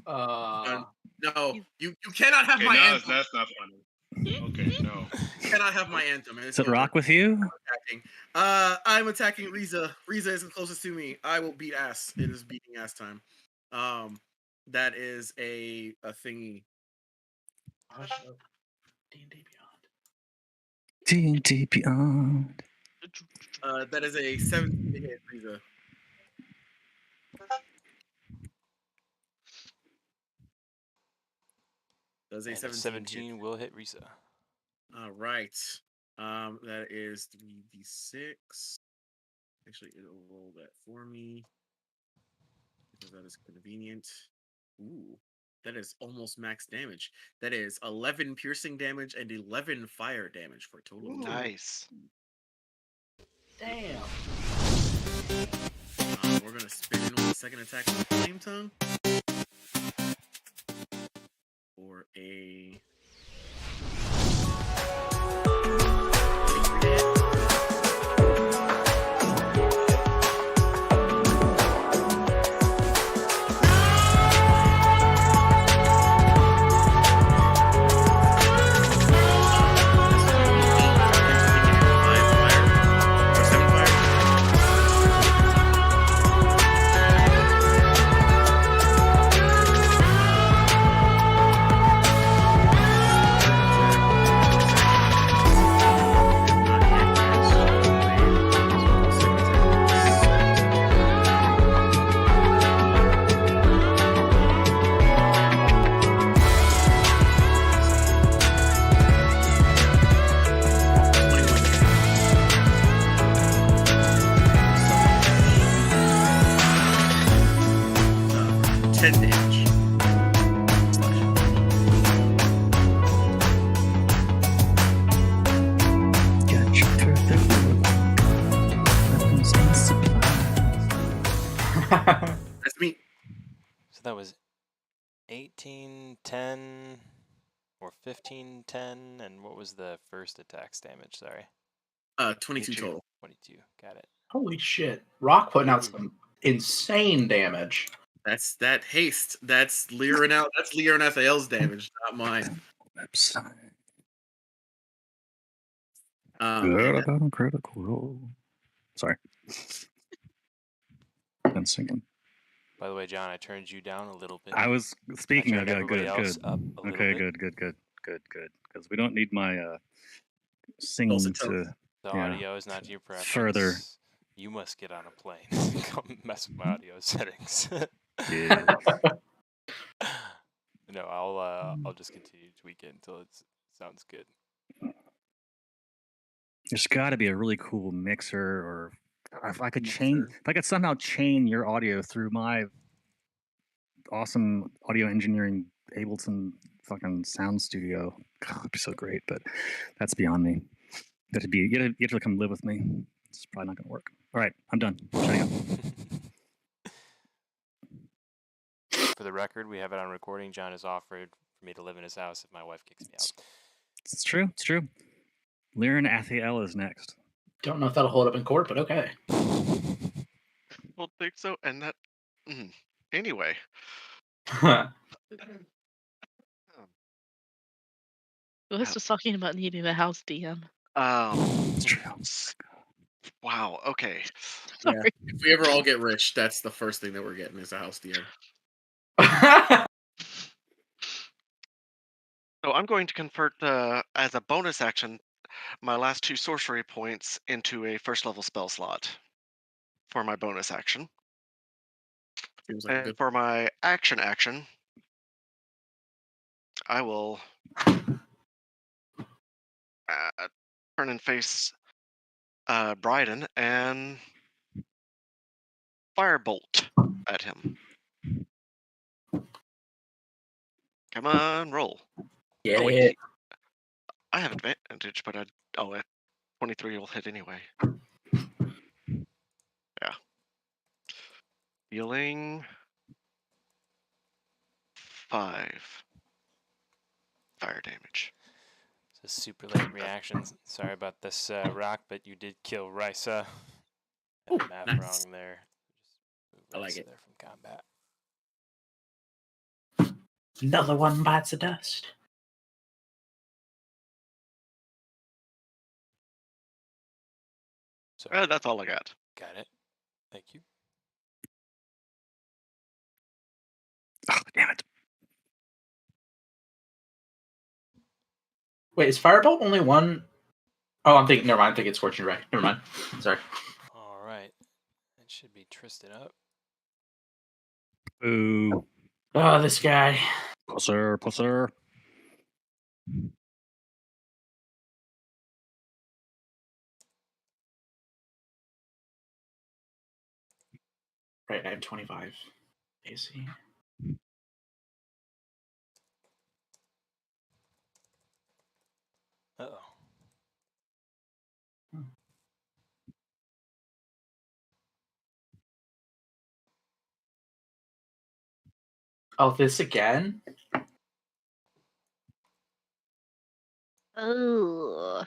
No, you cannot have Okay, my no, anthem. that's not funny. Okay, no. You cannot have my anthem. Does it rock with you? Attacking. I'm attacking Riza. Riza is the closest to me. I will beat ass. It is beating ass time. That is a thingy. D&D Beyond. That is a 17 to hit Riza. Does a And 17 hit. will hit Risa. All right. That is 3d6. Actually, it'll roll that for me because that is convenient. Ooh, that is almost max damage. That is 11 piercing damage and 11 fire damage for a total of 20. Nice. Damn. We're gonna spin in with the second attack with Flame Tongue for a. That's me. So that was 18, 10, or 15, 10, and what was the first attack's damage? Sorry. 22 total. 22. Got it. Holy shit. Rock putting out some insane damage. That's that haste. That's Lear out. That's Lear and FAL's damage, not mine. Website. Good about a critical roll. Sorry. Been singing. By the way, John, I turned you down a little bit. I was speaking I of turned good. everybody else up a Okay, little bit. good. Because we don't need my singing to The audio is not to your preference. further. You must get on a plane. Come mess with my audio settings. Yeah. No, I'll just continue to tweak it until it sounds good. There's got to be a really cool mixer, or if I could somehow chain your audio through my awesome audio engineering Ableton fucking sound studio. God, it'd be so great, but that's beyond me. You have to come live with me. It's probably not gonna work. All right, I'm done. Shutting up. For the record, we have it on recording. John has offered for me to live in his house if my wife kicks me out. It's true. Liren Athiel is next. Don't know if that'll hold up in court, but okay. Well, think so, and that. Anyway. Lewis was talking about needing a house DM. It's true. Wow. Okay. Yeah. If we ever all get rich, that's the first thing that we're getting is a house DM. So I'm going to convert as a bonus action my last 2 sorcery points into a first level spell slot for my bonus action. Seems like And for my action, I will turn and face Bryden and firebolt at him. Come on, roll. Yeah. Wait, I have advantage, but 23 will hit anyway. Yeah. Dealing 5 fire damage. So super late reactions. Sorry about this, Rock, but you did kill Risa. Math nice. wrong there. I like it. There from combat. Another one bites the dust. So That's all I got. got it. Thank you. Oh, damn it. Wait, is Firebolt only one? Oh, I'm thinking. Never mind. I'm thinking Scorching Ray. Never mind. Sorry. All right. It should be Tristan up. Ooh. Oh, this guy. Pusser, pusser. Right, I have 25 AC. Uh-oh. Oh, this again? Oh.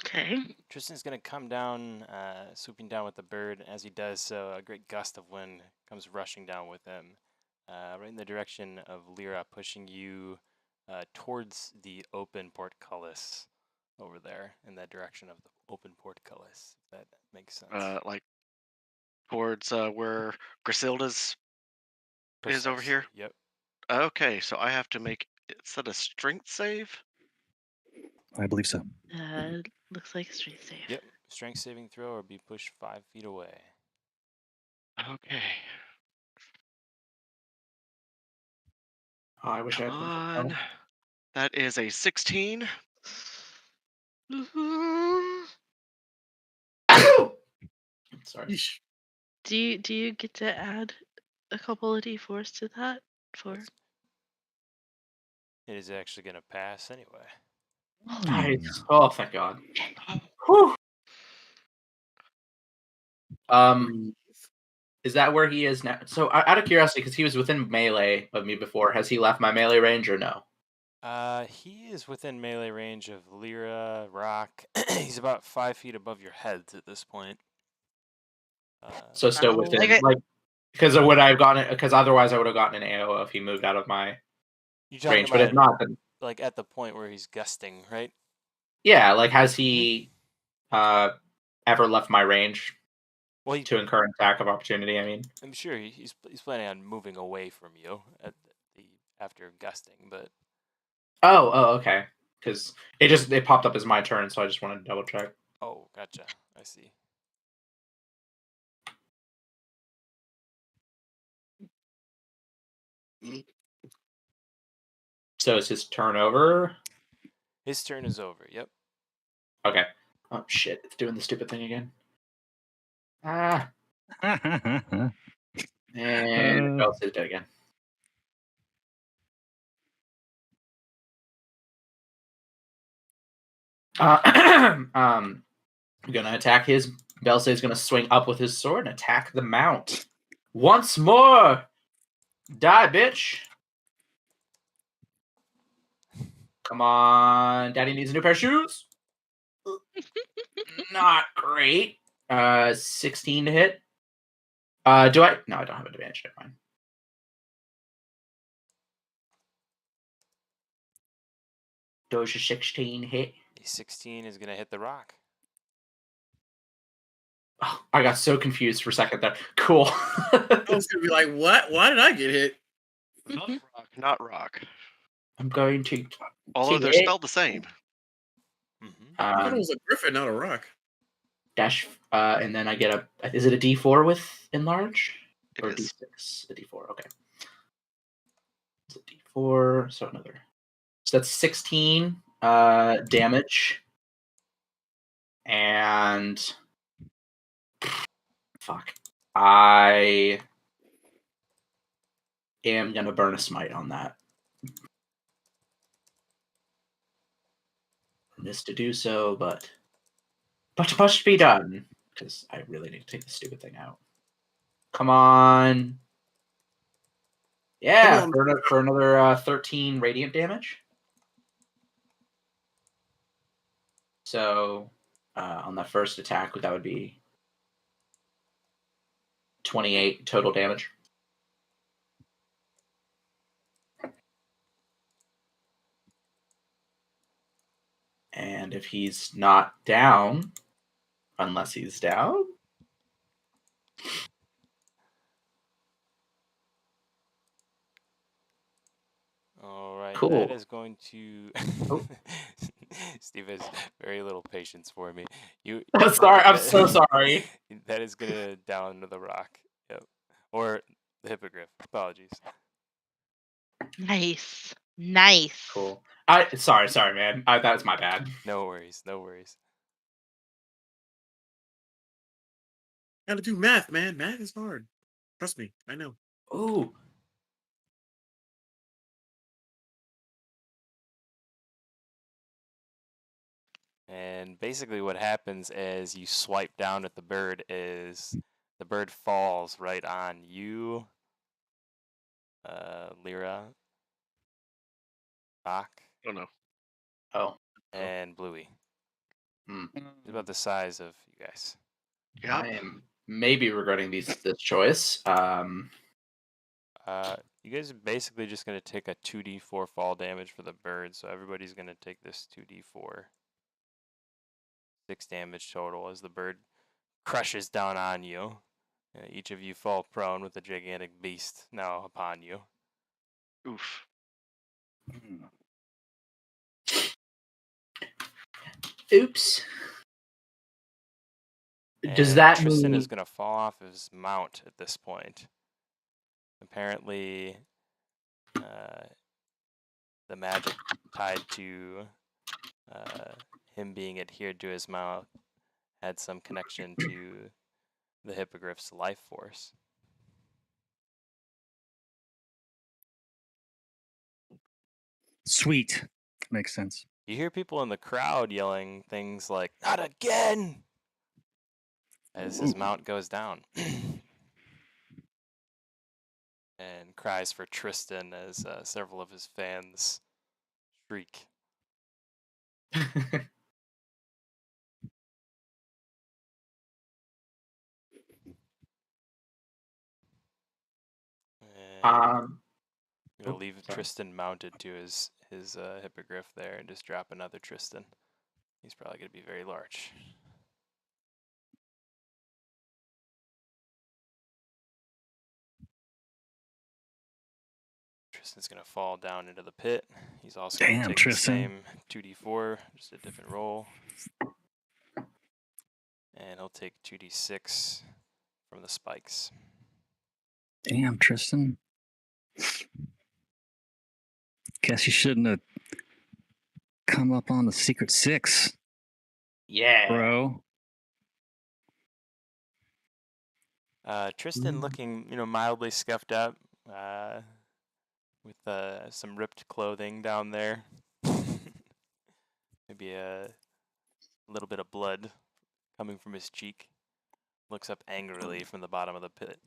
Okay. Tristan's going to come down, swooping down with the bird. As he does so, a great gust of wind comes rushing down with him, right in the direction of Lyra, pushing you towards the open portcullis over there, in that direction of the open portcullis, if that makes sense. Like towards where Griselda's is over here. Yep. Okay, so I have to make, is that a strength save? I believe so. Looks like a straight save. Yep. Strength saving throw or be pushed 5 feet away. Okay. Oh, I wish I had Come been. on. That is a 16. Sorry. Yeesh. Do you get to add a couple of d4s to that for? It is actually going to pass anyway. Nice. Oh, thank God. Oh, Whew. Breathe. Is that where he is now? So, out of curiosity, because he was within melee of me before, has he left my melee range or no? He is within melee range of Lyra, Rock. He's about 5 feet above your heads at this point. So still Oh. within, Okay. like, because would I have gotten it? Because otherwise, I would have gotten an AO if he moved out of my you're talking range. But if about not, then like at the point where he's gusting, right? yeah. Like, has he ever left my range Well, to incur an attack of opportunity? I mean, I'm sure he's planning on moving away from you at the after gusting, but oh, okay. Because it popped up as my turn, so I just wanted to double check. oh, gotcha. I see. So is his turn over? His turn is over. Yep. Okay. Oh shit! It's doing the stupid thing again. Ah, and else is dead again. I'm gonna attack his. Belse is gonna swing up with his sword and attack the mount once more. Die, bitch! Come on, Daddy needs a new pair of shoes. Not great. 16 to hit. Do I? No, I don't have advantage. Never mind. Does a 16 hit? A 16 is gonna hit the rock. Oh, I got so confused for a second there. Cool. I was gonna be like, what? Why did I get hit? not rock, not rock. I'm going to. Although they're hit. spelled the same. Mm-hmm. I thought it was a griffin, not a rock. Dash, and then I get a. Is it a D4 with enlarge? It Or is. D6? A D4. Okay. It's a D4. So another. So that's 16 damage. And fuck. I am gonna burn a smite on that. Missed to do so, but must be done. Because I really need to take this stupid thing out. Come on. Yeah, Come on. for another 13 radiant damage. So on that first attack, that would be 28 total damage. And if he's not down, unless he's down, All right, Cool. that is going to. Oh. Steve has very little patience for me. You. sorry, I'm so sorry. That is gonna down to the rock. Yep. Or the hippogriff. Apologies. Nice. Nice. Cool. Sorry, man. That was my bad. No worries. No worries. Gotta do math, man. Math is hard. Trust me, I know. Ooh. And basically, what happens as you swipe down at the bird is the bird falls right on you, Lyra, Bach, Oh no. Oh. and Bluey. Hmm. It's about the size of you guys. Yeah. I am maybe regretting this choice. You guys are basically just going to take a 2d4 fall damage for the bird, so everybody's going to take this 2d4. 6 damage total as the bird crushes down on you. Each of you fall prone with the gigantic beast now upon you. Oof. Oops. Does And that Tristan mean is going to fall off his mount at this point. Apparently, the magic tied to him being adhered to his mouth had some connection to the hippogriff's life force. Sweet. Makes sense. You hear people in the crowd yelling things like, "Not again!" as his Ooh. mount goes down. And cries for Tristan as several of his fans shriek. And I'm gonna leave sorry. Tristan mounted to his hippogriff there and just drop another Tristan. He's probably gonna be very large. Tristan's gonna fall down into the pit. He's also gonna Damn, take Tristan. the same 2d4, just a different roll. And he'll take 2d6 from the spikes. Damn, Tristan. Guess you shouldn't have come up on the secret 6, Yeah. bro. Tristan looking, mildly scuffed up, with some ripped clothing down there. Maybe a little bit of blood coming from his cheek. Looks up angrily from the bottom of the pit.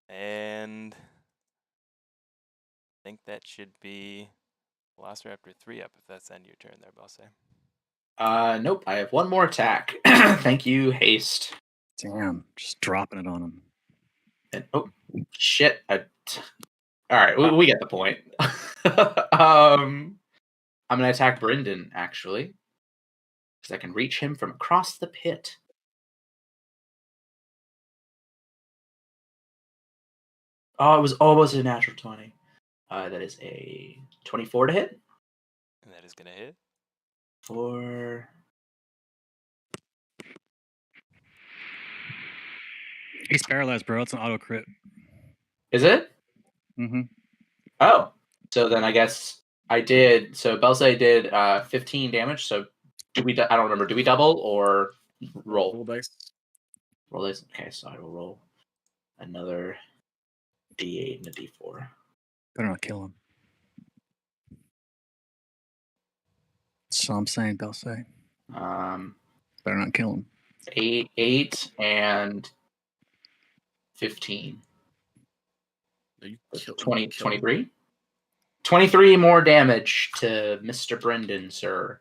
And I think that should be Velociraptor 3 up, if that's the end of your turn there, Bosse. Nope. I have one more attack. Thank you, haste. Damn, just dropping it on him. And, oh shit! All right, we get the point. I'm gonna attack Brendan actually, because I can reach him from across the pit. Oh, it was almost a natural 20. That is a 24 to hit. And that is gonna hit. For He's paralyzed, bro. It's an auto crit. is it? Mm-hmm. Oh, so then I guess I did. So Belsay did 15 damage. So do we? I don't remember. Do we double or roll? Roll dice. Roll dice. Okay, so I will roll another D8 and a D4. Better not kill him. So I'm saying, Belsay. Better not kill him. 8 and 15. No, you That's kill, 20, you kill him. 23? 23 more damage to Mr. Brendan, sir.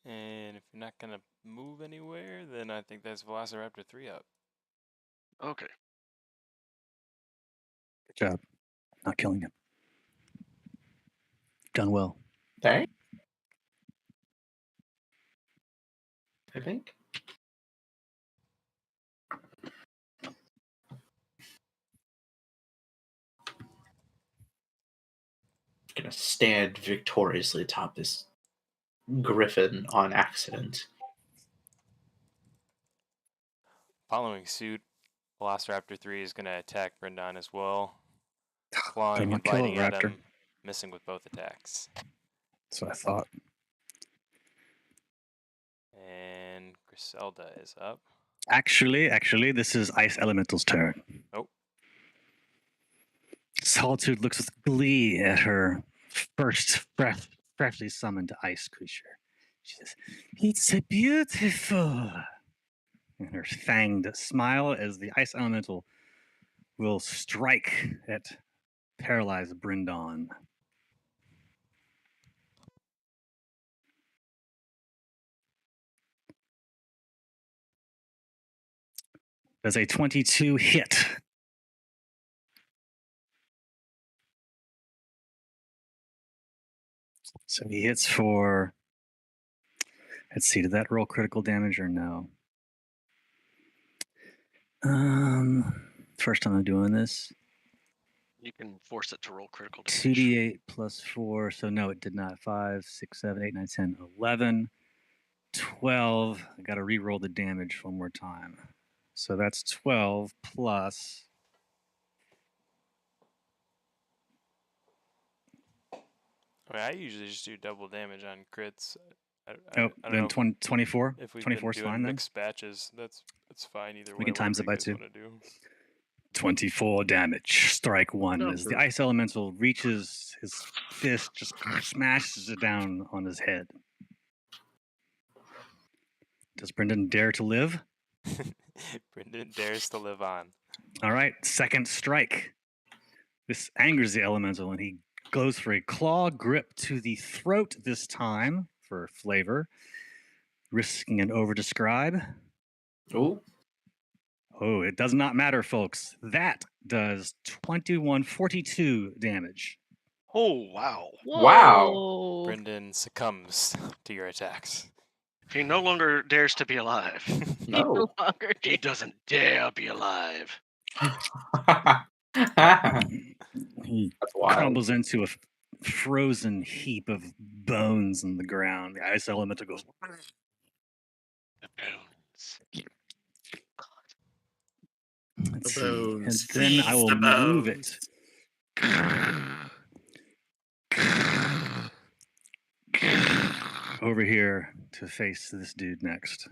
And if you're not gonna move anywhere, then I think that's Velociraptor 3 up. Okay. Good job. Not killing him. Done well. Okay. I think. Gonna stand victoriously atop this griffin on accident. Following suit, Velociraptor 3 is gonna attack Brindon as well, Better clawing not and kill a biting at raptor. him, missing with both attacks. That's what I thought. And Griselda is up. Actually, this is Ice Elemental's turn. Oh. Solitude looks with glee at her first freshly summoned ice creature. She says, "It's beautiful." And her fanged smile as the Ice Elemental will strike at paralyzed Brindon. Does a 22 hit? So he hits for, let's see, did that roll critical damage or no? First time I'm doing this. You can force it to roll critical damage. 2d8 plus 4, so no, it did not. 5, 6, 7, 8, 9, 10, 11, 12. I got to re-roll the damage one more time. So that's 12 plus. I mean, I usually just do double damage on crits. I Oh, don't then know 24? if we've 24 been is doing fine then? mixed batches. That's fine either way. We can times it by whatever you 2. guys wanna do. 24 damage. Strike 1 No, as the Ice Elemental reaches his fist, just smashes it down on his head. Does Brendan dare to live? Brendan dares to live on. All right, second strike. This angers the Elemental, and he goes for a claw grip to the throat this time for flavor, risking an overdescribe. Ooh. Oh, it does not matter, folks. That does 2142 damage. Oh, wow. Wow. Whoa. Brendan succumbs to your attacks. He no longer dares to be alive. He No. no longer He doesn't dare be alive. That's He wild. crumbles into a frozen heap of bones in the ground. The Ice Elemental goes. The bones. Let's The see. bones. And then I Freeze will the move bones. it over here to face this dude next.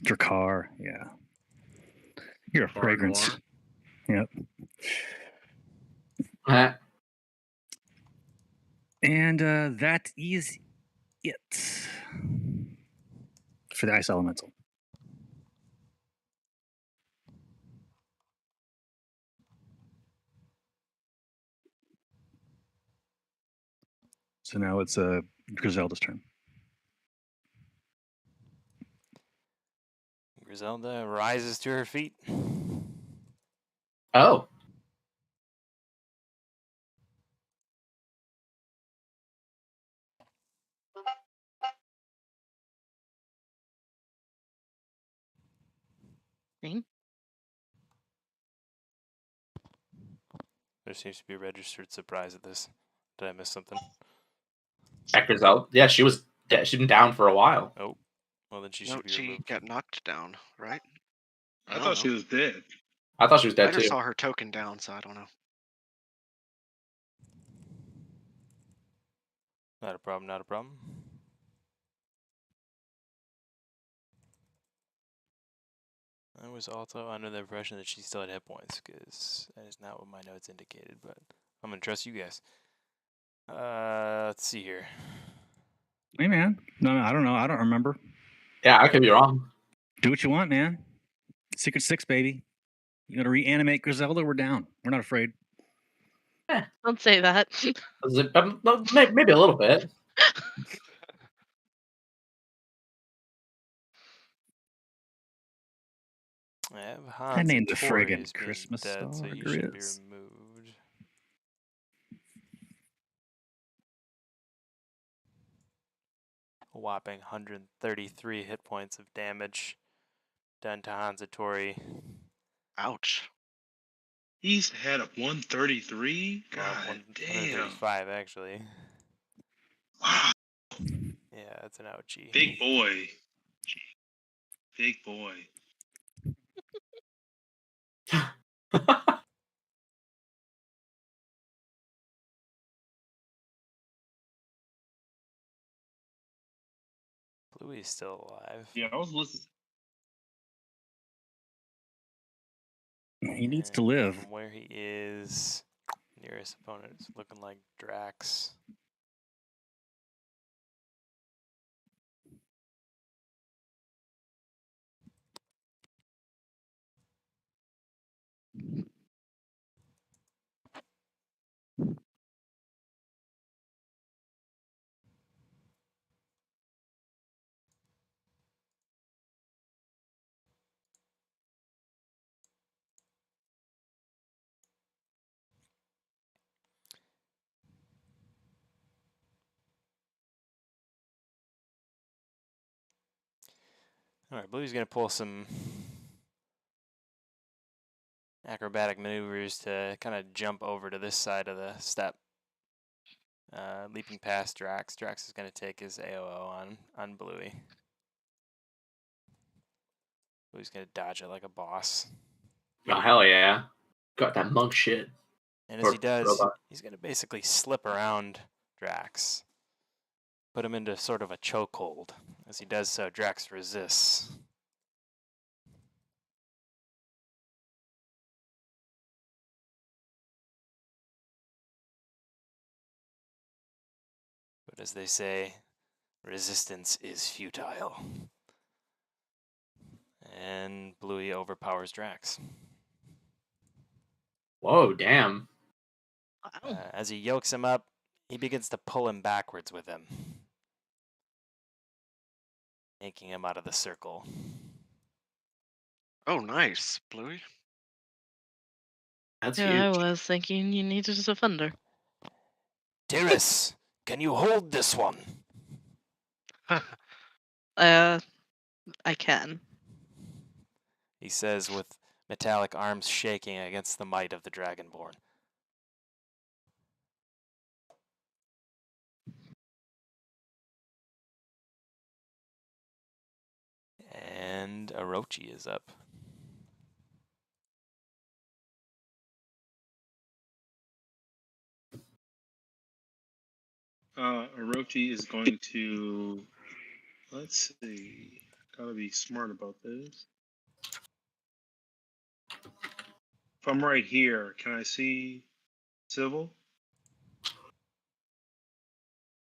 Drakkar, yeah. You're a Drakkar fragrance. Noir. Yep. Uh, And that is it for the Ice Elemental. So now it's Griselda's turn. Griselda rises to her feet. oh. There seems to be a registered surprise at this. Did I miss something? At Griselda. Yeah, she was she's been down for a while. Oh, well then she No, should be she removed. got knocked down, right? I don't thought she know. was dead. I thought she was I dead just too. saw her token down, so I don't know. Not a problem, not a problem. I was also under the impression that she still had hit points, because that is not what my notes indicated, but I'm going to trust you guys. Let's see here. Hey, man. No, I don't know. I don't remember. Yeah, I could be wrong. Do what you want, man. Secret 6, baby. You got to reanimate Griselda. We're down. We're not afraid. Don't say that. Maybe a little bit. I have I Hans named and the Tori friggin' as being Christmas dead, so star you should be Grizz. removed. A whopping 133 hit points of damage done to Hanzatori. Ouch. He's had a 133. Well, God damn. 135 actually. Wow. Yeah, that's an ouchie. Big boy. Big boy. Bluey's still alive. Yeah, I was listening. He needs to And live. from where he is, nearest opponent is looking like Drax. Alright, Bluey's gonna pull some acrobatic maneuvers to kind of jump over to this side of the step. Leaping past Drax. Drax is going to take his AOO on Bluey. Bluey's going to dodge it like a boss. Oh, hell yeah. Got that monk shit. And as Or he does, robot. he's going to basically slip around Drax. Put him into sort of a chokehold. As he does so, Drax resists. But as they say, resistance is futile. And Bluey overpowers Drax. Whoa, damn. Wow. As he yokes him up, he begins to pull him backwards with him, making him out of the circle. Oh, nice, Bluey. That's Yeah, I huge. was thinking you needed a defender. Tiris, can you hold this one? I can. He says with metallic arms shaking against the might of the Dragonborn. And Orochi is up. Orochi is going to. Let's see. Gotta be smart about this. If I'm right here, can I see Civil?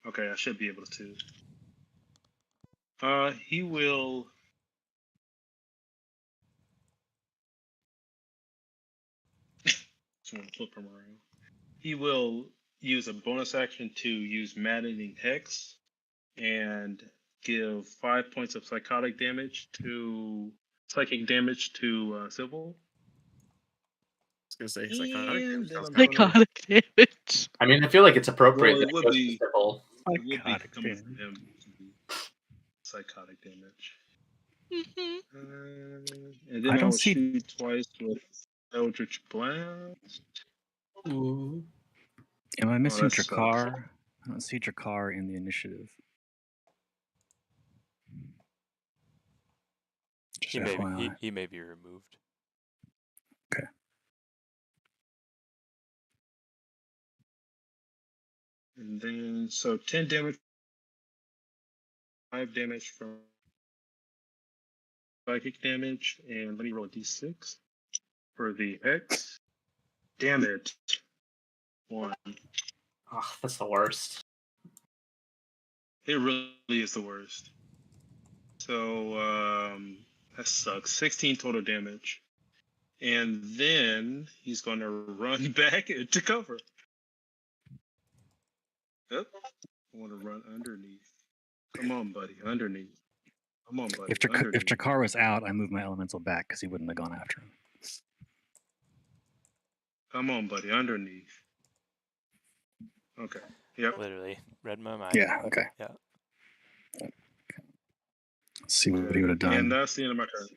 Okay, I should be able to. He will. Just want to flip him around. He will use a bonus action to use Maddening Hex and give 5 points of psychic damage to Civil. I was gonna say psychotic And damage then sounds I'm kind gonna. of Psychotic damage. I mean, I feel like it's appropriate Well, that it it would goes to be. Sybil. It would be Psychotic coming from damage. him to be psychotic damage. And I then don't I'll see- shoot twice with Eldritch Blast. Ooh. Am I missing that sucks. Drakkar? I don't see Drakkar in the initiative. Just FYI. He may be removed. Okay. And then, so 10 damage, 5 damage from psychic damage, and let me roll a d6 for the Hex. Damn it. 1. Oh, that's the worst. It really is the worst. So, that sucks. 16 total damage. And then he's going to run back into cover. Yep. I want to run underneath. Come on, buddy. Underneath. Come on, buddy. If Underneath. Jakar was out, I moved my elemental back because he wouldn't have gone after him. Come on, buddy. Underneath. Okay. Yep. Literally read my mind. Yeah. Okay. Yeah. Let's see what he would have And done. that's the end of my turn.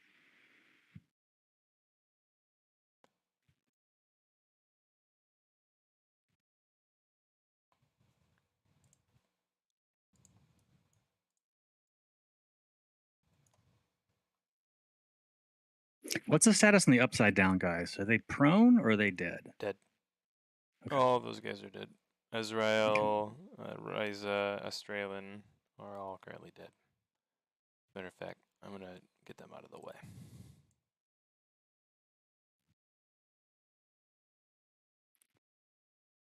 What's the status on the upside down guys? Are they prone or are they dead? Dead. Okay. All those guys are dead. Azrael, Ryza, Australian are all currently dead. Matter of fact, I'm going to get them out of the way.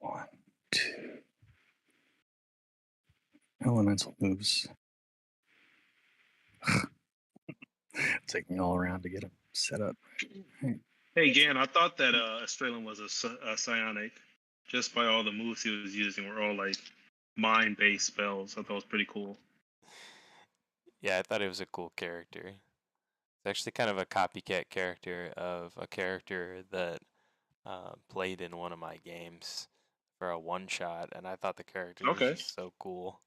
One, two. Elemental moves. Take me all around to get him set up. Hey, Gan, I thought that Australian was a psionic. Just by all the moves he was using were all like mind-based spells. I thought it was pretty cool. Yeah, I thought it was a cool character. It's actually kind of a copycat character of a character that played in one of my games for a one-shot, and I thought the character was just so cool.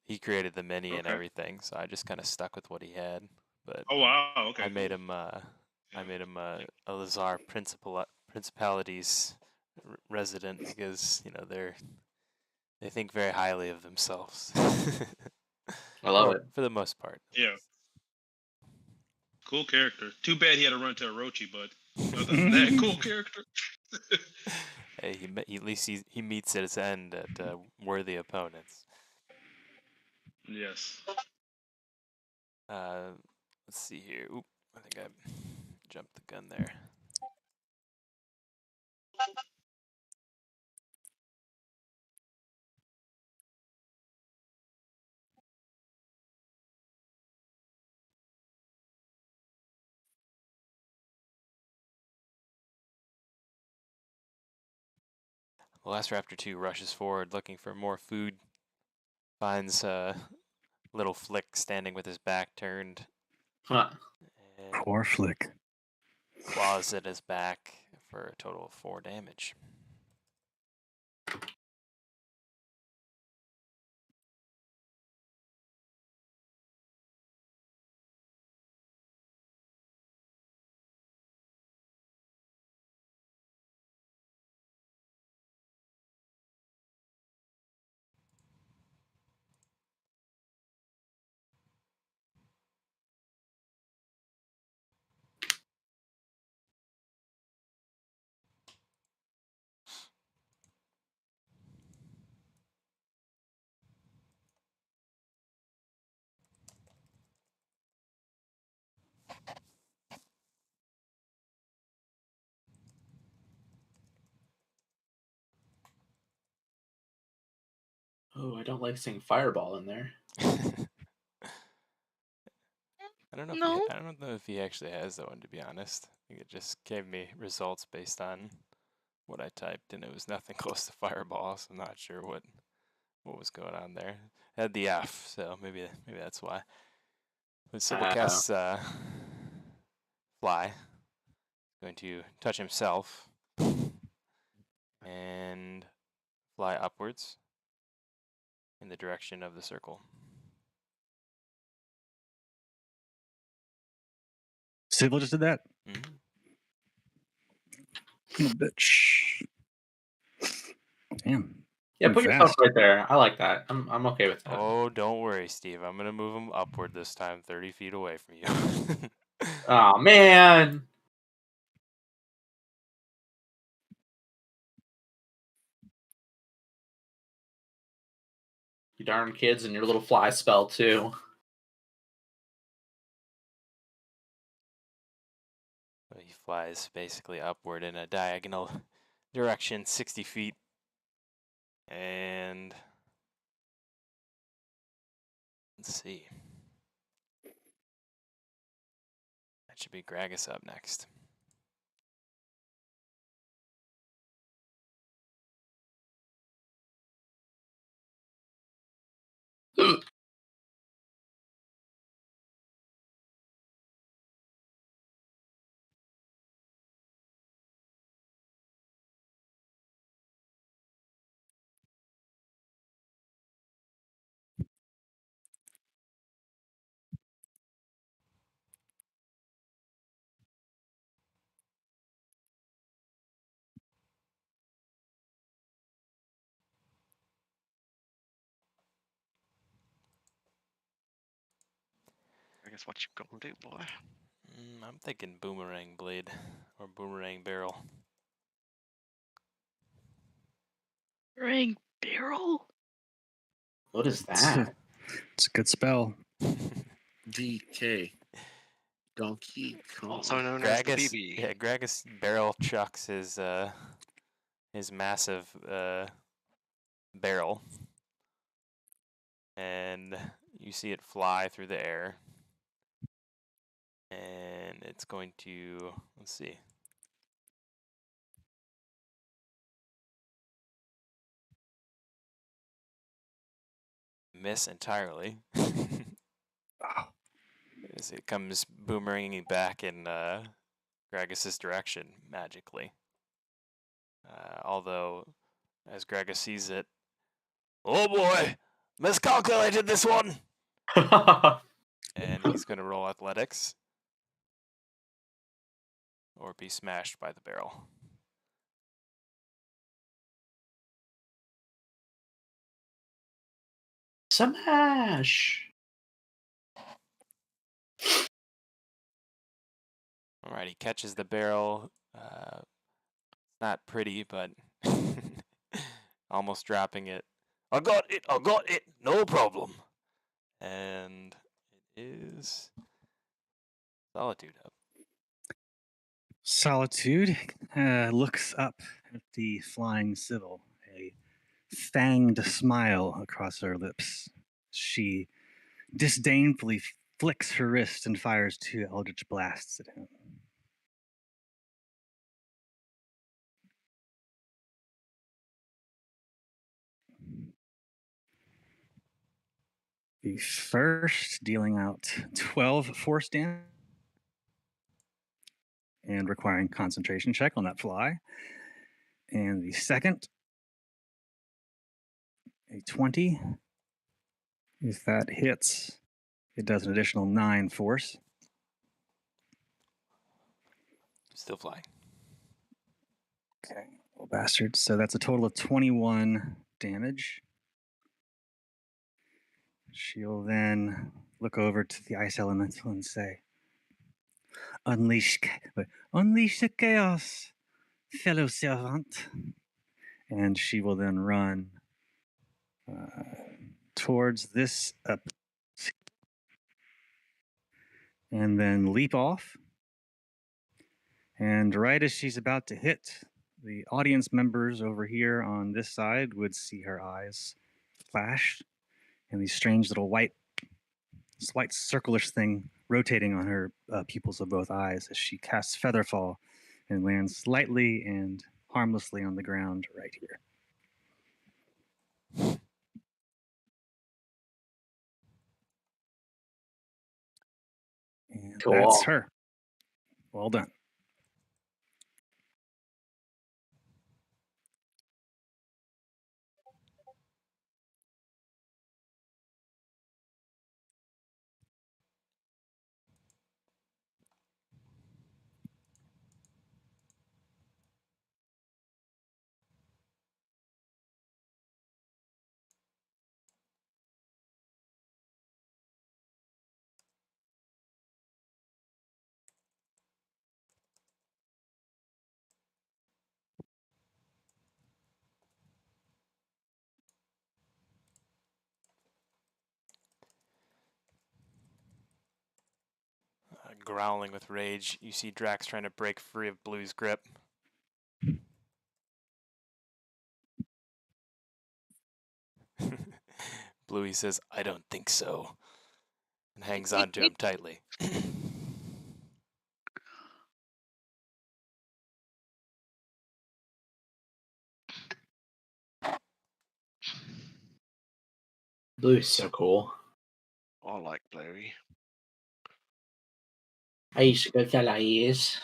He created the mini and everything, so I just kind of stuck with what he had. But oh wow, okay. I made him a Lazar Principalities resident because they think very highly of themselves. I love it. For the most part. Yeah. Cool character. Too bad he had to run to Orochi, but other than that, cool character. Hey, at least he meets at his end at worthy opponents. Yes. Let's see here. Oop, I think I jumped the gun there. Velociraptor 2 rushes forward looking for more food. Finds little Flick standing with his back turned. Huh. And Poor Flick. claws at his back for a total of 4 damage. Oh, I don't like seeing Fireball in there. I don't know. No. I don't know if he actually has that one, to be honest. I think it just gave me results based on what I typed, and it was nothing close to Fireball, so I'm not sure what was going on there. It had the F, so maybe that's why. But so we'll cast Fly. Going to touch himself and fly upwards in the direction of the circle. Civil just did that. Mm-hmm. Little bitch. Damn. Yeah, Move put yourself fast. right there. I like that. I'm okay with that. Oh, don't worry, Steve. I'm gonna move him upward this time, 30 feet away from you. Oh man. You darn kids and your little fly spell too. He flies basically upward in a diagonal direction, 60 feet. And let's see. That should be Gragas up next. Guess what you gonna do, boy? I'm thinking boomerang blade or boomerang barrel. Ring barrel? What is that? It's a good spell. DK. Donkey Kong. Also known as the Gragas, BB. yeah, Gragas barrel chucks his massive barrel, and you see it fly through the air, and it's going to, let's see. Miss entirely. As it comes boomeranging back in Gragas' direction magically. Although, as Gragas sees it, oh boy, miscalculated this one! And he's going to roll athletics or be smashed by the barrel. Smash! All right, he catches the barrel. Not pretty, but almost dropping it. I got it, no problem. And it is Solitude up. Solitude looks up at the flying civil, a fanged smile across her lips. She disdainfully flicks her wrist and fires 2 eldritch blasts at him. The first dealing out 12 force damage and requiring concentration check on that fly. And the second, a 20. If that hits, it does an additional 9 force. Still flying. Okay, little bastard. So that's a total of 21 damage. She'll then look over to the ice elemental and say, unleash the chaos, fellow servant. And she will then run towards this up and then leap off. And right as she's about to hit, the audience members over here on this side would see her eyes flash and these strange little white circular thing rotating on her pupils of both eyes as she casts Featherfall and lands lightly and harmlessly on the ground right here. And Cool. that's her. Well done. Growling with rage, you see Drax trying to break free of Blue's grip. Bluey says, I don't think so, and hangs on to him tightly. Blue's so cool. I like Bluey. I used to go tell her he is.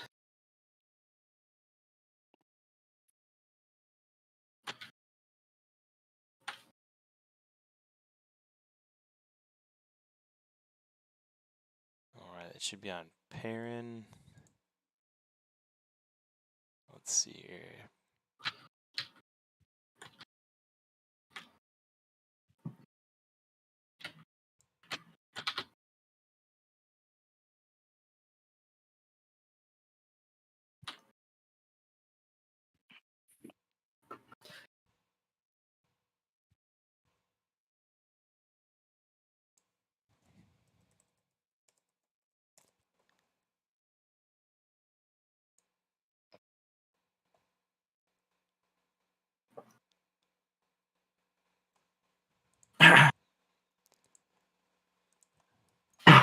Alright, it should be on Perrin. Let's see here.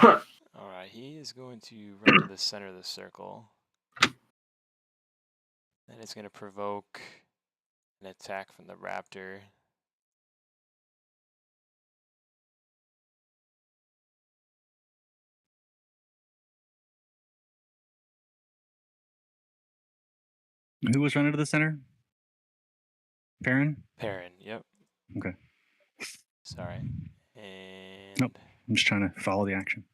All right, he is going to run to the center of the circle. And it's going to provoke an attack from the raptor. Who was running to the center? Perrin? Perrin, yep. Okay. Sorry. And Nope. I'm just trying to follow the action.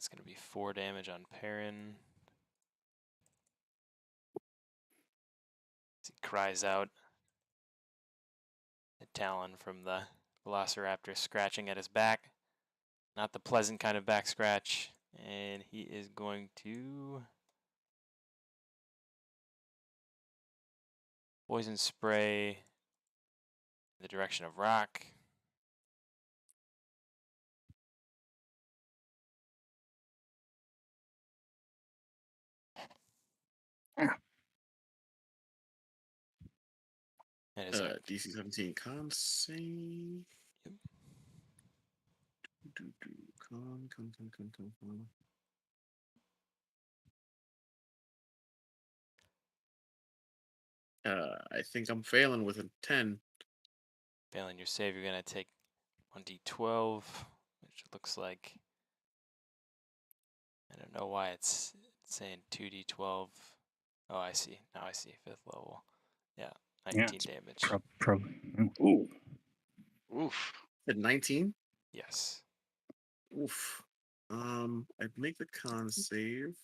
it's going to be 4 damage on Perrin. As he cries out, a talon from the Velociraptor scratching at his back. Not the pleasant kind of back scratch. And he is going to poison spray in the direction of Rock. And it's DC 17 con save. Yep. Con. I think I'm failing with a 10. Failing your save, you're going to take 1d12, which looks like, I don't know why it's saying 2d12. Oh, I see. Now I see. 5th level. Yeah, 19 damage. Ooh. Oof. At 19? Yes. Oof. I'd make the con save.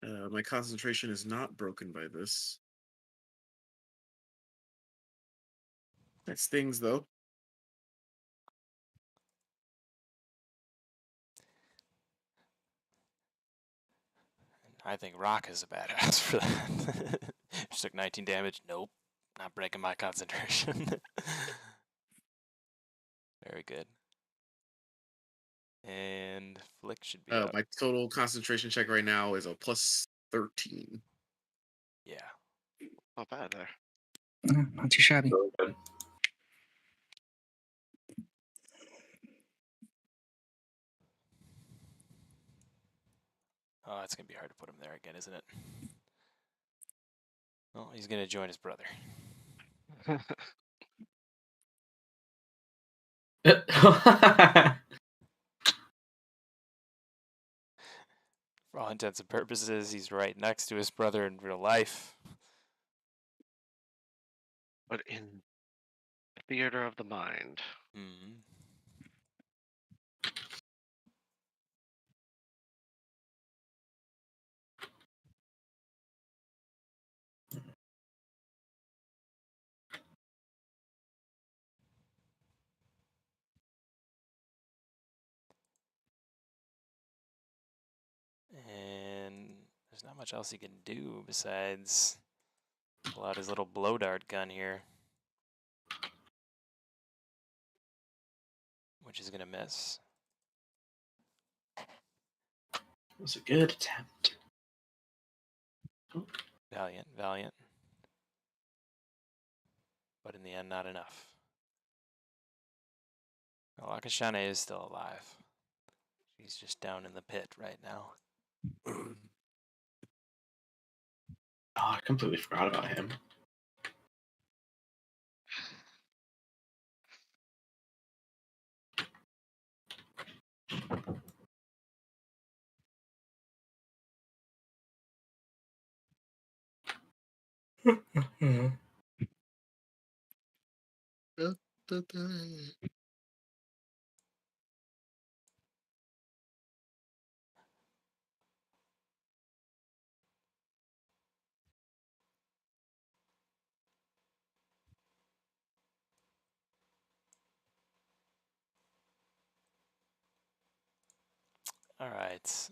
My concentration is not broken by this. That stings, though. I think Rock is a badass for that. Just took 19 damage. Nope. Not breaking my concentration. Very good. And Flick should be up. My total concentration check right now is a plus 13. Yeah. Not bad there. Not too shabby. Really good. Oh, it's going to be hard to put him there again, isn't it? Well, he's going to join his brother. For all intents and purposes, he's right next to his brother in real life. But in the theater of the mind. Mm-hmm. And there's not much else he can do besides pull out his little blow dart gun here, which is going to miss. It was a good attempt. Valiant, valiant. But in the end, not enough. Well, Akashane is still alive. He's just down in the pit right now. Oh, I completely forgot about him. All right.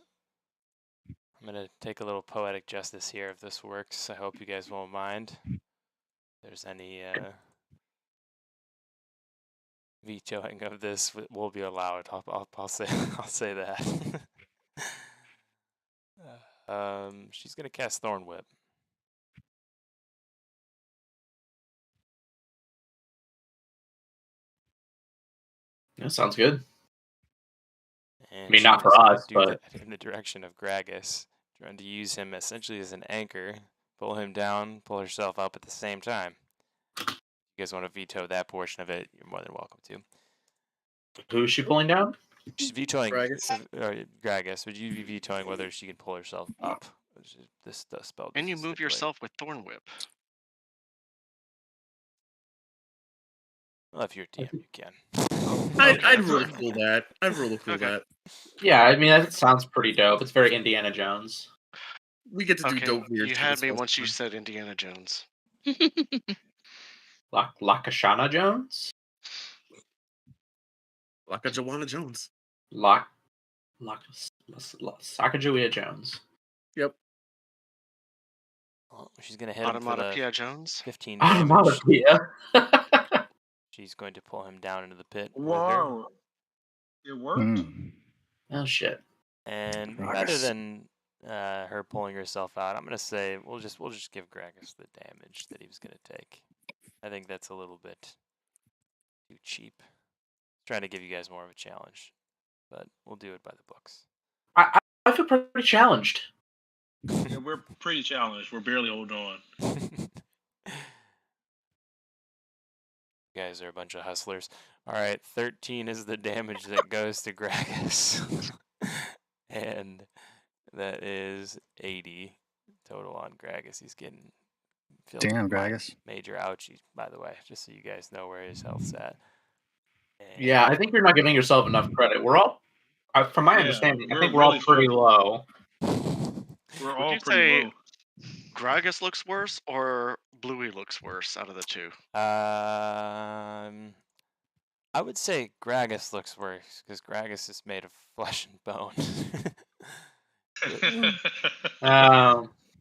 I'm going to take a little poetic justice here if this works. I hope you guys won't mind. If there's any vetoing of this will be allowed. I'll say I'll say that. She's gonna cast Thorn Whip. That sounds good. And mean, not for she's gonna us, do but- that in the direction of Gragas, trying to use him essentially as an anchor, pull him down, pull herself up at the same time. If you guys want to veto that portion of it, you're more than welcome to. Who is she pulling down? She's vetoing Gragas. Gragas. Would you be vetoing whether she can pull herself up? This does spell. And you doesn't move stipulate. yourself with Thorn Whip. Well, if you're TM, you can. I'd ridicule that. I'd ridicule Okay. that. Yeah, I mean that sounds pretty dope. It's very Indiana Jones. We get to do Okay, dope weird you shit had as me well once you sometimes. said Indiana Jones. Lakashana Jones? Like a Joanna Jones. Sacagawea Jones. Yep. Well, she's gonna hit him for the Automatopoeia Jones. 15 damage. Onomatopoeia. She's going to pull him down into the pit with her. Whoa. It worked? Mm. Oh shit. And Gragas. rather than her pulling herself out, I'm gonna say we'll just give Gragas the damage that he was gonna take. I think that's a little bit too cheap. Trying to give you guys more of a challenge, but we'll do it by the books. I feel pretty challenged. Yeah, we're pretty challenged. We're barely holding on. You guys are a bunch of hustlers. All right, 13 is the damage that goes to Gragas. And that is 80 total on Gragas. He's getting filled Damn, with my Gragas. major ouchie, by the way, just so you guys know where his health's at. And Yeah, I think you're not giving yourself enough credit. We're all, from my Yeah, understanding, I we're think we're all really pretty struggling. low. We're Would all you pretty say low. Gragas looks worse or Bluey looks worse out of the two? I would say Gragas looks worse because Gragas is made of flesh and bone.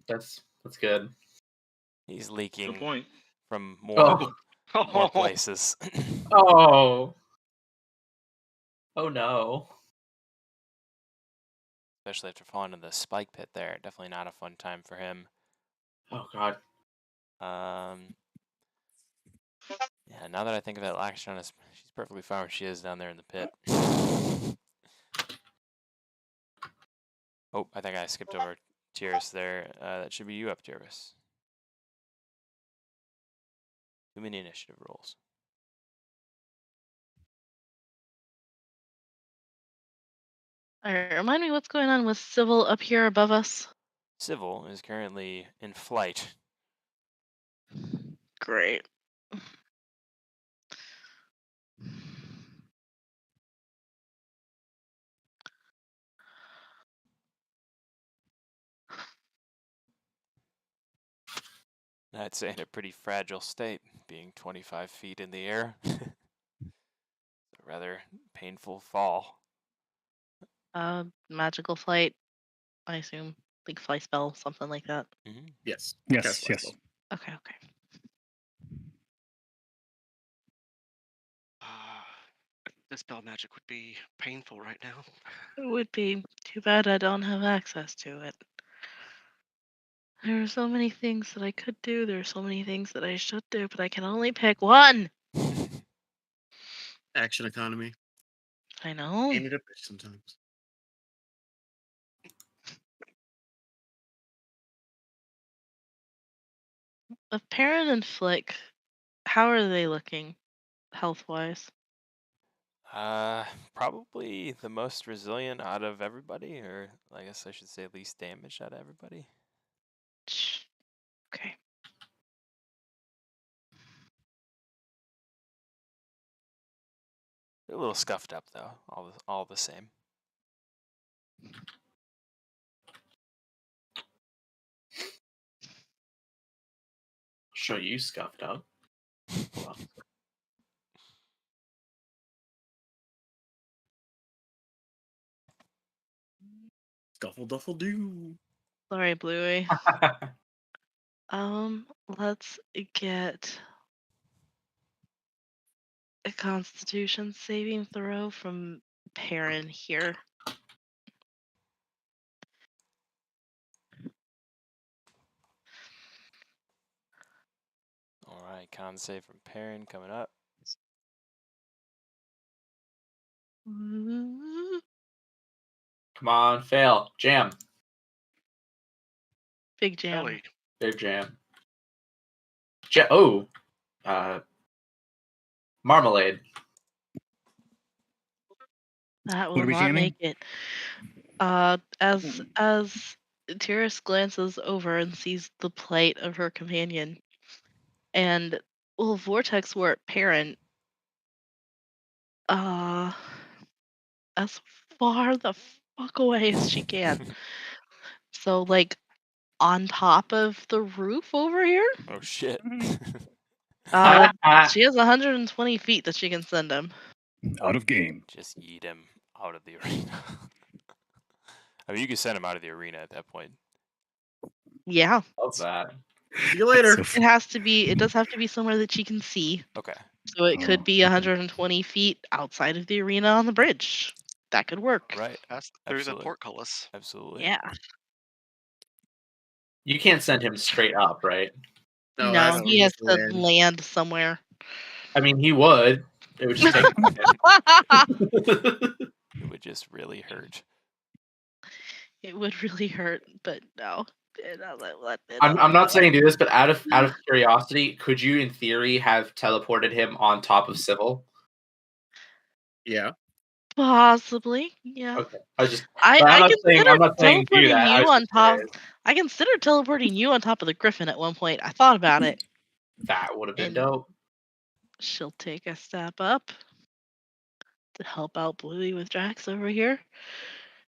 That's good. He's Good leaking point. from more Oh, places. oh no. Especially after falling in the spike pit there. Definitely not a fun time for him. Oh god. Yeah, now that I think of it, Lakshana, she's perfectly fine where she is down there in the pit. Oh, I think I skipped over Tyrus there. That should be you up, Tyrus. Too many initiative rolls. All right, remind me what's going on with Civil up here above us. Civil is currently in flight. Great. I'd say in a pretty fragile state, being 25 feet in the air. A rather painful fall. Magical flight, I assume. Like fly spell, something like that. Mm-hmm. Yes. Yes, Cast fly yes. spell. Okay, okay. Dispel magic would be painful right now. It would be too bad I don't have access to it. There are so many things that I could do. There are so many things that I should do, but I can only pick one. Action economy. I know. Ain't it a bitch sometimes? Of Perrin and Flick, how are they looking health wise? Probably the most resilient out of everybody, or I guess I should say least damage out of everybody. Okay. They're a little scuffed up though, all the same. Show you scuffed up. Well, Scuffle duffle do. Sorry, Bluey. Let's get a Constitution saving throw from Perrin here. right, con save from Perrin coming up. Come on, fail. Jam. Big jam. Ellie. Big jam. Marmalade. That What will are we not jamming? make it. As Tyrus glances over and sees the plight of her companion, and will Vortex Warp Parent as far the fuck away as she can. So like on top of the roof over here. Oh shit. She has 120 feet that she can send him. Out of game. Just yeet him out of the arena. I mean, you can send him out of the arena at that point. Yeah. Love that. See you later. So It has to be. It does have to be somewhere that she can see. Okay. So it could Oh, be okay. 120 feet outside of the arena on the bridge. That could work. Right. That's through the Absolutely. portcullis. Absolutely. Yeah. You can't send him straight up, right? No, No, that's he has just to land. land somewhere. I mean, he would. It would just take. It would just really hurt. It would really hurt, but no. I'm not saying do this, but out of curiosity, could you, in theory, have teleported him on top of Civil? Yeah. Possibly, yeah. Okay, I was just. I I'm not saying. considered I'm not saying do teleporting that. I you was on just top. curious. I considered teleporting you on top of the Griffin at one point. I thought about it. That would have been And dope. she'll take a step up to help out Bluey with Drax over here.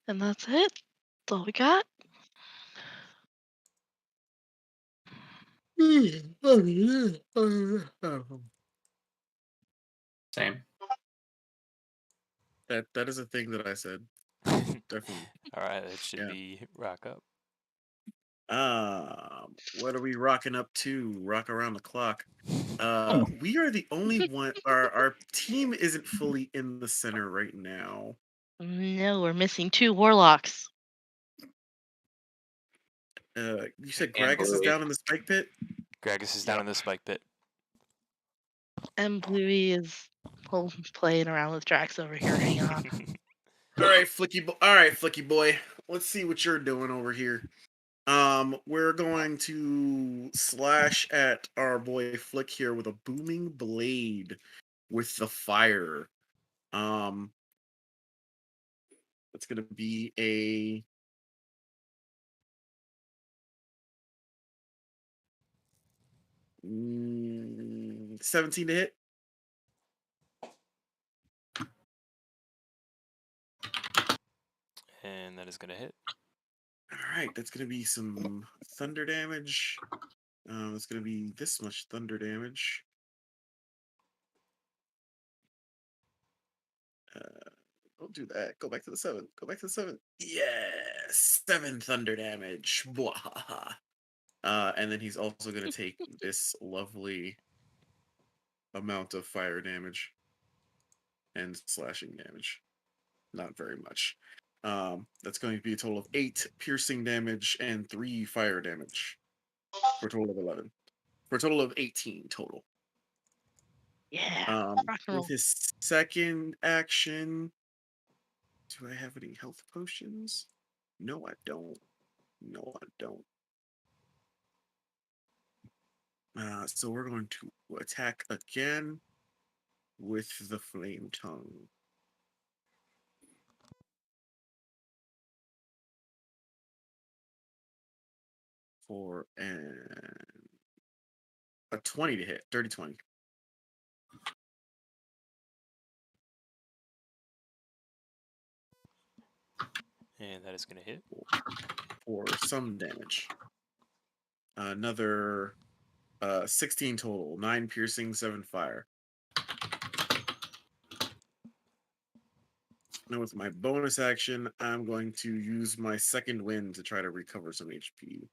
And that's it. That's all we got. Same. That is a thing that I said. Definitely. All right, that should Yeah. be rock up. What are we rocking up to? Rock around the clock. Oh. We are the only one. Our team isn't fully in the center right now. No, we're missing 2 warlocks. You said And Gragas is Bluey. down in the spike pit. Gragas is down in the spike pit. And Bluey is playing around with Drax over here. Hang on. All right, Flicky boy. Let's see what you're doing over here. We're going to slash at our boy Flick here with a booming blade with the fire. That's gonna be a mm, 17 to hit. And that is going to hit. All right, that's gonna be some thunder damage. It's gonna be this much thunder damage. Don't do that. Go back to the 7. Go back to the 7. Yes, 7 thunder damage. Bwahaha. And then he's also gonna take this lovely amount of fire damage and slashing damage. Not very much. That's going to be a total of 8 piercing damage and 3 fire damage for a total of 11. For a total of 18 total. Yeah. Rock and roll. With his second action, do I have any health potions? No, I don't. No, I don't. So we're going to attack again with the flame tongue. For a 20 to hit, dirty 20. And that is going to hit. For some damage. Another 16 total, 9 piercing, 7 fire. Now with my bonus action, I'm going to use my second wind to try to recover some HP.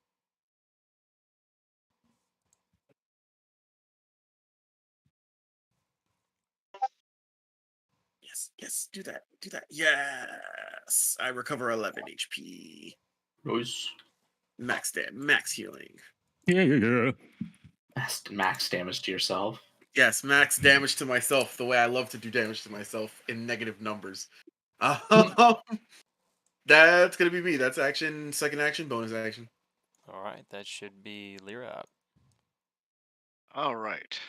Yes, do that. Yes, I recover 11 HP. Nice. Max healing. Yeah. Max damage to yourself. Yes, max damage to myself, the way I love to do damage to myself in negative numbers. That's gonna be me. That's action, second action, bonus action. All right, that should be Lyra up. All right.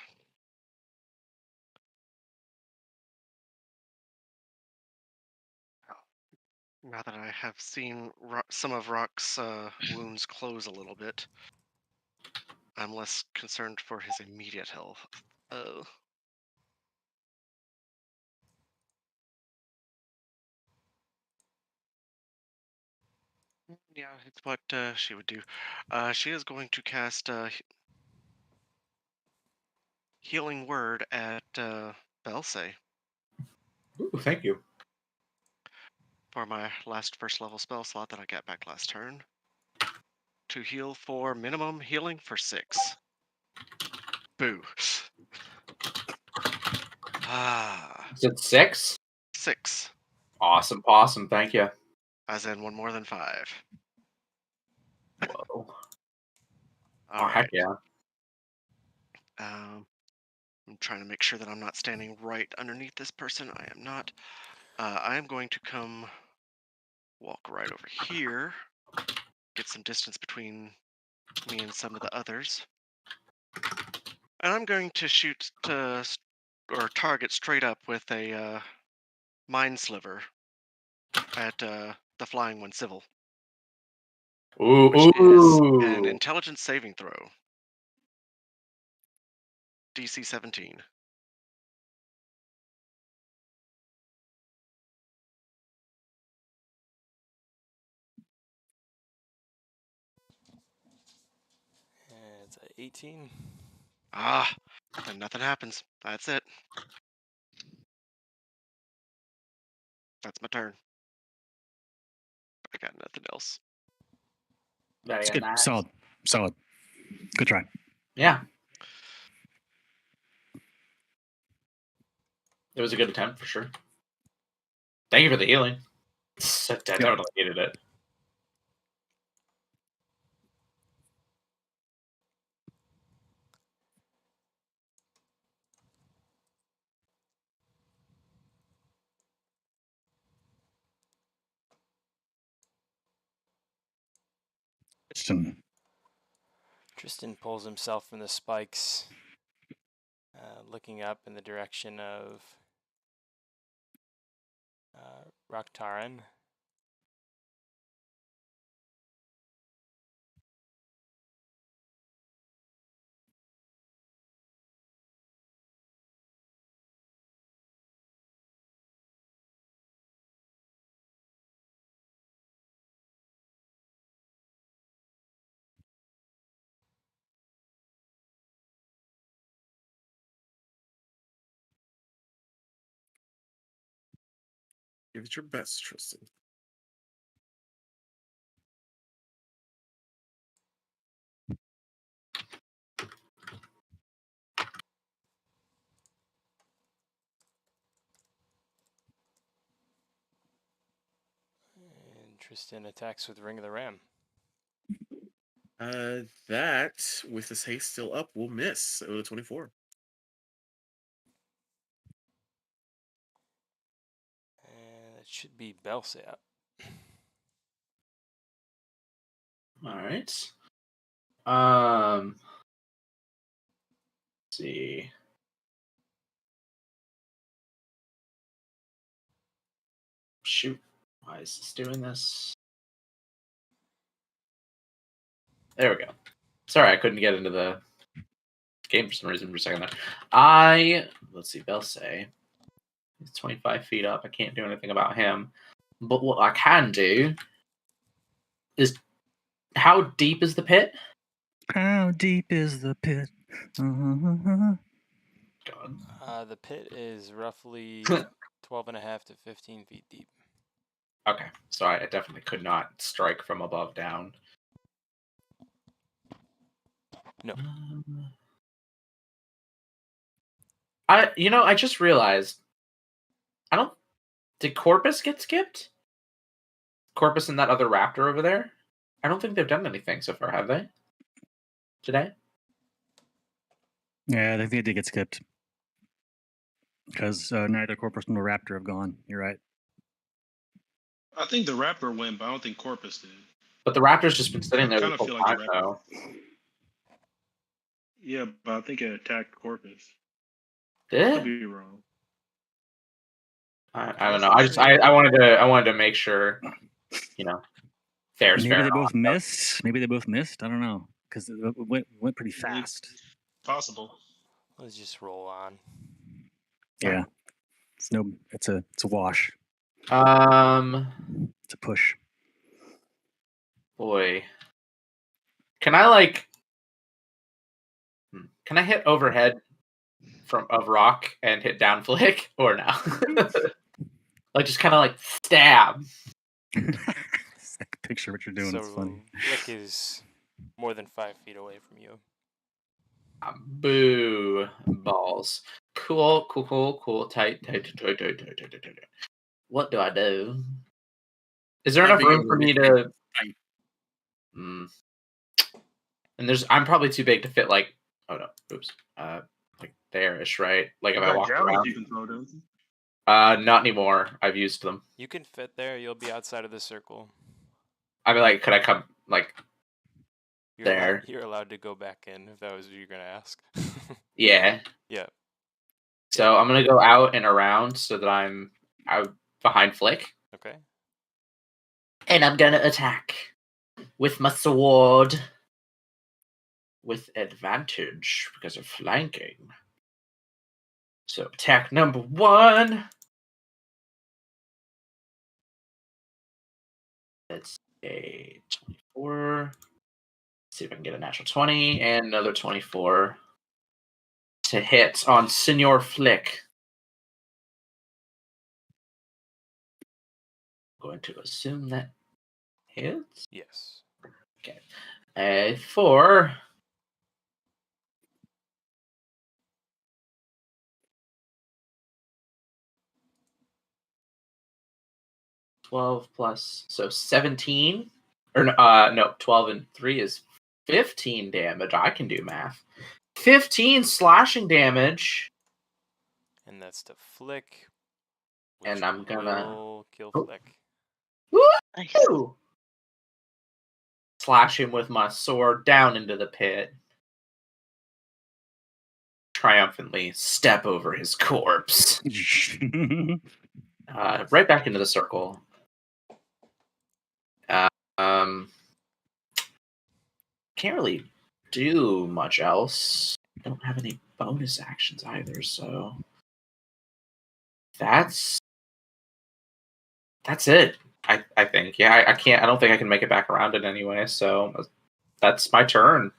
Now that I have seen some of Rock's wounds close a little bit, I'm less concerned for his immediate health. Yeah, it's what she would do. She is going to cast Healing Word at Belsay Ooh, thank you. for my last first level spell slot that I got back last turn. To heal for minimum healing for 6. Boo. Is it 6? 6. Awesome, possum. Thank you. As in one more than 5. Whoa. All right. Heck yeah. I'm trying to make sure that I'm not standing right underneath this person. I am not. I am going to come walk right over here. Get some distance between me and some of the others. And I'm going to shoot or target straight up with a Mind Sliver at the Flying One Civil, Ooh, which is an ooh. intelligence saving throw. DC 17. And it's a 18. Ah, and nothing happens. That's it. That's my turn. I got nothing else. Very It's good. nice. Solid. Good try. Yeah. It was a good attempt for sure. Thank you for the healing. I totally needed it. Tristan pulls himself from the spikes, looking up in the direction of Raktaran. Give it your best, Tristan. And Tristan attacks with Ring of the Ram. That, with his haste still up, will miss with a 24. And it should be Belsay up. All right. Let's see. Shoot. Why is this doing this? There we go. Sorry, I couldn't get into the game for some reason for a second there. Let's see, Belsay. He's 25 feet up. I can't do anything about him. But what I can do is, how deep is the pit? How deep is the pit? God. The pit is roughly 12.5 to 15 feet deep. Okay, so I definitely could not strike from above down. No. I just realized, did Corpus get skipped? Corpus and that other raptor over there? I don't think they've done anything so far, have they? Today? Yeah, I think they did get skipped because neither Corpus nor Raptor have gone. You're right. I think the Raptor went, but I don't think Corpus did. But the Raptor's just been sitting there Kind the of whole feel like the time, Raptor. though. Yeah, but I think it attacked Corpus. Did Could it? be wrong. I don't know. I wanted to make sure, you know, fair's Maybe fair. they and all both that stuff. missed. Maybe they both missed. I don't know because it went pretty It's fast. possible. Let's just roll on. Yeah, it's a wash. It's a push. Boy, can I hit overhead of rock and hit down flick or no? Like just kind of like stab. Picture what you're doing. So It's funny. Flick is more than 5 feet away from you. Boo balls. Cool. Tight. What do I do? Is there How enough big room of a for me mistake? to? Tight. And I'm probably too big to fit like. Oh no! Oops. Like there-ish, right? Like if I walk around. You can throw, don't you? Not anymore. I've used them. You can fit there. You'll be outside of the circle. I mean, like, could I come like there? You're allowed to go back in if that was what you're gonna ask. Yeah. Yeah. So I'm gonna go out and around so that I'm out behind Flick, Okay. and I'm gonna attack with my sword with advantage because of flanking. So attack number 1. That's a 24. See if I can get a natural 20 and another 24 to hit on Senor Flick. I'm going to assume that hits. Yes. Okay. A 4. +12, so 17. Or no, 12 and 3 is 15 damage. I can do math. 15 slashing damage. And that's to Flick. And I'm gonna kill Oh. Flick. Nice. Woo! Slash him with my sword down into the pit. Triumphantly step over his corpse. Right back into the circle. Can't really do much else. I don't have any bonus actions either, so that's it. I think. Yeah, I can't. I don't think I can make it back around it anyway. So that's my turn.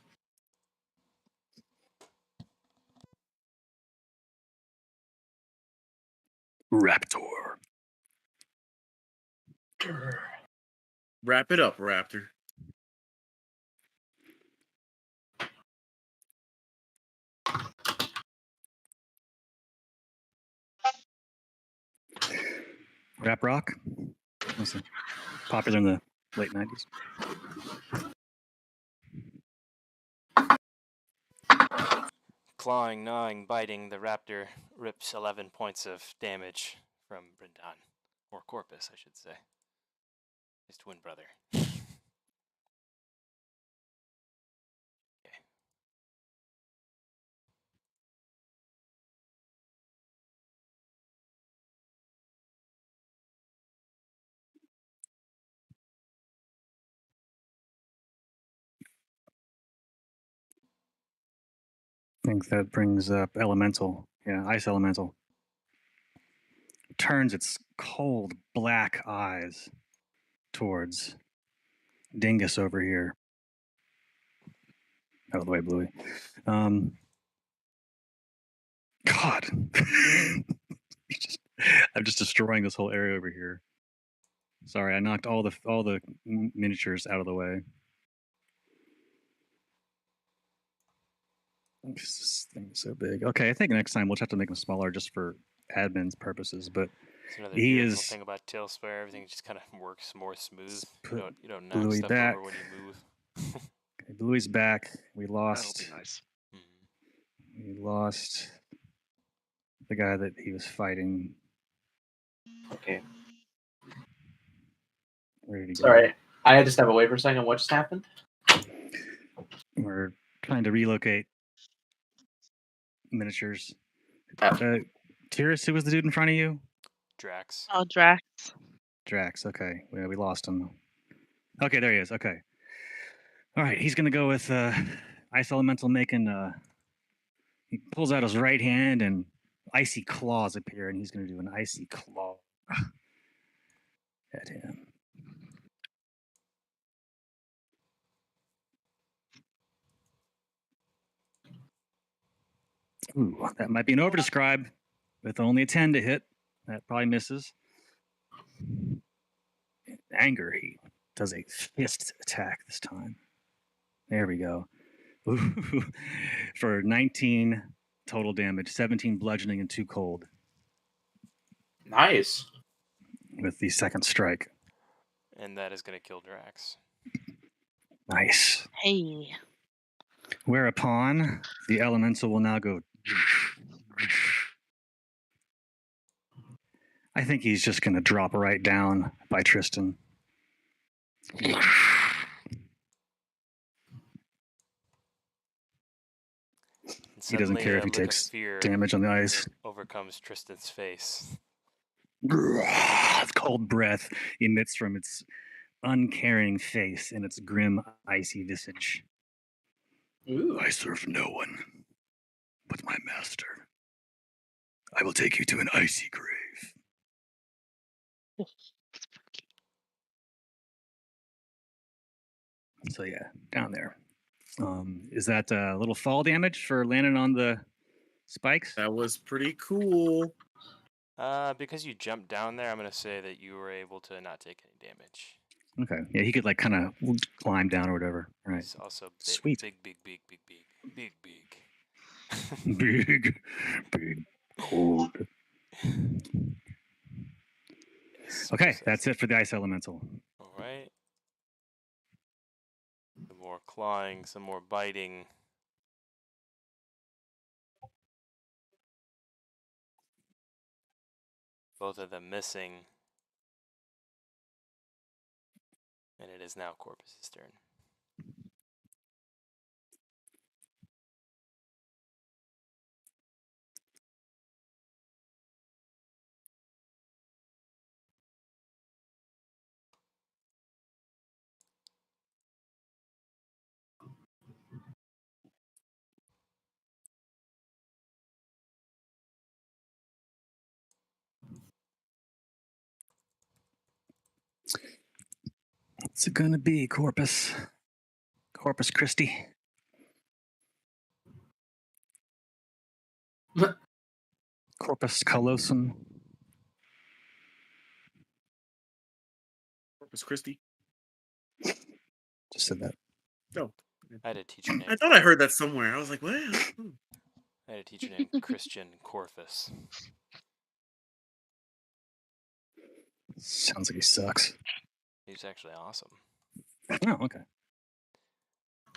Raptor. Wrap it up, Raptor. Rap rock. Was popular in the late 90s. Clawing, gnawing, biting, the raptor rips 11 points of damage from Brindan. Or Corpus, I should say. His twin brother. Okay. I think that brings up Elemental. Yeah, Ice Elemental. Turns its cold black eyes towards Dingus over here. Out of the way, Bluey. God. I'm just destroying this whole area over here. Sorry, I knocked all the miniatures out of the way. This thing is so big. Okay, I think next time we'll just have to make them smaller just for admin's purposes. But It's another he beautiful is thing about Tailspire. Everything just kind of works more smooth. put You don't knock Bluey stuff back. over when you move. Okay, Bluey's back. We That'll lost. be nice. Mhm. He lost the guy that he was fighting. Okay. Where did he go? Sorry. I had to step away for a second. What just happened? We're trying to relocate miniatures. Oh. Tyrus, who was the dude in front of you? Drax. Oh, Drax. Drax. Okay. Yeah, we lost him. Okay, there he is. Okay. All right. He's going to go with Ice Elemental making. He pulls out his right hand and icy claws appear, and he's going to do an icy claw at him. Ooh, that might be an overdescribe with only a 10 to hit. That probably misses. Anger, he does a fist attack this time. There we go. Ooh, for 19 total damage, 17 bludgeoning and 2 cold Nice. with the second strike. And that is going to kill Drax. Nice. Hey. Whereupon the elemental will now go. I think he's just going to drop right down by Tristan. He doesn't care if he takes damage on the ice. Overcomes Tristan's face. Cold breath emits from its uncaring face and its grim, icy visage. Ooh. I serve no one but my master. I will take you to an icy grave. So yeah, down there. Is that a little fall damage for landing on the spikes? That was pretty cool. Because you jumped down there, I'm going to say that you were able to not take any damage. Okay. Yeah, he could like kind of climb down or whatever. All right. It's also big, Sweet. big. Big, cold. Yes, Okay, so that's it for the ice elemental. All right. Some more clawing, some more biting. Both of them missing. And it is now Corpus's turn. What's it gonna be, Corpus? Corpus Christi? Corpus callosum? Corpus Christi. Just said that. No. I had a teacher named. I thought I heard that somewhere. I was like, what? I had a teacher named Christian Corpus. Sounds like he sucks. He was actually awesome. Oh, okay.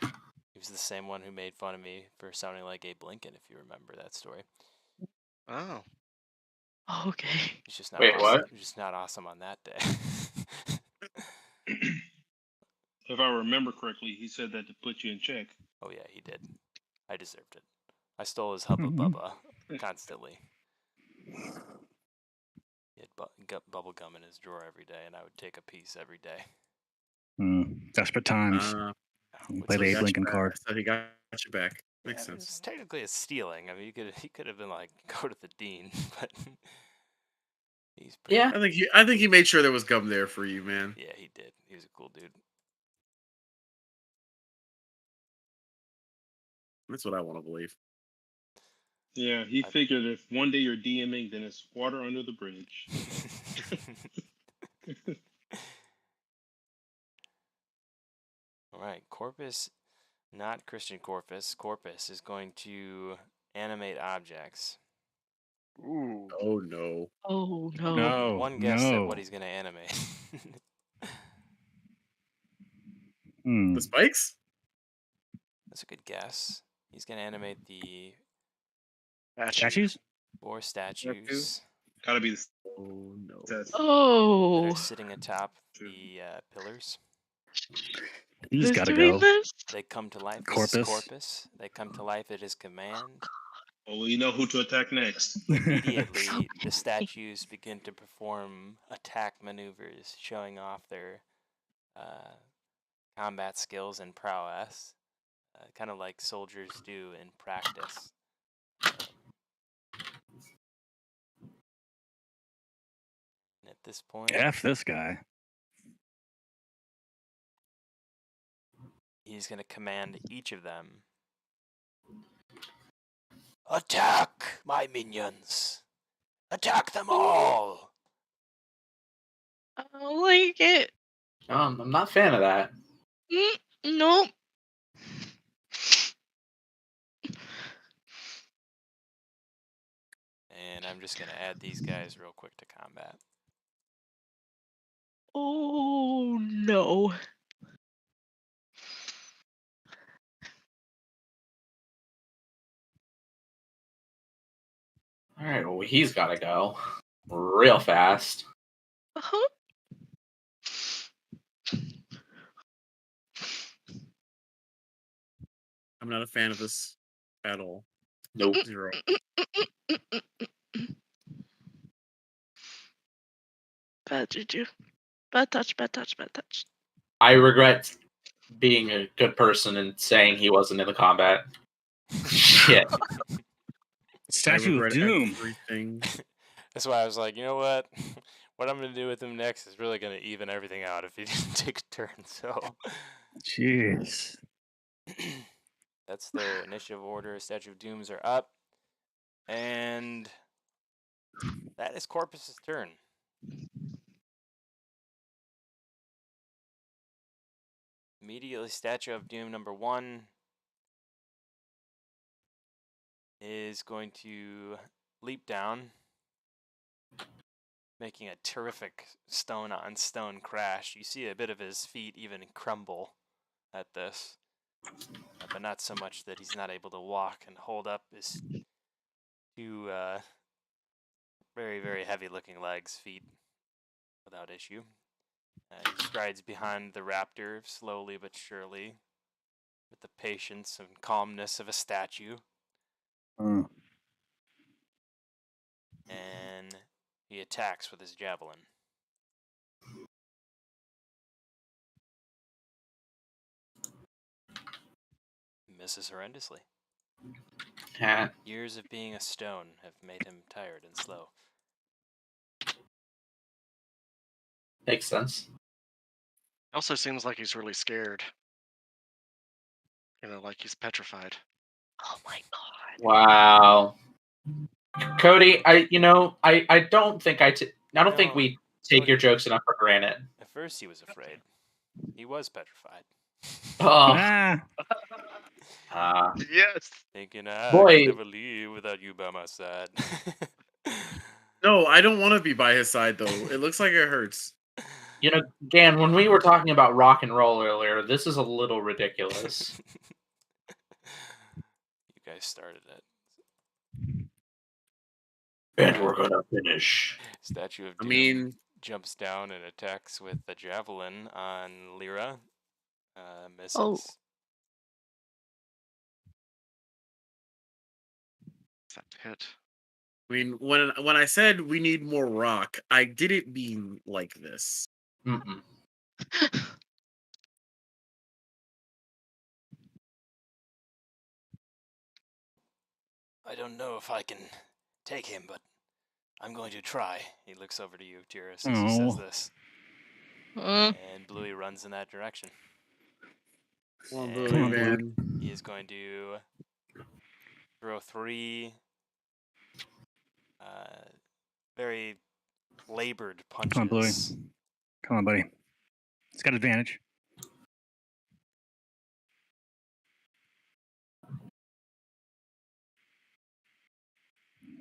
He was the same one who made fun of me for sounding like Abe Lincoln, if you remember that story. Oh. Okay. He's just not Wait, awesome. what? He's just not awesome on that day. If I remember correctly, he said that to put you in check. Oh yeah, he did. I deserved it. I stole his Hubba Bubba constantly. He had bubble gum in his drawer every day, and I would take a piece every day. Desperate times. Play the Abe Lincoln card. So he got you back. Makes It's sense. technically a stealing. I mean, he could have been like, go to the dean, but he's pretty. Yeah. I think he made sure there was gum there for you, man. Yeah, he did. He was a cool dude. That's what I want to believe. Yeah, he figured if one day you're DMing, then it's water under the bridge. All right, Corpus, not Christian Corpus. Corpus is going to animate objects. Ooh. Oh no. Oh no. No. One guess at what he's going to animate. The spikes? That's a good guess. He's going to animate the Statues? 4 statues Gotta be the Oh no. that's that Oh, are sitting atop the pillars. He's who's got to doing go. this? They come to life. This is Corpus. Corpus. They come to life at his command. well, we know who to attack next. Immediately, the statues begin to perform attack maneuvers, showing off their combat skills and prowess, kind of like soldiers do in practice. And at this point, F this guy. he's going to command each of them. Attack, my minions! Attack them all! I don't like it. I'm not a fan of that. Nope. And I'm just going to add these guys real quick to combat. Oh no. All right, well, he's got to go real fast. Uh-huh. I'm not a fan of this at all. Nope. 0. Bad juju. Bad touch, bad touch, bad touch. I regret being a good person and saying he wasn't in the combat. Shit. Statue of regret Doom. everything. That's why I was like, you know what? What I'm going to do with him next is really going to even everything out if he didn't take a turn. So Jeez. that's their initiative order. Statue of Dooms are up. And that is Corpus's turn. Immediately, Statue of Doom number 1 is going to leap down, making a terrific stone-on-stone crash. You see a bit of his feet even crumble at this, but not so much that he's not able to walk and hold up his two very, very heavy-looking legs, feet, without issue. He strides behind the raptor, slowly but surely, with the patience and calmness of a statue. Mm. And he attacks with his javelin. Misses horrendously. Yeah, Years of being a stone have made him tired and slow. makes sense. Also seems like he's really scared. You know, like he's petrified. Oh my god. Wow. Cody, I don't think I don't think No, we take your jokes enough for granted. At first he was afraid. He was petrified. Oh, Ah, Yes. Thinking, I Boy. can never leave without you by my side. No, I don't want to be by his side though. It looks like it hurts. Dan, when we were talking about rock and roll earlier, this is a little ridiculous. You guys started it. And we're gonna finish. Statue of I Doom mean, jumps down and attacks with the javelin on Lyra. Misses. Oh. That hit. I mean, when I said we need more rock, I didn't mean like this. Mm-mm. I don't know if I can take him, but I'm going to try. He looks over to you, Tyrus, as he says Oh. this. Mm. And Bluey runs in that direction. Come on, And Bluey, Come on, Bluey. man. he is going to throw 3 very labored punches. Come on, Bluey. Come on, buddy. He's got advantage.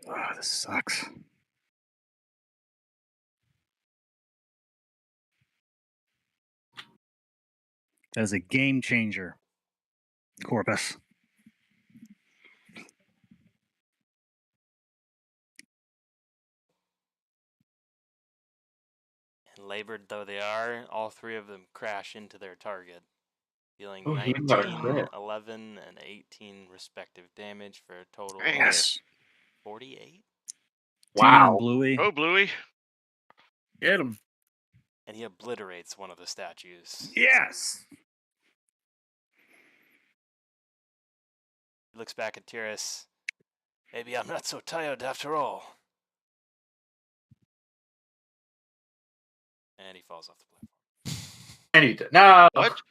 Oh, this sucks. That is a game changer. Corpus. Labored though they are, all three of them crash into their target, dealing Oh, he even got a 19, crit. 11, and 18 respective damage for a total Dang of it. Yes. 48. Damn, Wow. Bluey. Oh, Bluey. Get him. And he obliterates one of the statues. Yes. He looks back at Tyrus. Maybe I'm not so tired after all. And he falls off the platform. I need to. No. What?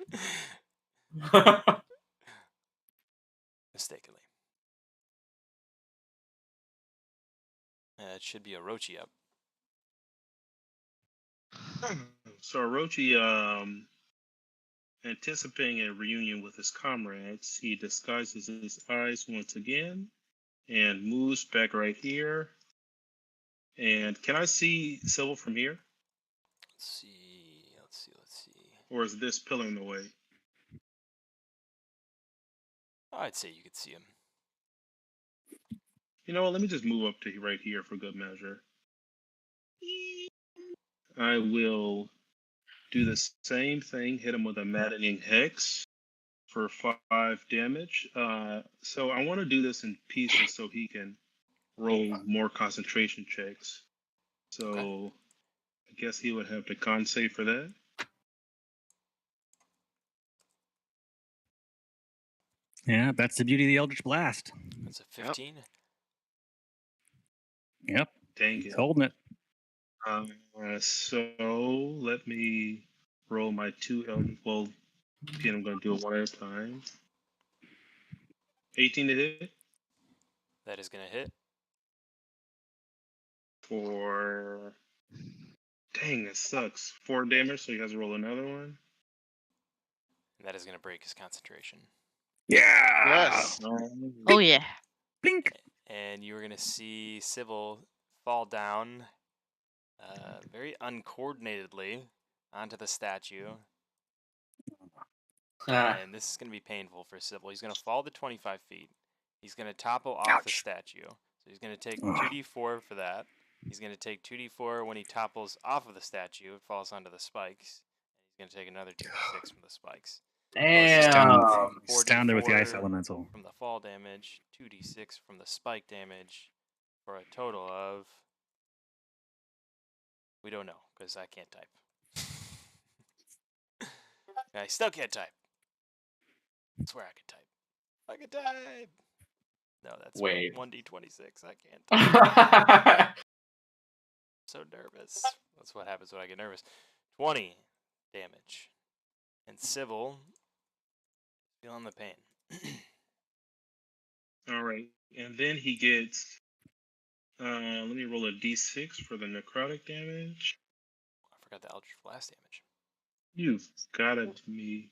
Mistakenly. It should be Orochi up. So Orochi, anticipating a reunion with his comrades, he disguises his eyes once again and moves back right here. And can I see Sybil from here? Let's see. Or is this pillar in the way? I'd say you could see him. You know what? Let me just move up to right here for good measure. I will do the same thing, hit him with a maddening hex for 5 damage. So I want to do this in pieces so he can roll more concentration checks. So Okay. I guess he would have to con save for that. Yeah, that's the beauty of the Eldritch Blast. That's a 15. Yep, Dang he's it. holding it. So let me roll my 2 Eldritch. Well, again, I'm going to do it one at a time. 18 to hit That is going to hit. for. Dang, that sucks. 4 damage, so you guys roll another one. And that is going to break his concentration. Yeah. Yes. Oh yeah. Blink. And you are going to see Sybil fall down very uncoordinatedly onto the statue. Ah, And this is going to be painful for Sybil. He's going to fall to 25 feet. He's going to topple off the Ouch. statue. So he's going to take Ugh. 2d4 for that. He's going to take 2d4 when he topples off of the statue. It falls onto the spikes. He's going to take another 2d6 from the spikes. He's down, damn. he's down there with the ice 4d4 elemental. from the fall damage, 2d6 from the spike damage, for a total of... We don't know, because I can't type. I still can't type. I swear I can type. I can type! No, that's Wait. 1d26. I can't type. So nervous. That's what happens when I get nervous. 20 damage. And Sybil, feeling the pain. All right. And then he gets. Let me roll a d6 for the necrotic damage. I forgot the Eldritch Blast damage. You've got it, me.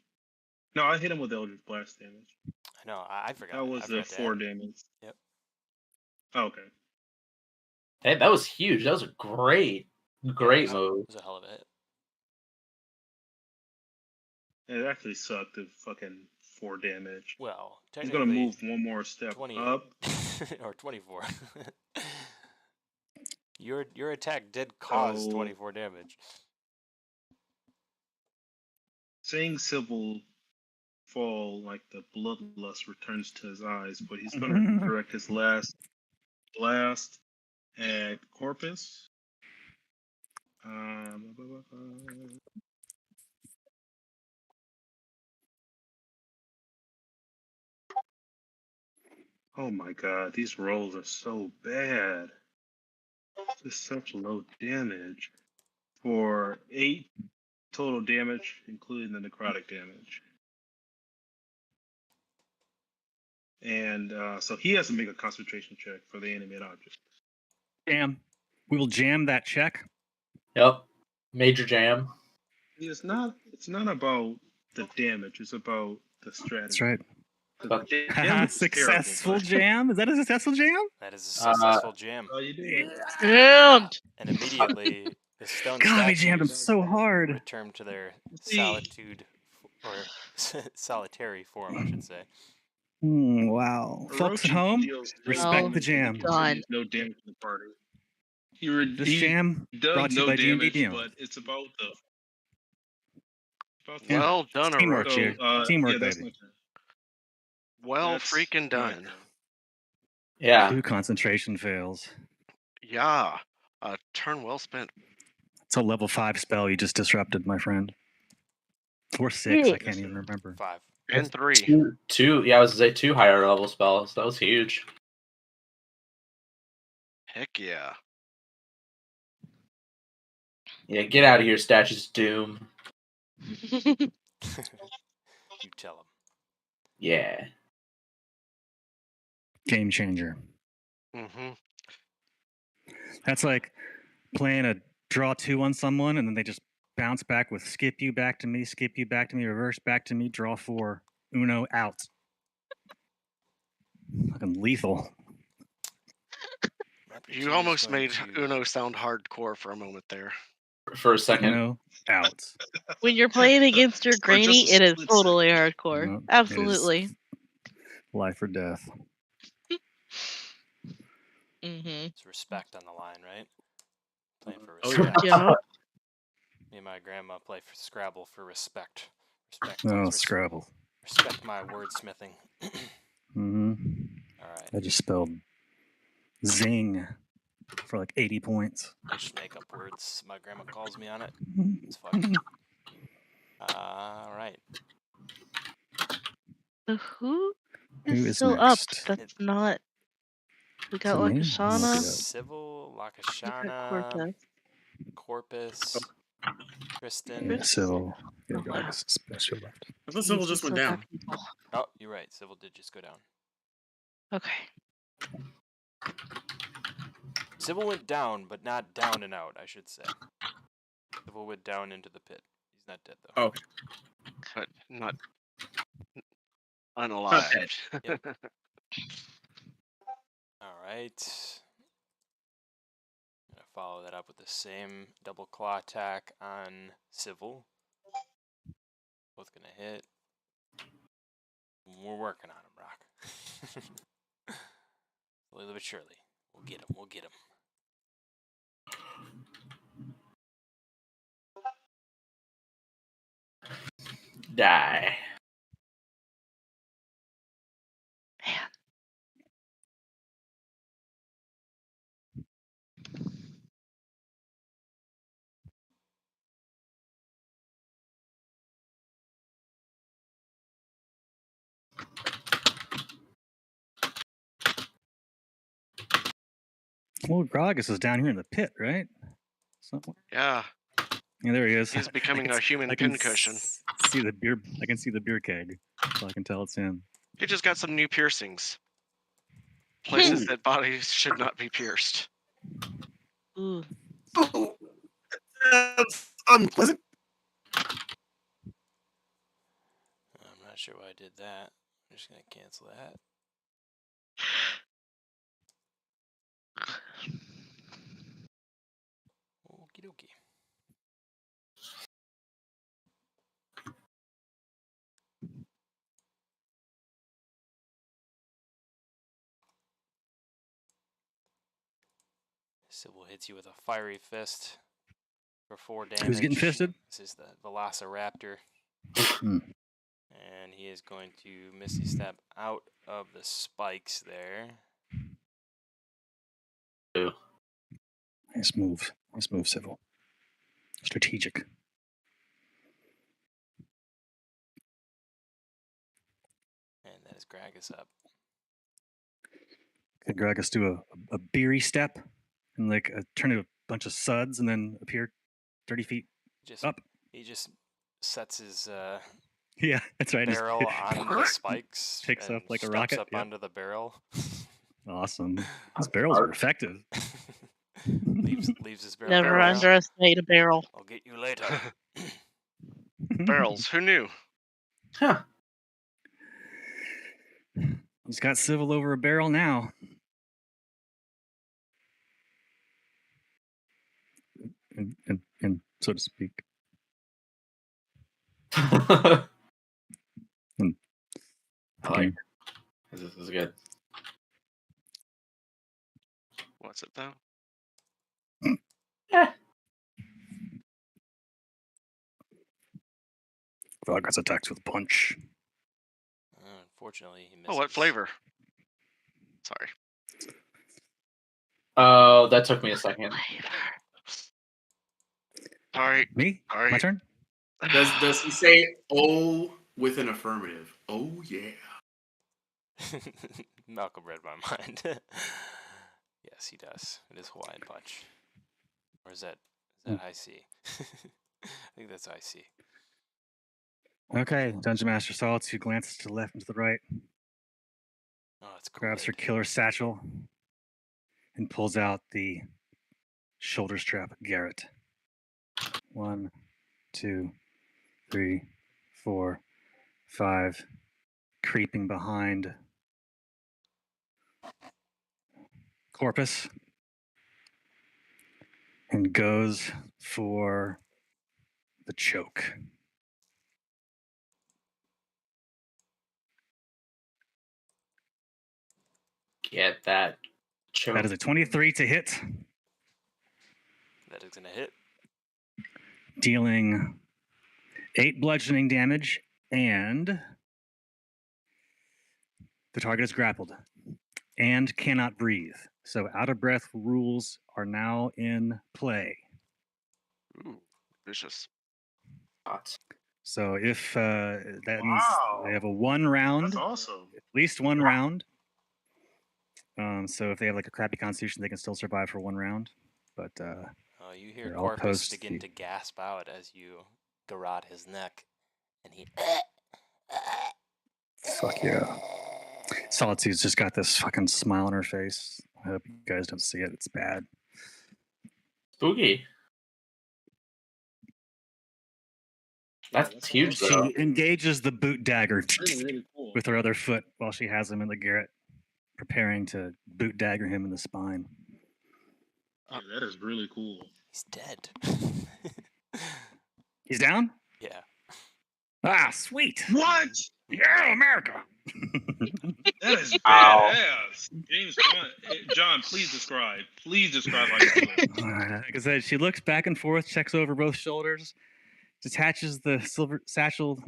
No, I hit him with Eldritch Blast damage. I know, I forgot. That was I the forgot to 4 add it. damage. Yep. Oh, okay. Hey, that was huge. That was a great Yeah, move. it was a hell of a hit. It actually sucked. The fucking 4 damage. Well, He's technically, gonna move one more step 28 up. or 24. Your attack did cause So- 24 damage. Seeing Sybil fall, like the bloodlust returns to his eyes, but he's gonna direct his last blast at Corpus. Oh my god, these rolls are so bad. Just such low damage. For 8 total damage, including the necrotic damage. And so he has to make a concentration check for the animate object. Jam. We will jam that check. Yep. Major jam. It's not about the damage, it's about the strategy. That's right. 'Cause the damage is Successful terrible, jam. Is that a successful jam? That is a successful jam. but all you do Jammed. And immediately, the stone God, we jammed him statues so hard. return to their See- solitude, or solitary form, I should say. Wow. Folks at Orochi home, deals no respect Oh, the jam. damage, done. no damage to the party. This he jam brought does to you no by D&D damage, Beyond. but it's about the Yeah. Well done, Teamwork, Aurora. So here. Teamwork, yeah, that's baby. my turn. Well That's freaking my done. turn. Yeah. 2 concentration fails. Yeah. Turn well spent. It's a level 5 spell you just disrupted, my friend. Or 6, I Shit. can't even remember. 5. And 3. Two. Yeah, I was gonna say 2 higher level spells. That was huge. Heck yeah. Yeah, get out of here, Statues of Doom. You tell him. Yeah. Game changer. Mm-hmm. That's like playing a draw 2 on someone, and then they just bounce back with skip you back to me, reverse back to me, draw 4, Uno out. Fucking lethal. You almost made Uno sound hardcore for a moment there. For a second. Uno out. When you're playing against your For just granny, a it is split totally second. hardcore. No, it is Absolutely. life or death. Mm-hmm. It's respect on the line, right? Playing for Oh, yeah. respect. Yeah. Me and my grandma play for Scrabble for respect. Respect. Oh, means Scrabble. respect my wordsmithing. Mm-hmm. All right. I just spelled zing for like 80 points. I just make up words. My grandma calls me on it. It's fun. All right. So who Who is is still next? up? That's not. We Is got it me? I'll look it Lakashana. up. Civil, We got Lakashana, Corpus. Corpus, Kristen. Yeah, Civil. Yeah, I guess special left. I thought Jeez, Civil we just went still got down. people. Oh, you're right. Civil did just go down. Okay. Civil went down, but not down and out, I should say. Civil went down into the pit. He's not dead, though. Okay. But not unalived. Yep. All right. I'm going to follow that up with the same double claw attack on Civil. Both going to hit. We're working on him, Rock. Slowly but surely. We'll get him. We'll get him. Die. Man. Well, Gragas is down here in the pit, right? Somewhere. Yeah. Yeah, there he is. He's I becoming can a s- human I can pincushion. see the beer. I can see the beer keg, so I can tell it's him. He just got some new piercings. Places that bodies should not be pierced. Ooh. Oh, that's unpleasant. I'm not sure why I did that. I'm just going to cancel that. Okie dokie. Sybil hits you with a fiery fist for 4 damage. Who's getting fisted? This is the Velociraptor. Hmm. And he is going to Misty Step out of the spikes there. Ooh. Nice move. Nice move, Civil. Strategic. And that is Gragas up. Could Gragas do a beery step and like turn into a bunch of suds and then appear 30 feet Just up? He just sets his Yeah, that's right. barrel on the spikes. Picks and up like a steps rocket, up yep. onto the barrel. Awesome. Those barrels are effective. leaves his barrel. Never Barrels. underestimate a barrel. I'll get you later. Barrels. Who knew? Huh. He's got Civil over a barrel now. And so to speak. I like Again, it. This is good. What's it though? Frog gets attacked with a punch. Unfortunately, he misses. Oh, what flavor? Sorry. Oh, that took me a second. Flavor. Sorry. Me? Sorry. My turn? Does he say "oh" with an affirmative? Oh yeah. Malcolm read my mind. Yes, he does. It is Hawaiian Punch. Or is that high C? I think that's high C. Okay, Dungeon Master Solitude glances to the left and to the right, Oh, that's grabs her good. killer satchel, and pulls out the shoulder strap Garrett. 1, 2, 3, 4, 5, creeping behind Corpus, and goes for the choke. Get that choke. That is a 23 to hit, That is gonna hit. dealing 8 bludgeoning damage, and the target is grappled and cannot breathe. So out of breath rules are now in play. Ooh, vicious. Hot. So if that means they have a 1 That's round, awesome. at least 1 round. So if they have like a crappy constitution, they can still survive for 1 round. But You hear they're all Corpus post begin the- to gasp out as you garrote his neck, and he. fuck yeah. Solitude's just got this fucking smile on her face. I hope you guys don't see it. It's bad. Spooky. That's huge, She though. engages the boot dagger Really, really cool. with her other foot while she has him in the garret, preparing to boot dagger him in the spine. Yeah, that is really cool. He's dead. He's down? Yeah. Ah, sweet. What? Yeah, America. That is Ow. badass. James, John, please describe. Please describe how you do it. Like I said, she looks back and forth, checks over both shoulders, detaches the silver satchel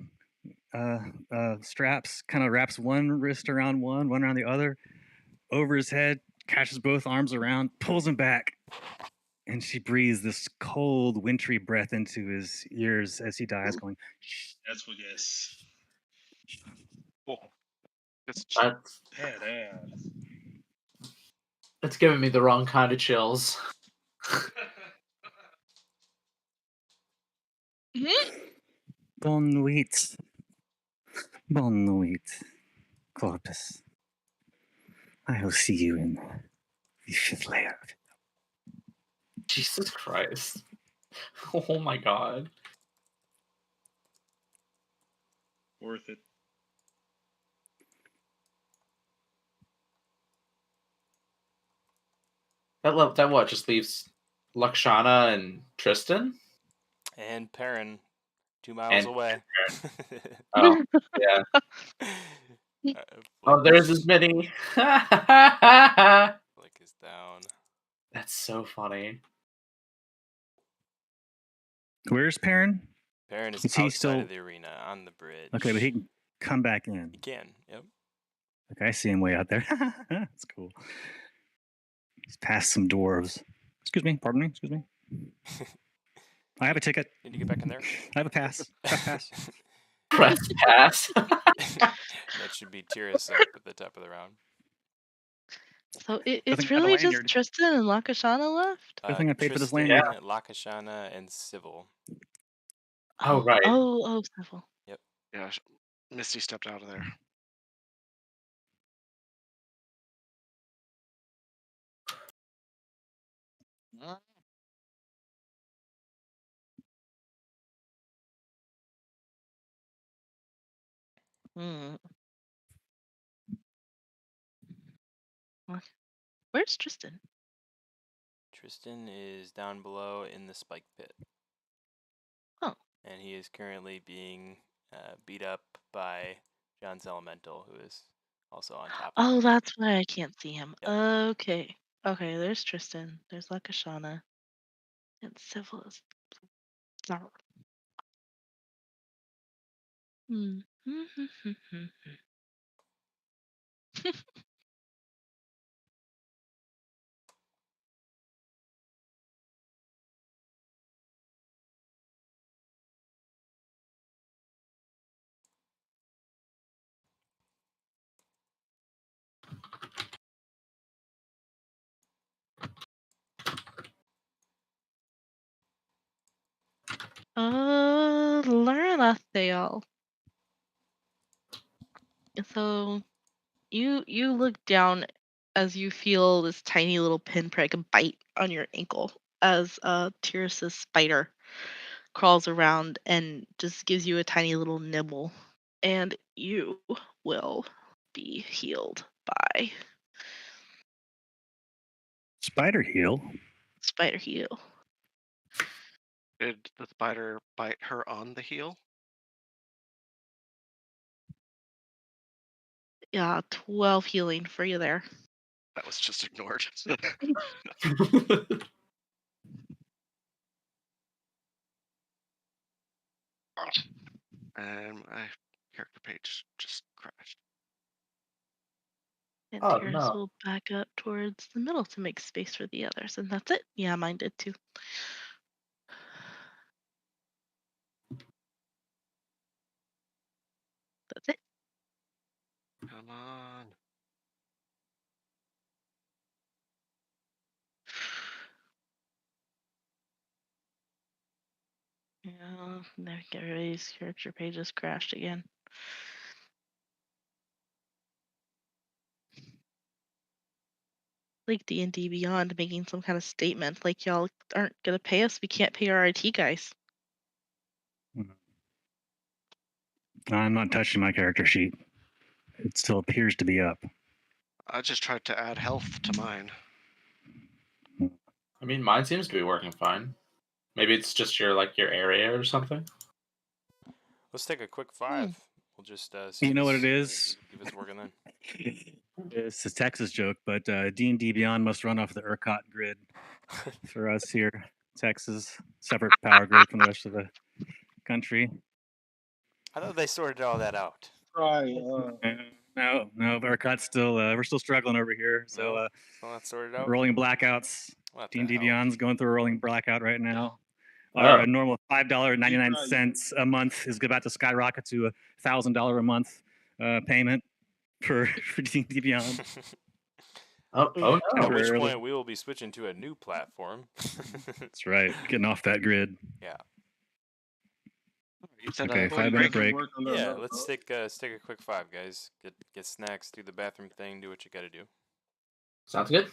straps, kind of wraps one wrist around one around the other, over his head, catches both arms around, pulls him back, and she breathes this cold, wintry breath into his ears as he dies, going, "Shh." That's what, yes. It's That's Badass. that's giving me the wrong kind of chills. Bonne nuit. Bonne nuit, Corpus. I will see you in the 5th layer. Jesus Christ. Oh my god. Worth it. That what just leaves Lakshana and Tristan? And Perrin, 2 miles And away. Oh, yeah. Uh, Oh, there's his mini. Flick is down. That's so funny. Where's Perrin? Perrin is Is he outside still- of the arena on the bridge. Okay, but he can come back in. He can. Yep. Okay, I see him way out there. That's cool. He's past some dwarves. Excuse me, pardon me, excuse me. I have a ticket. Need to get back in there. I have a pass. I have a pass. Press pass. That should be Tyrus up at the top of the round. So Good it's thing I have a really just lanyard. Tristan and Lakashana left? Good thing I paid for this Tristan, lanyard. Lakashana, and Civil. Oh, right. Oh, Civil. yeah. Misty stepped out of there. Hmm. What? Where's Tristan? Tristan is down below in the spike pit. Oh. And he is currently being beat up by John's Elemental, who is also on top of him. Oh, that's why I can't see him. Yep. Okay. Okay, there's Tristan. There's Lakashana. And Civil is. Hmm. Laranathael. So you look down as you feel this tiny little pinprick bite on your ankle as Tyrus's spider crawls around and just gives you a tiny little nibble, and you will be healed by Spider heal. spider heal. Did the spider bite her on the heel? Yeah, 12 healing for you there. That was just ignored. And my character page just crashed. And Oh Tyrus no. will back up towards the middle to make space for the others, and that's it. Yeah, mine did too. That's it. Come on. Yeah, now everybody's character pages crashed again. Like D&D Beyond making some kind of statement, like y'all aren't gonna pay us, we can't pay our IT guys. I'm not touching my character sheet. It still appears to be up. I just tried to add health to mine. I mean, mine seems to be working fine. Maybe it's just your area or something. Let's take a quick Hmm. 5. We'll just see You if know what it's, it is? see if it's working then. It's a Texas joke, but D&D Beyond must run off the ERCOT grid for us here, Texas, separate power grid from the rest of the country. I thought they sorted all that out. Try. No, ERCOT's still we're still struggling over here. So No, still not sorted out. rolling blackouts. What the D&D hell? Beyond's going through a rolling blackout right now. Oh. Our normal $5.99 a month is about to skyrocket to a $1,000 a month payment for D&D Beyond. Oh At no. which Temporarily. point we will be switching to a new platform. That's right. Getting off that grid. Yeah. You said Okay, Well, 5 you minute guys can break. work on that Yeah, now, let's though. take a quick 5, guys. Get snacks, do the bathroom thing, do what you gotta do. Sounds good.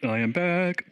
I am back.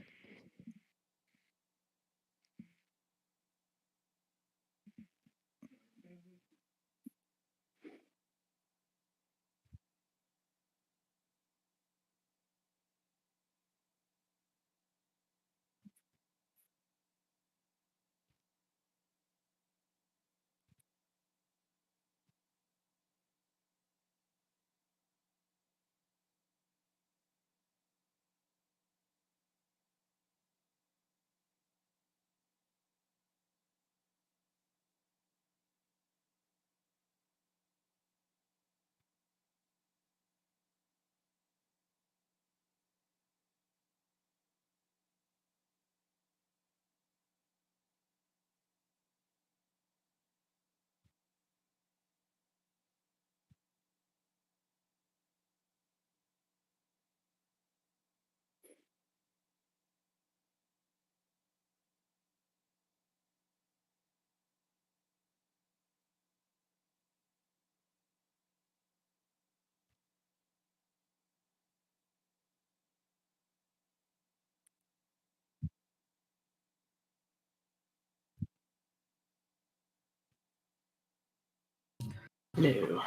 No.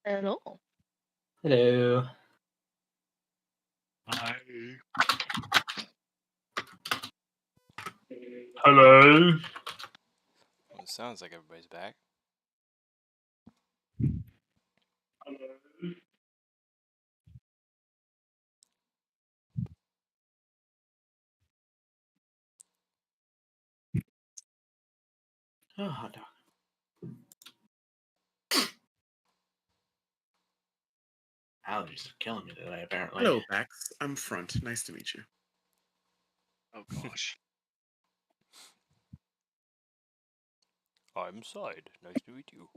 Hello. Hello. Hi. Hello. Well, it sounds like everybody's back. Oh, hot dog. Allergies are killing me today, apparently. Hello, Pax. I'm Front. Nice to meet you. Oh gosh. I'm Side. Nice to meet you.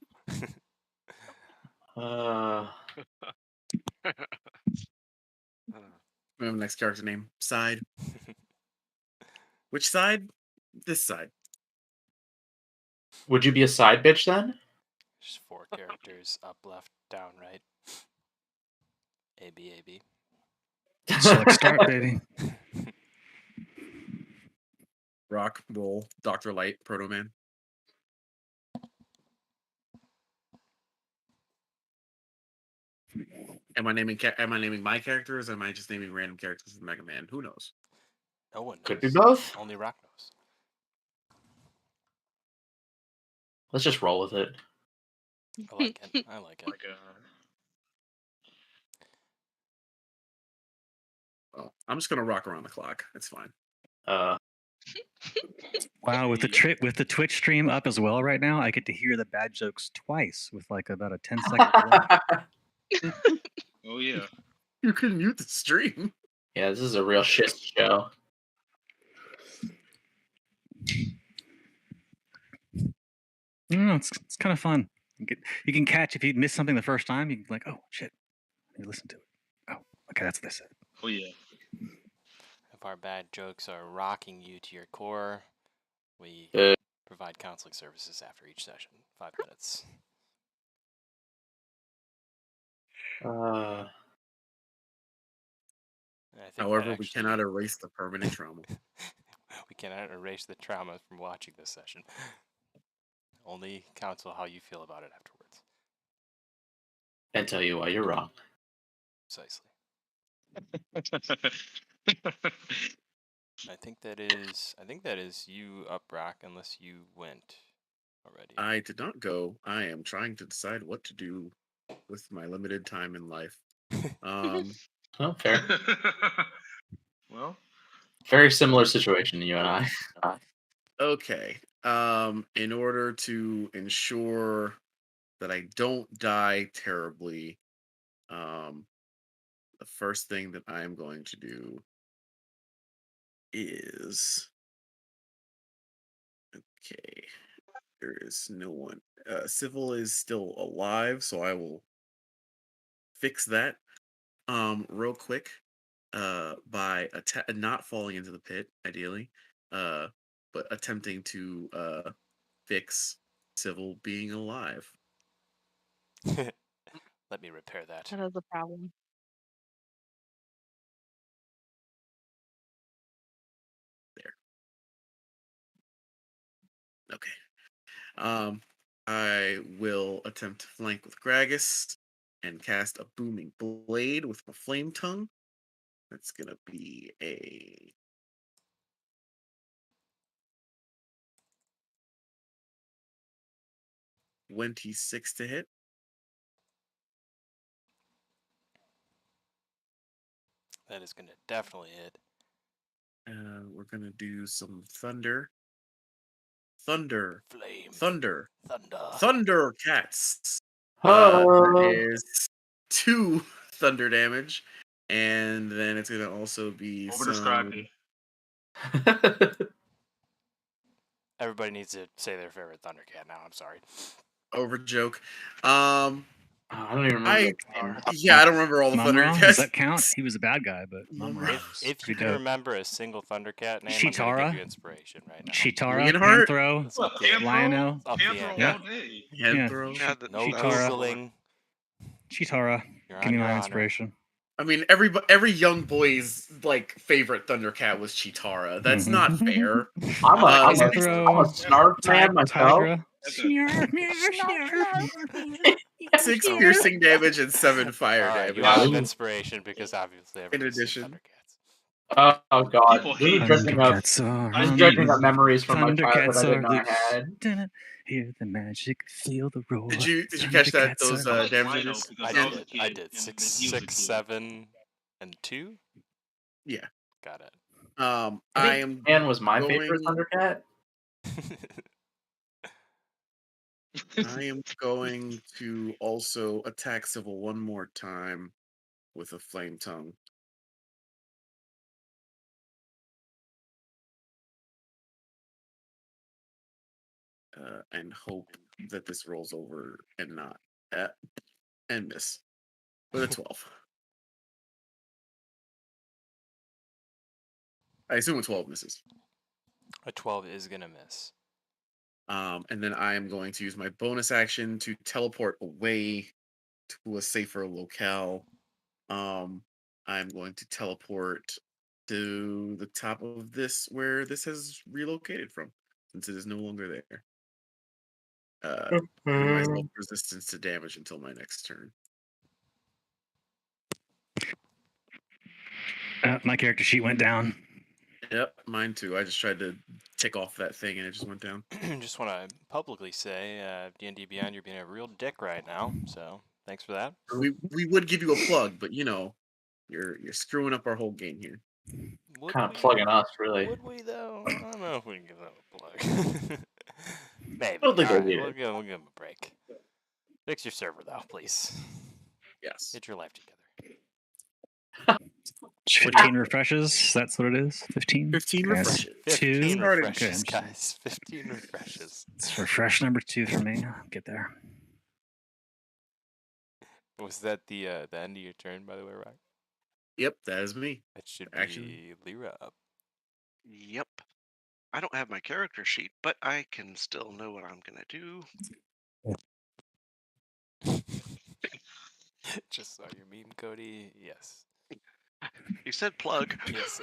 We have a next character name. Side. Which side? This side. Would you be a side bitch then? There's 4 characters: up, left, down, right. A, B, A, B. Select start, baby. Rock, Roll, Dr. Light, Proto Man. Am I naming my characters or am I just naming random characters from Mega Man? Who knows? No one knows. Could be both. Only Rock knows. Let's just roll with it. I like it. I like it. Like Well, I'm just gonna rock around the clock. It's fine. Wow, with the Twitch stream up as well right now, I get to hear the bad jokes twice with like about a 10-second delay. oh yeah. You can mute the stream. Yeah, this is a real shit show. No, it's kind of fun. You can catch if you miss something the first time. You can be like, oh shit, you listen to it. Oh, okay, that's what they said. Oh yeah. If our bad jokes are rocking you to your core, we provide counseling services after each session. 5 minutes. And I think However, that we cannot erase the permanent trauma. we cannot erase the trauma from watching this session. Only counsel how you feel about it afterwards. And tell you why you're wrong. Precisely. I think that is you up, Brock, unless you went already. I did not go. I am trying to decide what to do with my limited time in life. Oh, fair. Well, Very similar situation to you and I. Okay. in order to ensure that I don't die terribly, the first thing that I am going to do is okay. There is no one. Civil is still alive, so I will fix that. Real quick. By not falling into the pit, ideally. But attempting to fix Civil being alive. Let me repair that. That is a problem. There. Okay. I will attempt to flank with Gragas and cast a booming blade with my flame tongue. That's gonna be a 26 to hit. That is gonna definitely hit. We're gonna do some thunder. Thunder. Flame. Thunder. Thunder. Thunder cats. Oh. That is 2 thunder damage. And then it's gonna also be Over some describing. Everybody needs to say their favorite Thundercat now. I'm sorry. over joke. I don't even remember. I don't remember all the Mumra, Thundercats. does that count? He was a bad guy, but Mumra was If you pretty can dope. remember a single Thundercat name, I'm gonna Cheetara? give you inspiration right now. Cheetara, Leonhardt? Panthro, It's up to Panthro? you. Lionel. It's up to you. Panthro Yeah. all day. Panthro. Yeah, No Cheetara. Googling. Cheetara. You're Give on me your my honor. inspiration. I mean, every young boy's like favorite Thundercat was Cheetara. That's not fair. I'm a Panthro, snark man myself. Tigra. That's 6 Oh. piercing damage and 7 fire All right, damage. you Yeah, have this is- inspiration because obviously everybody's seen addition. Thundercats. Oh god, People this is hate dredging up, Thundercats are I this is on dredging the up memories from my childhood Thundercats I did are not loose. had. Dun-dun. Hear the magic, feel the roar. Did you catch that? Thundercats Those are- I like Rhino damages? because I I was a did. kid. I did. and 6, he was a 6, kid. 7, and 2. Yeah. Got it. I am. Dan was my going- favorite Thundercat. I am going to also attack Civil one more time with a flame tongue. And hope that this rolls over and not and miss with a 12. I assume a 12 misses. A 12 is gonna miss. And then I am going to use my bonus action to teleport away to a safer locale. I'm going to teleport to the top of this where this has relocated from, since it is no longer there. Give myself resistance to damage until my next turn. My character sheet went down. Yep, mine too. I just tried to tick off that thing and it just went down. Just want to publicly say, D&D Beyond, you're being a real dick right now. So thanks for that. We would give you a plug, but you know, you're screwing up our whole game here. Would Kind of we? plugging us, really. Would we though? I don't know if we can give them a plug. Maybe. I don't think All they right, need we'll it. give them a break. Fix your server though, please. Yes. Get your life together. 15 refreshes. That's what it is. 15. 15 Guys, refreshes. 15 2. refreshes, Okay, guys. 15 refreshes. It's refresh number 2 for me. I'll get there. Was that the end of your turn, by the way, Rock? Yep, that is me. That should Action. be Lyra up. Yep. I don't have my character sheet, but I can still know what I'm gonna do. Just saw your meme, Cody. Yes. You said plug. Yes.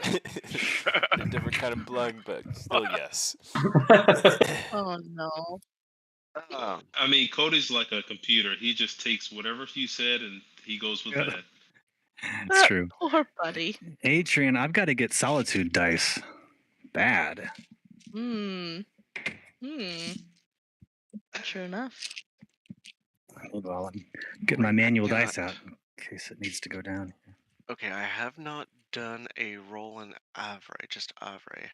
A different kind of plug, but still yes. Oh no. I mean, Cody's like a computer. He just takes whatever you said and he goes with Yeah. that. It's true. Poor buddy. Adrian, I've got to get solitude dice. Bad. Hmm. True enough. Well, I'm getting my manual Yeah. dice out in case it needs to go down. Okay, I have not done a roll in Avray, just Avray.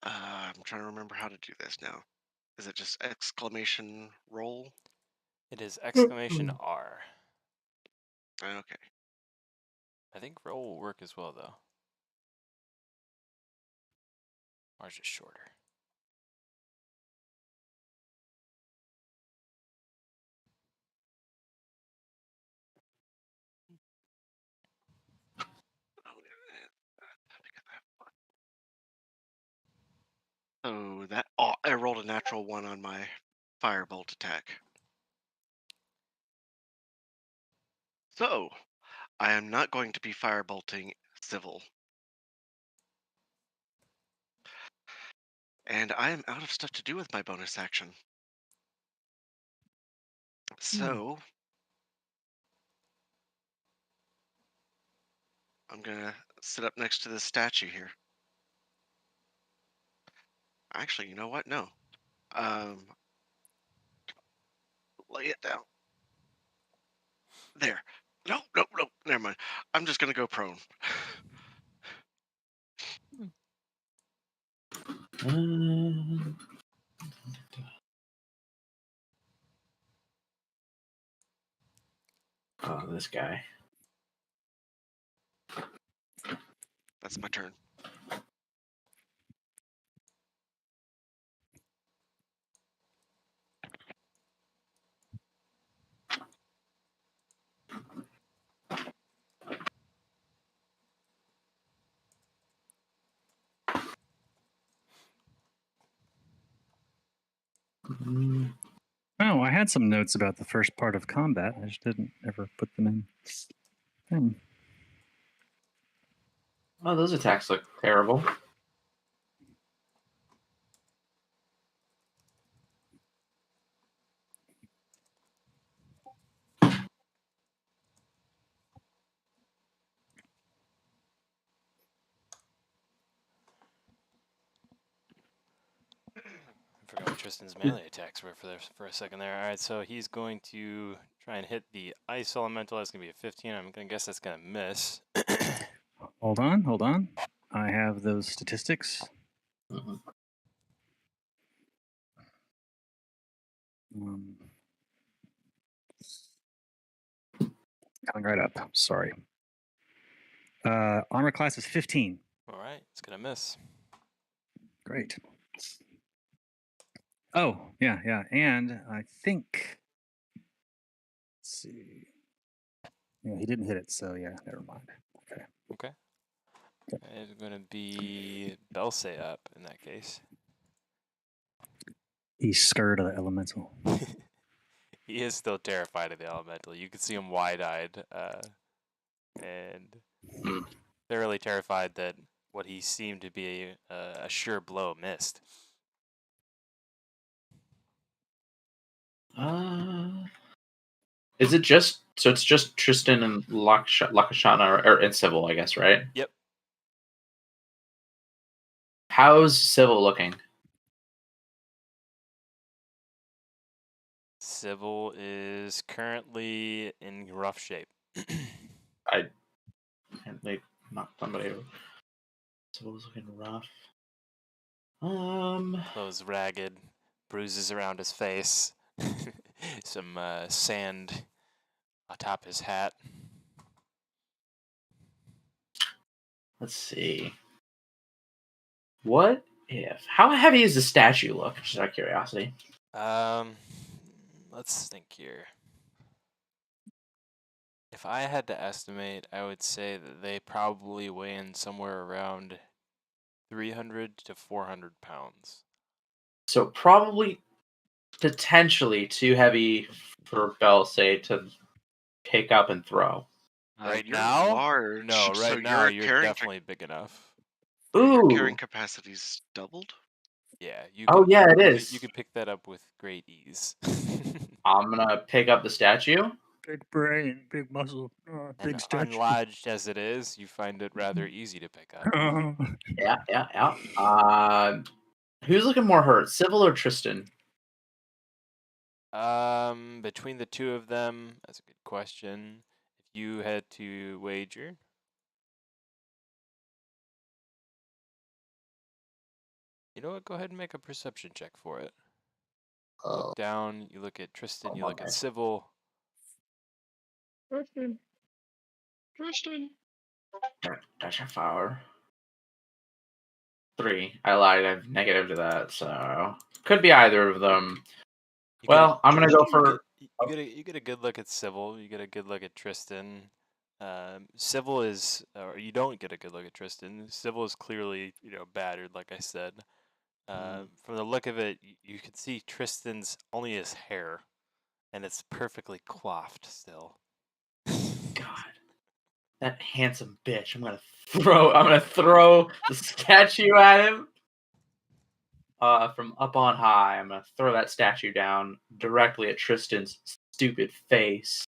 I'm trying to remember how to do this now. Is it just exclamation roll? It is exclamation R. Okay. I think roll will work as well, though. R's just shorter. So that I rolled a natural 1 on my firebolt attack. So I am not going to be firebolting Civil. And I am out of stuff to do with my bonus action. So I'm gonna sit up next to this statue here. Actually, you know what? No. Lay it down. There. No, no, no. Never mind. I'm just gonna go prone. Oh, this guy. That's my turn. Oh, I had some notes about the first part of combat. I just didn't ever put them in. Oh, those attacks look terrible. I forgot what Tristan's melee attacks were for a second there. All right, so he's going to try and hit the ice elemental. That's going to be a 15. I'm going to guess that's going to miss. Hold on. I have those statistics. Mhm. Coming right up. Sorry. Armor class is 15. All right, it's going to miss. Great. Oh, yeah. And I think, let's see. Yeah, he didn't hit it, so yeah, never mind. Okay. It's going to be Belsay up in that case. He's scared of the elemental. He is still terrified of the elemental. You can see him wide-eyed and thoroughly terrified that what he seemed to be a sure blow missed. Is it just so? It's just Tristan and Lakashana or and Civil, I guess, right? Yep. How's Civil looking? Civil is currently in rough shape. They knocked somebody over. Civil's looking rough. Those ragged bruises around his face. Some sand atop his hat. Let's see. What if? How heavy is the statue look? Just out of curiosity. Let's think here. If I had to estimate, I would say that they probably weigh in somewhere around 300 to 400 pounds. So probably potentially too heavy for Belsay to pick up and throw. Right You're now? large. No, right so now your you're carrying definitely big enough. your Ooh. carrying capacity's doubled. Yeah, you Oh could, yeah, it you is. could, you could pick that up with great ease. I'm gonna pick up the statue. Big brain, big muscle, And big statue. unlodged as it is, you find it rather easy to pick up. Yeah. Who's looking more hurt, Civil or Tristan? Between the two of them, that's a good question. If you had to wager, You know what? Go ahead and make a perception check for it. You look down. You look at Tristan. You look at Civil. Tristan. That's a flower. 3. I lied. I have negative to that, so could be either of them. You Well, I'm gonna go for. You get a good look at Civil. You get a good look at Tristan. Civil is, or you don't get a good look at Tristan. Civil is clearly, battered, like I said. From the look of it, you can see Tristan's only his hair, and it's perfectly coiffed still. God, that handsome bitch! I'm gonna throw the statue at him. From up on high, I'm gonna throw that statue down directly at Tristan's stupid face.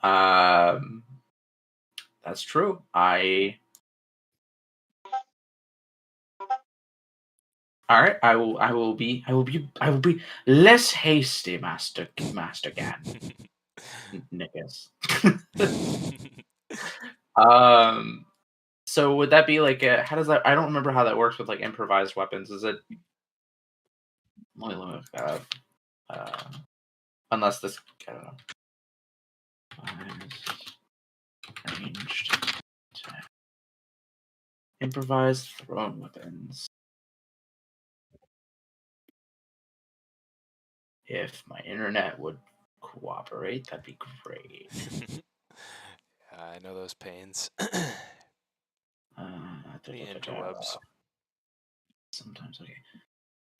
That's true. All right. I will be less hasty, Master Gan. Nickus. So would that be like how does that? I don't remember how that works with like improvised weapons. Is it? Let me look that up. Unless this, I don't know. Ranged attack. Improvised thrown weapons. If my internet would cooperate, that'd be great. I know those pains. The interwebs. Sometimes, okay.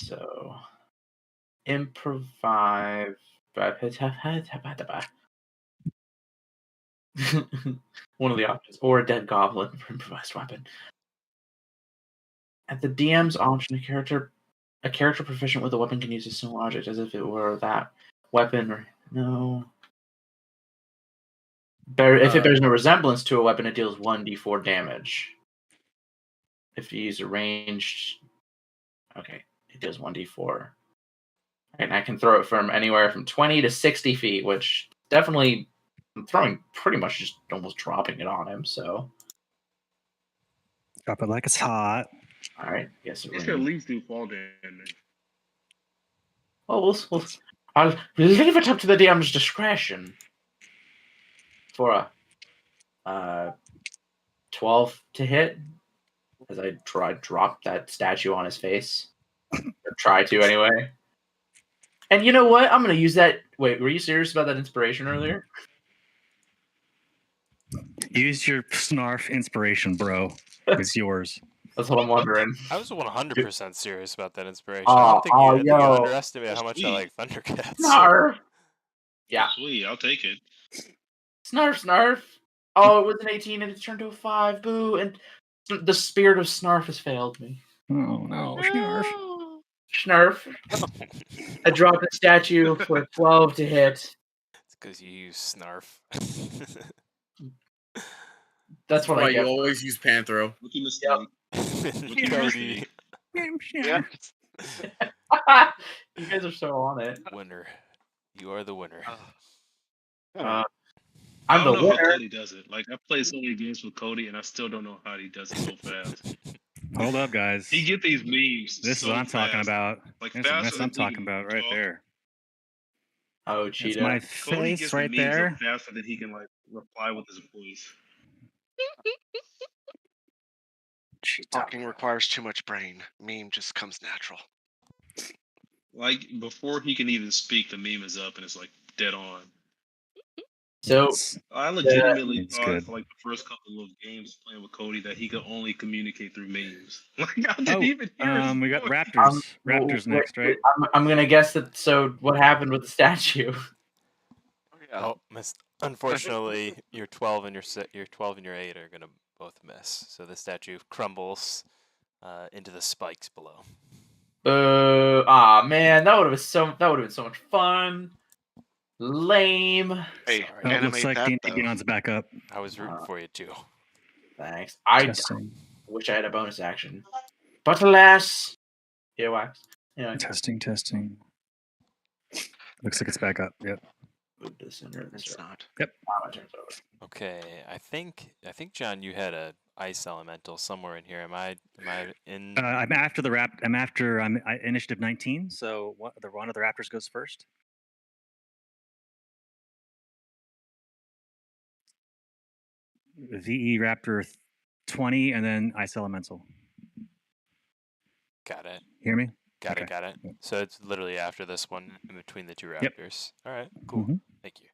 So, improvise. One of the options, or a dead goblin for improvised weapon. At the DM's option, a character proficient with a weapon can use a similar object as if it were that weapon. Or no. If it bears no resemblance to a weapon, it deals 1d4 damage. If you use a ranged, okay, it deals 1d4. And I can throw it from anywhere from 20 to 60 feet, which definitely, I'm throwing pretty much just almost dropping it on him. So Drop it like it's hot. all right, yes, You should at least do fall damage. Oh, I'll leave it up to the DM's discretion for a 12 to hit, as I drop that statue on his face. Or try to anyway. And you know what? I'm gonna use that. Wait, were you serious about that inspiration earlier? Use your snarf inspiration, bro. It's yours. That's what I'm wondering. I was 100% serious about that inspiration. I think you underestimate how much I like Thundercats. Snarf. Yeah. Sweet, I'll take it. Snarf. Oh, it was an 18 and it turned to a 5. Boo. And the spirit of Snarf has failed me. Oh, no. Snarf. Snarf. I dropped the statue for a 12 to hit. It's because you use Snarf. That's what why I get. You always use Panthro. Rookie mistake. Cody. Yeah. You guys are so on it. Winner. You are the winner. I'm I don't the know how winner. Cody does it. Like, I played so many games with Cody, and I still don't know how he does it so fast. Hold up, guys. He get these memes. This so is what I'm talking fast. about. Like, That's faster what than I'm he talking can about right talk. there. Oh, That's cheetah. my Cody face gets right the memes there. up faster than he can like reply with his voice. Talking requires too much brain. Meme just comes natural. Like before he can even speak, the meme is up and it's like dead on. So I legitimately It's thought good. for like the first couple of games playing with Cody that he could only communicate through memes. Like I didn't even hear his We got voice. Raptors. Raptors next, right? I'm gonna guess that. So what happened with the statue? Oh, missed. Unfortunately, your 12 and your 12 and your 8 are gonna both miss. So the statue crumbles into the spikes below. Man, that would have been so much fun. Lame. Hey, Sorry. Oh, it looks animate like that, D&D though. Beyond's back up. I was rooting for you too. Thanks. I Testing. wish I had a bonus action, but alas, earwax. Anyway. Testing. Looks like it's back up. Yep. Move to the center of this It's room. not. My turn's over. Okay, I think John, you had a ice elemental somewhere in here. Am I in? I'm after the I'm initiative 19. So one of the raptors goes first. VE Raptor 20, and then Ice Elemental. Got it. Hear me? Got Okay. it. Yep. So it's literally after this one, in between the two Yep. raptors. All right, cool. Mhm. Thank you.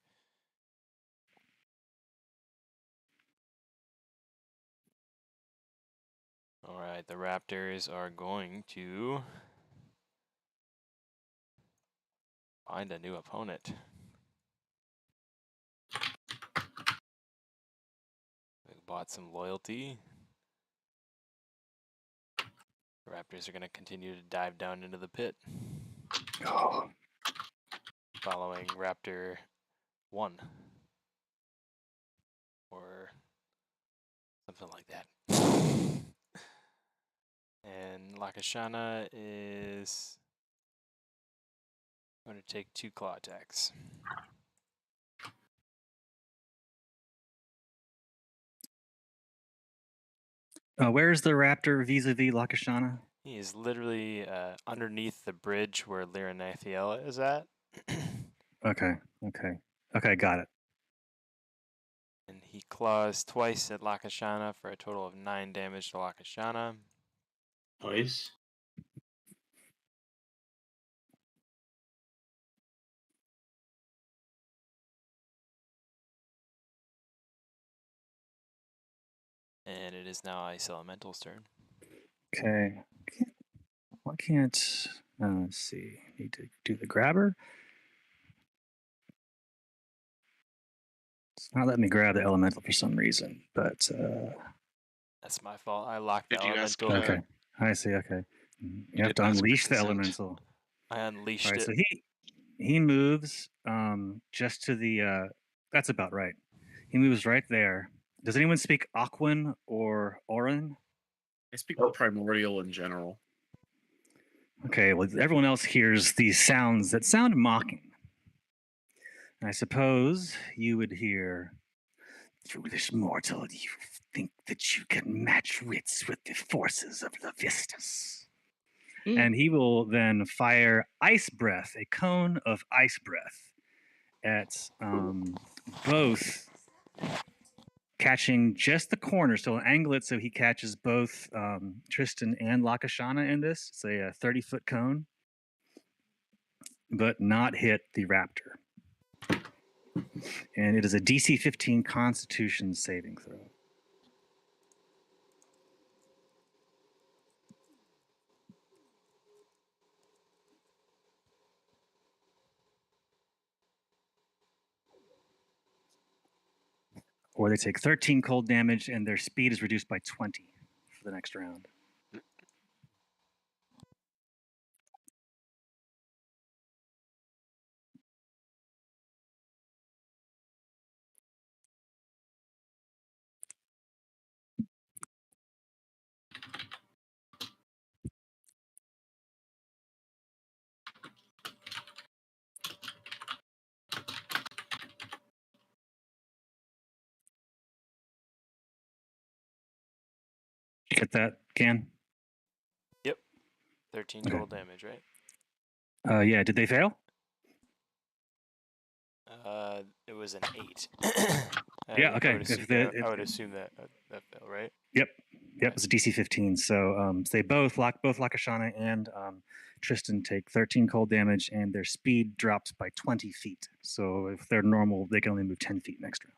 All right, the raptors are going to find a new opponent. We bought some loyalty. The raptors are going to continue to dive down into the pit. Oh. Following Raptor 1. Or something like that. And Lakashana is going to take 2 claw attacks. Where's the raptor vis-a-vis Lakashana? He is literally underneath the bridge where Lyranathiel is at. Okay, got it. And he claws twice at Lakashana for a total of 9 damage to Lakashana. Nice. And it is now Ice Elemental's turn. Okay. Why can't let's see. Need to do the grabber. It's not letting me grab the elemental for some reason, but That's my fault. I locked the Did you ask? elemental. okay. I see. Okay. You have did to ask for unleash the consent. elemental. I unleashed All right. it. So he moves just to the. That's about right. He moves right there. Does anyone speak Aquan or Orin? I speak Nope. primordial in general. Okay, well, everyone else hears these sounds that sound mocking. And I suppose you would hear, "Foolish mortal, you think that you can match wits with the forces of the Vistas." And he will then fire Ice Breath, a cone of ice breath, at both, catching just the corner. So he'll angle it so he catches both Tristan and Lakashana in this. It's a 30-foot cone, but not hit the raptor. And it is a DC 15 Constitution saving throw. Or they take 13 cold damage and their speed is reduced by 20 for the next round. Get that, Can? Yep. 13 Okay. cold damage, right? Yeah, did they fail? It was an 8. Yeah, okay. I would assume that that fell, right? Yep, it's a DC 15. So they both Lakashana and Tristan take 13 cold damage, and their speed drops by 20 feet. So if they're normal, they can only move 10 feet next round.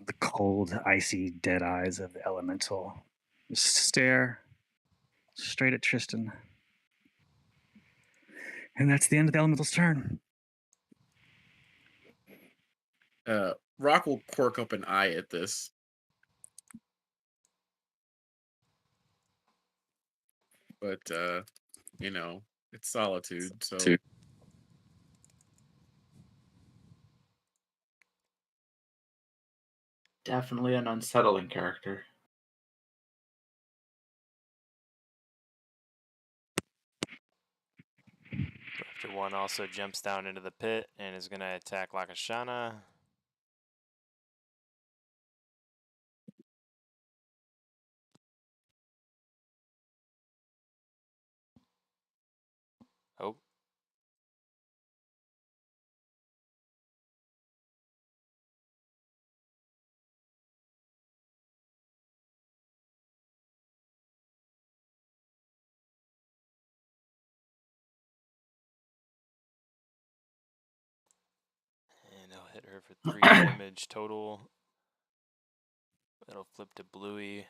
The cold, icy, dead eyes of the elemental just stare straight at Tristan. And that's the end of the elemental's turn. Rock will quirk up an eye at this. But it's solitude, so Definitely an unsettling character. Raptor 1 also jumps down into the pit and is going to attack Lakashana. Oh. And he'll hit her for 3 damage total. That'll flip to Bluey.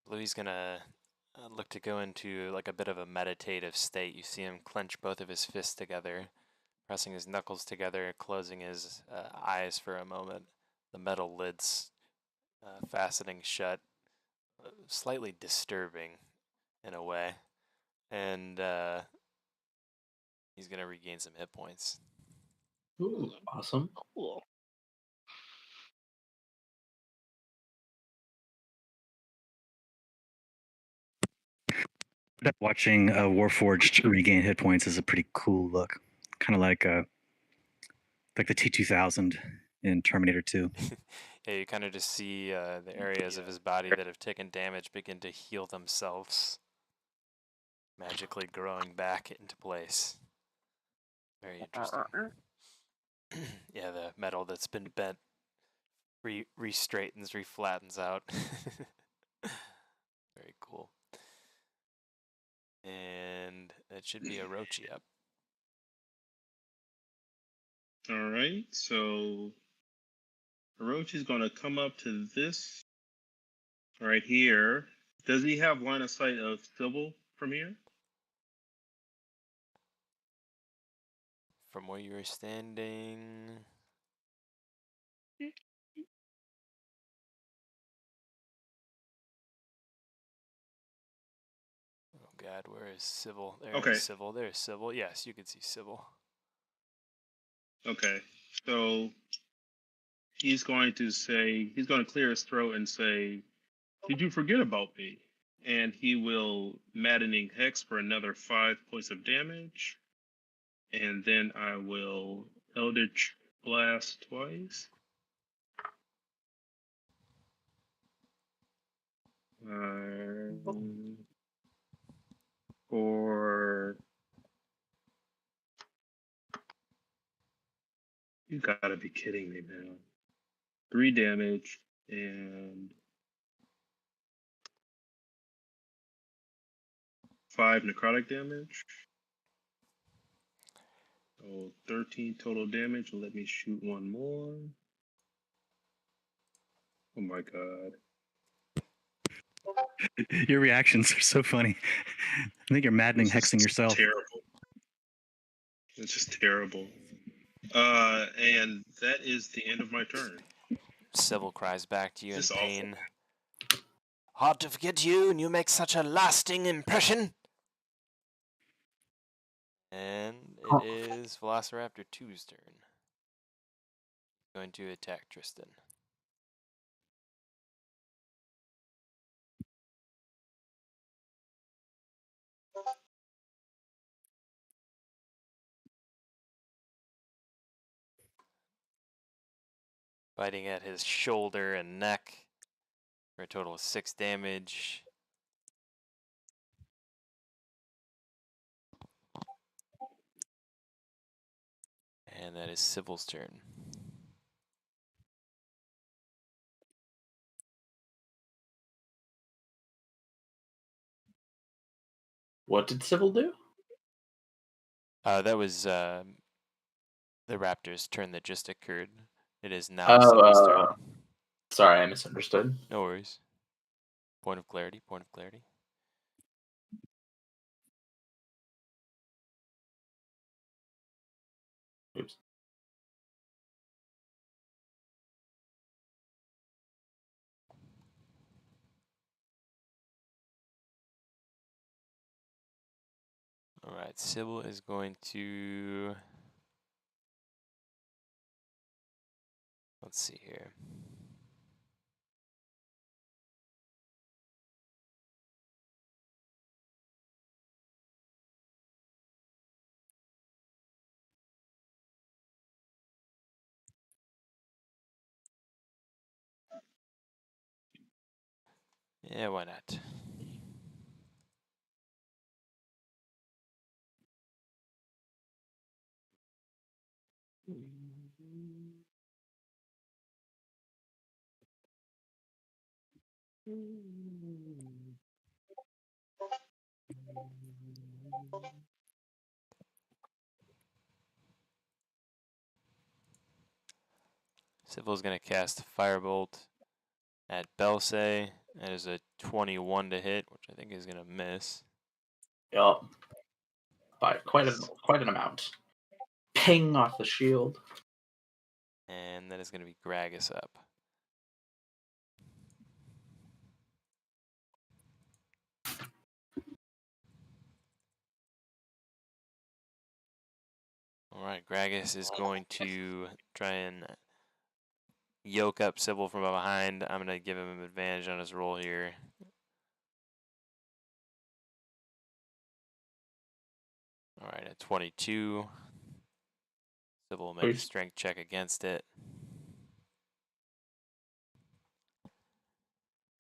Bluey's gonna look to go into like a bit of a meditative state. You see him clench both of his fists together, pressing his knuckles together, closing his eyes for a moment. The metal lids fastening shut, slightly disturbing in a way. And he's gonna regain some hit points. Ooh, awesome. Cool. Watching Warforged regain hit points is a pretty cool look. Kind of like the T-2000 in Terminator 2. Yeah, you kind of just see the areas of his body that have taken damage begin to heal themselves, magically growing back into place. Very interesting. Yeah, the metal that's been bent re-straightens, re-flattens out. Very cool. And that should be Orochi up. All right, so Orochi's going to come up to this right here. Does he have line of sight of Sybil from here? From where you were standing. Oh God, where is Sybil? There Okay. is Sybil. There's Sybil. Yes, you can see Sybil. Okay, so he's going to clear his throat and say, "Did you forget about me?" And he will maddening hex for another 5 points of damage. And then I will Eldritch Blast twice. For you gotta be kidding me, man. 3 damage and 5 necrotic damage. So 13 total damage. Let me shoot one more. Oh my god. Your reactions are so funny. I think you're maddening This is hexing yourself. terrible. It's just terrible. And that is the end of my turn. Sybil cries back to you in This is awful. pain. Hard to forget you, and you make such a lasting impression. And it is Velociraptor 2's turn. Going to attack Tristan. Biting at his shoulder and neck for a total of 6 damage. And that is Sybil's turn. What did Sybil do? That was the Raptor's turn that just occurred. It is now Oh, Sybil's turn. sorry, I misunderstood. No worries. Point of clarity, point of clarity. Oops. All right, Sybil is going to. Let's see here. Yeah, why not? Sybil's going to cast Firebolt at Belsay. That is a 21 to hit, which I think is going to miss. Yup. By quite an amount. Ping off the shield. And that is going to be Gragas up. All right, Gragas is going to try and yoke up Sybil from behind. I'm going to give him an advantage on his roll here. All right, at 22. Sybil will make a strength check against it.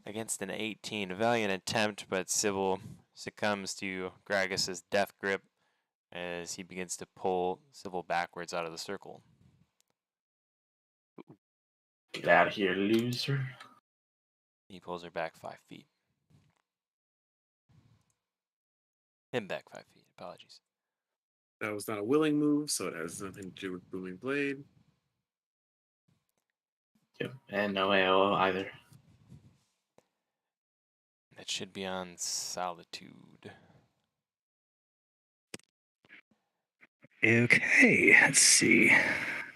Against an 18, a valiant attempt, but Sybil succumbs to Gragas's death grip as he begins to pull Sybil backwards out of the circle. Get out of here, loser. He pulls her back 5 feet. Him back 5 feet. Apologies. That was not a willing move, so it has nothing to do with Booming Blade. Yep. And no AO either. That should be on Solitude. Okay, let's see.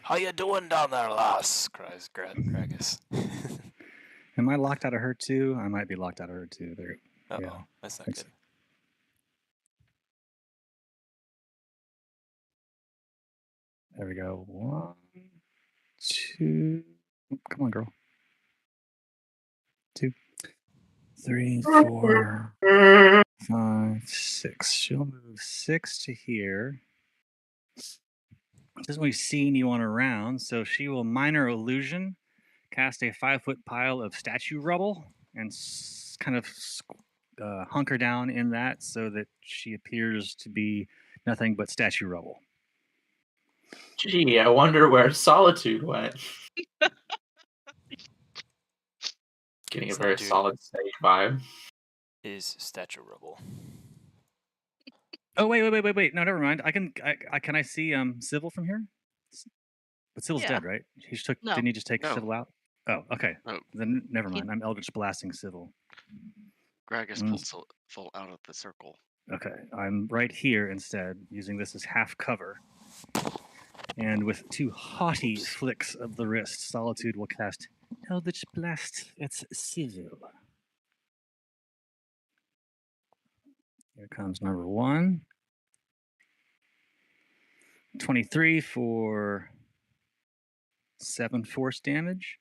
How you doing down there, lass? Cries Gragas. Am I locked out of her too? I might be locked out of her too. There. Uh-oh, Yeah, that's not thanks. good. There we go. 1, 2. Come on, girl. 2, 3, 4, 5, 6. She'll move 6 to here. Doesn't really see anyone around, so she will minor illusion, cast a 5-foot pile of statue rubble, and kind of hunker down in that so that she appears to be nothing but statue rubble. Gee, I wonder where Solitude went. Getting a very Solitude solid stage vibe. is statue rubble. Oh wait! No, never mind. Can I see Civil from here? But Civil's Yeah. dead, right? No. Didn't he just take No. Civil out? Oh, okay. No. Then never mind. I'm Eldritch blasting Civil. Gragas Mm. pulled full out of the circle. Okay, I'm right here instead, using this as half cover. And with 2 haughty flicks of the wrist, Solitude will cast Eldritch Blast at Civil. Here comes number 1. 23 for 7 force damage.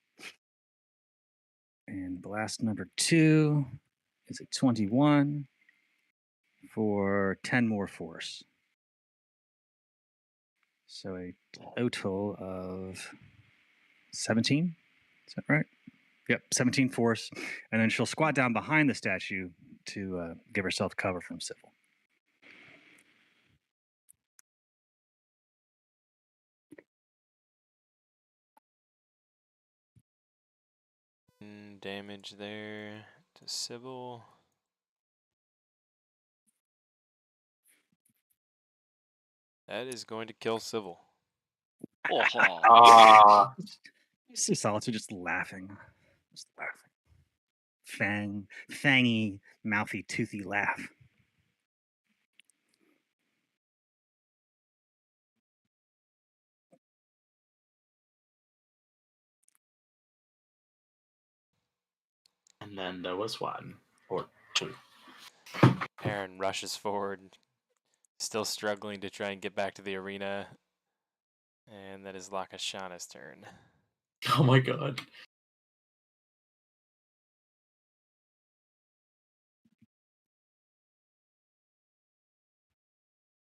And blast number 2 is a 21 for 10 more force. So a total of 17. Is that right? Yep, 17 force. And then she'll squat down behind the statue to give herself cover from Civil. Damage there to Sybil. That is going to kill Sybil. Oh, Ah, You see Solitude just laughing. Just laughing. Fangy, mouthy, toothy laugh. and then there was 1 or 2. Perrin rushes forward, still struggling to try and get back to the arena. And that is Lakashana's turn. Oh my god.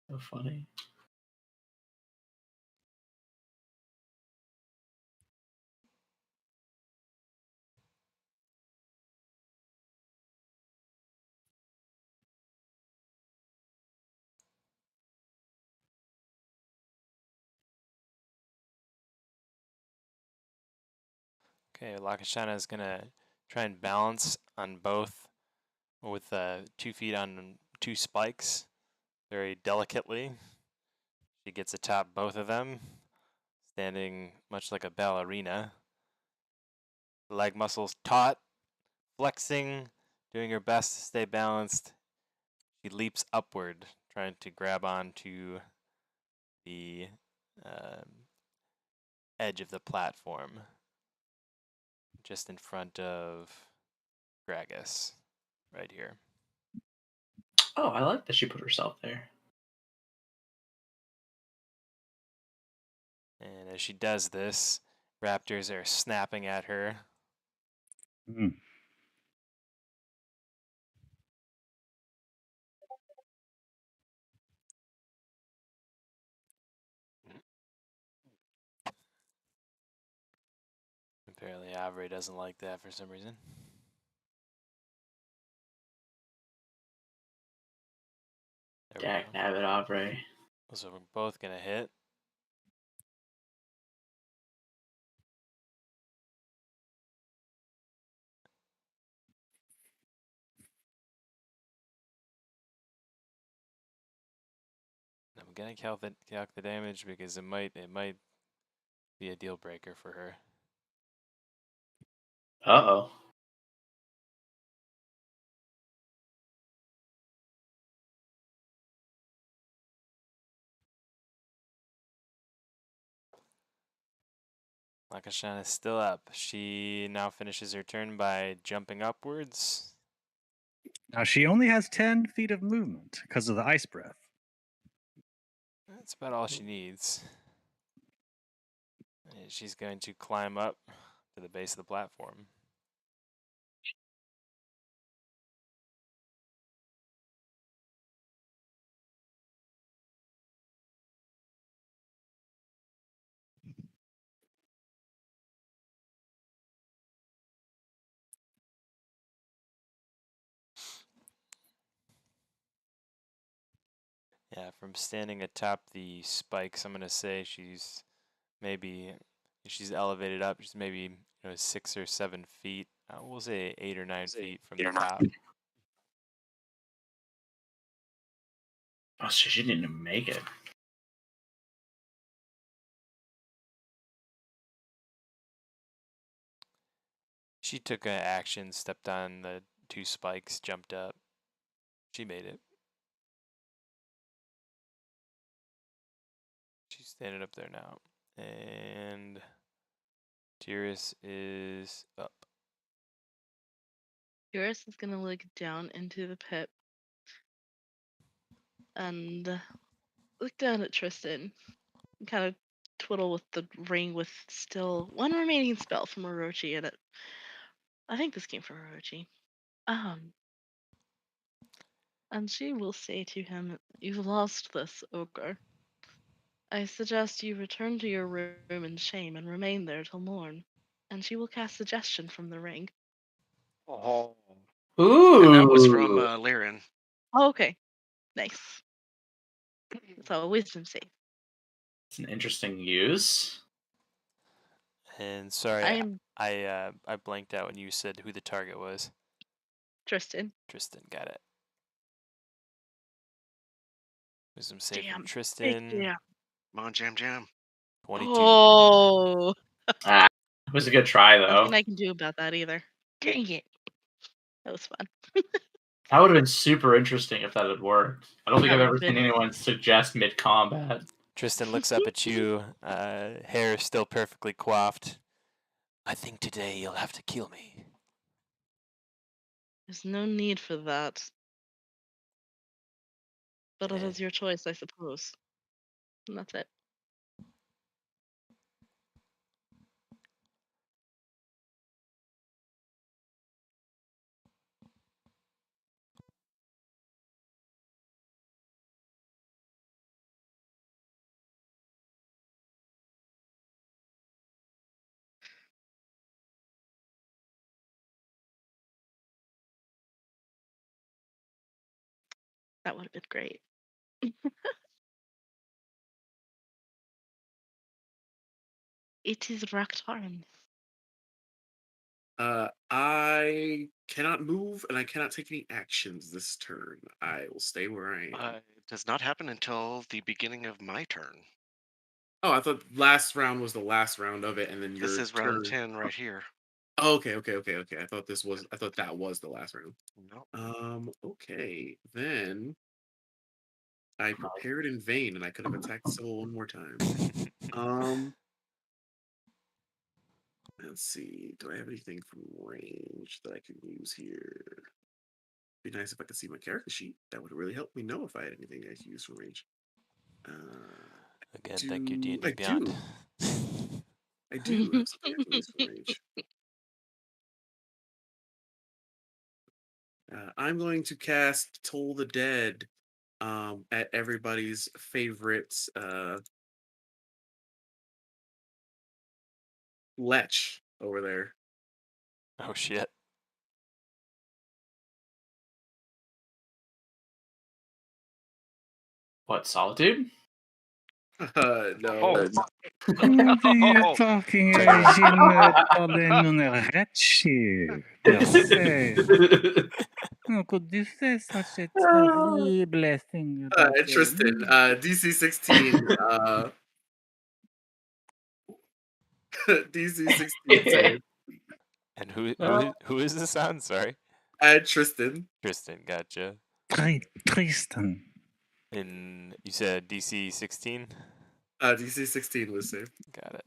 So funny. Okay, Lakashana is gonna try and balance on both with 2 feet on 2 spikes, very delicately. She gets atop both of them, standing much like a ballerina. Leg muscles taut, flexing, doing her best to stay balanced. She leaps upward, trying to grab onto the edge of the platform, just in front of Gragas, right here. Oh, I like that she put herself there. And as she does this, raptors are snapping at her. Mm. Apparently, Avery doesn't like that for some reason. There we Dak go. nabbit Aubrey. So we're both gonna hit. I'm gonna calc the damage because it might be a deal breaker for her. Uh-oh. Lakashana is still up. She now finishes her turn by jumping upwards. Now she only has 10 feet of movement because of the ice breath. That's about all she needs. And she's going to climb up to the base of the platform. Yeah, from standing atop the spikes, I'm gonna say she's maybe, if she's elevated up, she's maybe 6 or 7 feet. We'll say 8 or 9 feet from the top. Oh, so she didn't even make it. She took an action, stepped on the 2 spikes, jumped up. She made it. She's standing up there now. And Tyrus is up. Eurus is gonna look down into the pit and look down at Tristan and kind of twiddle with the ring with still one remaining spell from Orochi in it. I think this came from Orochi. And she will say to him, "You've lost this, ogre. I suggest you return to your room in shame and remain there till morn." And she will cast Suggestion from the ring. Oh. Ooh. And that was from Lyran. Oh, okay. Nice. So a wisdom save. It's an interesting use. And sorry, I am I blanked out when you said who the target was. Tristan. Tristan, got it. Wisdom save Jam. from Big Tristan. jam. Come on, Jam Jam. 22. Oh, Ah, it was a good try, though. nothing I can do about that either. Dang it. That was fun. That would have been super interesting if that had worked. I don't think That I've would ever have seen been anyone suggest mid-combat. Tristan looks up at you, hair still perfectly coiffed. I think today you'll have to kill me. There's no need for that. But it Eh. is your choice, I suppose. And that's it. That would have been great. It is rock time. I cannot move and I cannot take any actions this turn. I will stay where I am. It does not happen until the beginning of my turn. Oh, I thought last round was the last round of it, and then This your is round turn. 10 right here. Oh, okay. I thought that was the last round. No. Okay. Then I prepared in vain, and I could have attacked Sybil one more time. Let's see. Do I have anything from range that I can use here? Be nice if I could see my character sheet. That would really help me know if I had anything I could use from range. Again, thank you, D&D I Beyond. I do have something I can use from range. I'm going to cast Toll the Dead at everybody's favorite Lech over there. Oh shit. What, Solitude? No. Oh. What are you talking How could you say such a terrible thing about Tristan, DC 16. DC 16 save. And who is this on? Sorry. Tristan. Tristan, gotcha. Tristan. And you said DC 16? DC 16 was saved. Got it.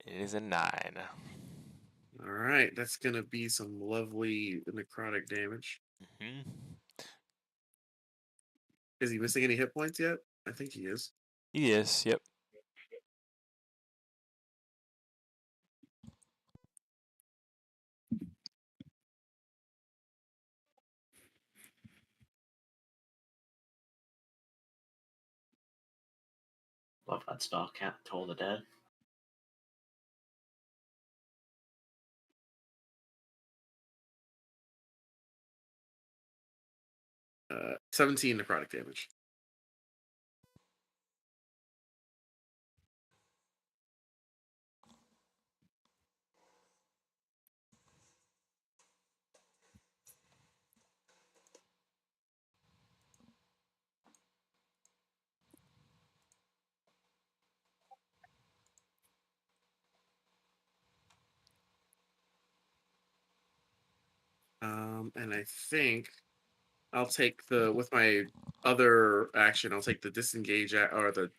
It is a 9. All right, that's gonna be some lovely necrotic damage. Mm-hmm. Is he missing any hit points yet? I think he is. He is, yep. Love that spell, Cat Toll the Dead. Uh, 17 necrotic damage. And I think I'll take with my other action, I'll take the disengage or the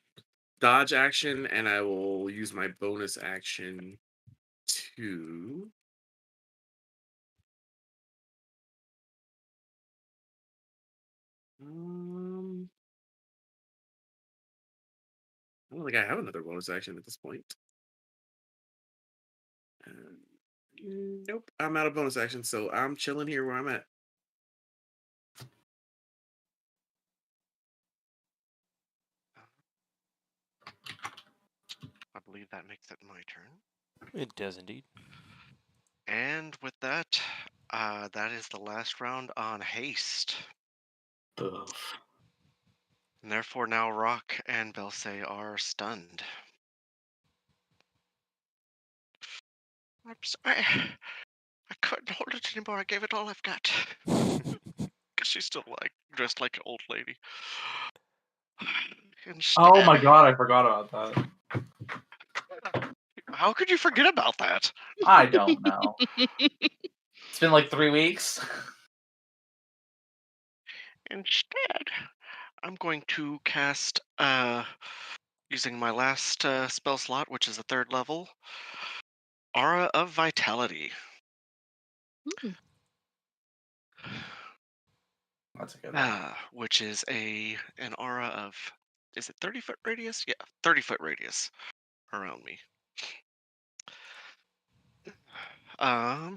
dodge action, and I will use my bonus action to I don't think I have another bonus action at this point. Nope, I'm out of bonus action, so I'm chilling here where I'm at. I believe that makes it my turn. It does indeed. And with that, that is the last round on haste. Oof. And therefore now Rock and Belsay are stunned. I'm sorry. I couldn't hold it anymore. I gave it all I've got. Because she's still dressed like an old lady. Instead, Oh my god, I forgot about that. how could you forget about that? I don't know. It's been like 3 weeks. Instead, I'm going to cast, using my last spell slot, which is a 3rd level, Aura of Vitality. Mm. That's a good one. which is an aura of, is it 30-foot radius? Yeah, 30-foot radius around me. I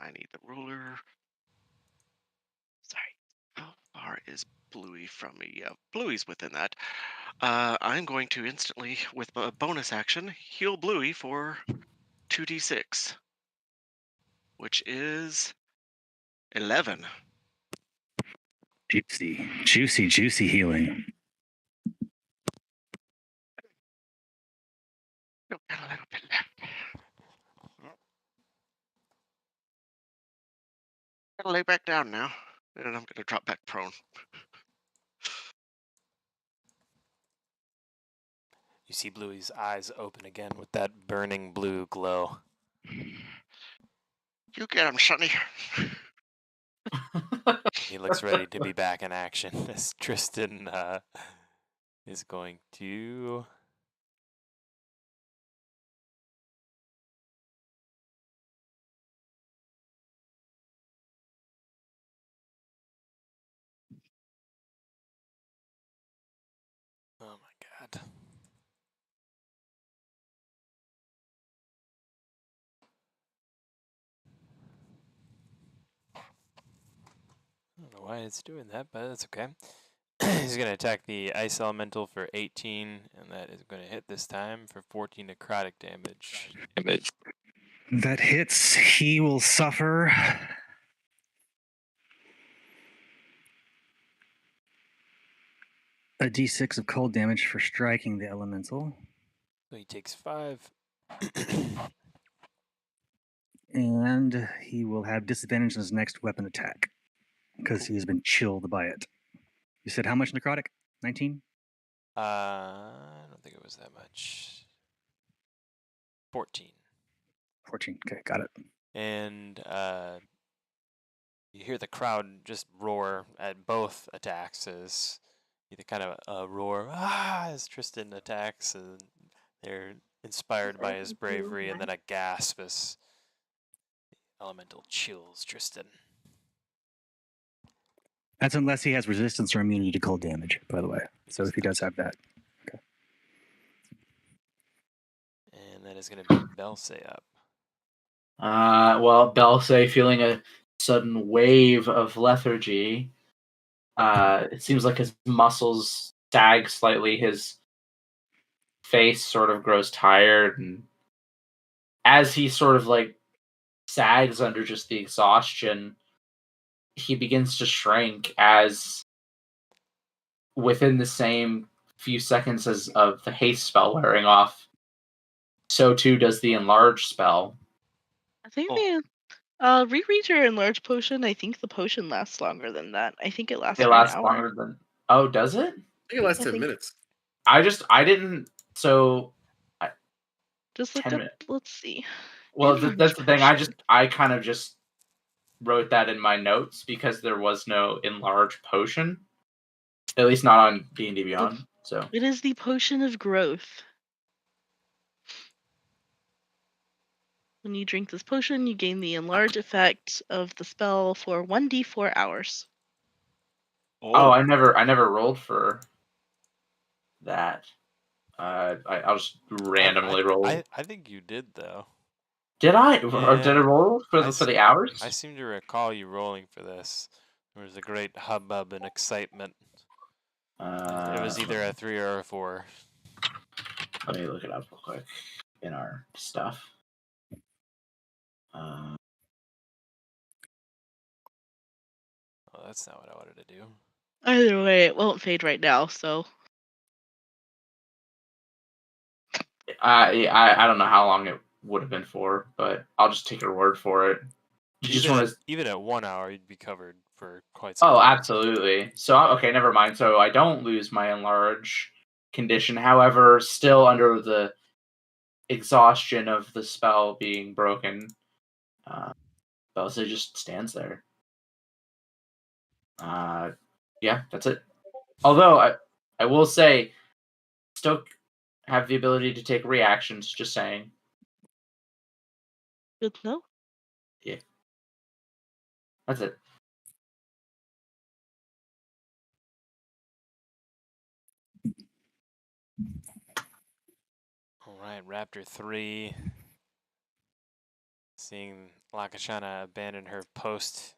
need the ruler. Sorry. How far is Bluey from me? Yeah, Bluey's within that. I'm going to instantly, with a bonus action, heal Bluey for 2d6, which is 11. Juicy healing. Still got a little bit left. Gotta lay back down now, and I'm gonna drop back prone. You see Bluey's eyes open again with that burning blue glow. You get him, Sonny. He looks ready to be back in action as Tristan is going to. Oh my god. I don't know why it's doing that, but that's okay. He's going to attack the Ice Elemental for 18, and that is going to hit this time for 14 necrotic damage. That hits. He will suffer a d6 of cold damage for striking the elemental. So he takes 5. And he will have disadvantage on his next weapon attack because he has been chilled by it. You said how much necrotic? 19? I don't think it was that much. 14. 14. Okay, got it. And you hear the crowd just roar at both attacks as either kind of a roar as Tristan attacks, and they're inspired by his bravery, and then a gasp as Elemental chills Tristan. That's unless he has resistance or immunity to cold damage, by the way. So if he does have that. Okay. And that is going to be Belsay up. Well, Belsay, feeling a sudden wave of lethargy, it seems like his muscles sag slightly. His face sort of grows tired, and as he sort of like sags under just the exhaustion, he begins to shrink as within the same few seconds as of the haste spell wearing off, so too does the enlarge spell. I think Oh. reread your enlarge potion. I think the potion lasts longer than that. I think it lasts It for an lasts hour. longer than. Oh, does it? I think it lasts I 10 think- minutes. I didn't. So Just look 10 up. minutes. Let's see. Well, Enlarge that's the thing. potion. I kind of just wrote that in my notes because there was no enlarge potion, at least not on D&D Beyond. So It is the potion of growth. When you drink this potion, you gain the enlarge effect of the spell for 1d4 hours. oh, I never rolled for that. I'll just randomly roll. I think you did, though. Did I? Yeah. Did I roll for the hours? I seem to recall you rolling for this. There was a great hubbub and excitement. It was either a 3 or a 4. Let me look it up real quick in our stuff. Oh, that's not what I wanted to do. Either way, it won't fade right now, so. I don't know how long it would have been for, but I'll just take your word for it. Even at 1 hour, you'd be covered for quite some Oh, time. absolutely. So okay, never mind. So I don't lose my enlarge condition. However, still under the exhaustion of the spell being broken, Belsa just stands there. Yeah, that's it. Although I will say, still have the ability to take reactions. Just saying. Good to know. Yeah, that's it. right, Raptor 3. Seeing Lakashana abandon her post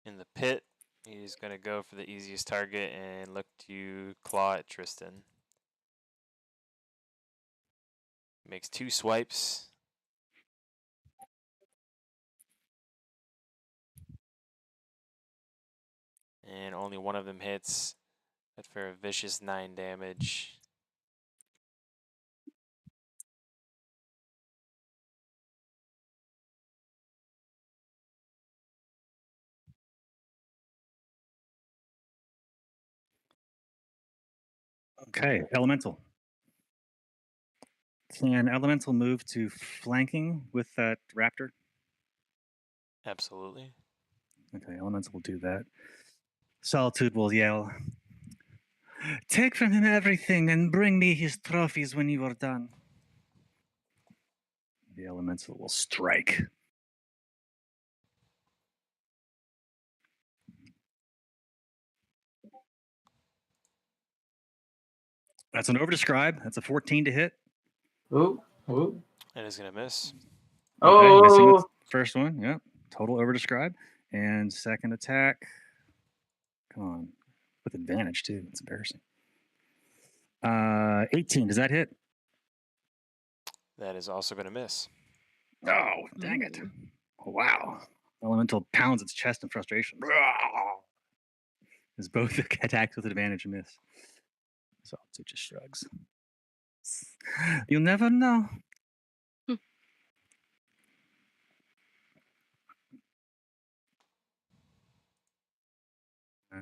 in the pit, he's going to go for the easiest target and look to claw at Tristan. Makes 2 swipes. And only one of them hits, but for a vicious 9 damage. Okay, Elemental. Can Elemental move to flanking with that Raptor? Absolutely. Okay, Elemental will do that. Solitude will yell, "Take from him everything and bring me his trophies when you are done." The Elemental will strike. That's an overdescribe. That's a 14 to hit. Ooh, ooh. And it's going to miss. Okay, missing the Oh, first one. Yep. Total overdescribe. And second attack. Come on. With advantage, too. It's embarrassing. 18. Does that hit? That is also going to miss. Oh, dang it. Ooh. Wow. Elemental pounds its chest in frustration. As both attacks with advantage miss. So it just shrugs. You'll never know.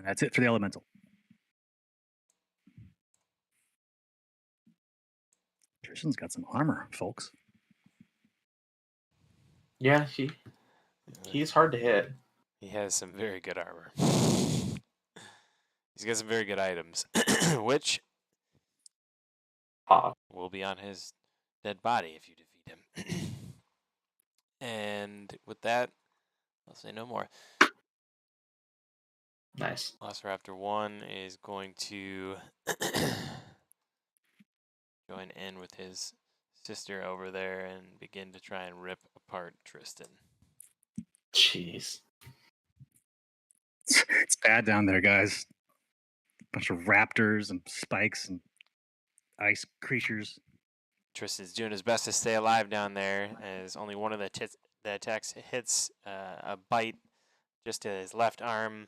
That's it for the Elemental. Tristan's got some armor, folks. yeah, he's hard to hit. He has some very good armor. He's got some very good items, which will be on his dead body if you defeat him. And with that, I'll say no more. Nice. Velociraptor 1 is going to join in with his sister over there and begin to try and rip apart Tristan. Jeez. It's bad down there, guys. Bunch of raptors and spikes and ice creatures. Tristan's doing his best to stay alive down there, as only one of the attacks hits a bite just to his left arm.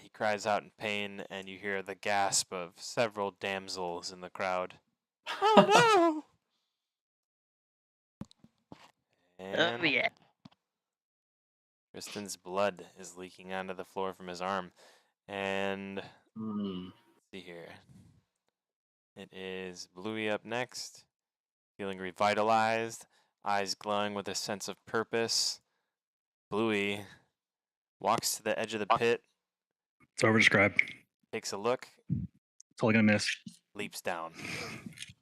He cries out in pain, and you hear the gasp of several damsels in the crowd. Oh no! And yeah. Tristan's blood is leaking onto the floor from his arm. And Hmm. let's see here. It is Bluey up next, feeling revitalized, eyes glowing with a sense of purpose. Bluey walks to the edge of the pit, It's overdescribed. takes a look, Totally gonna miss. leaps down.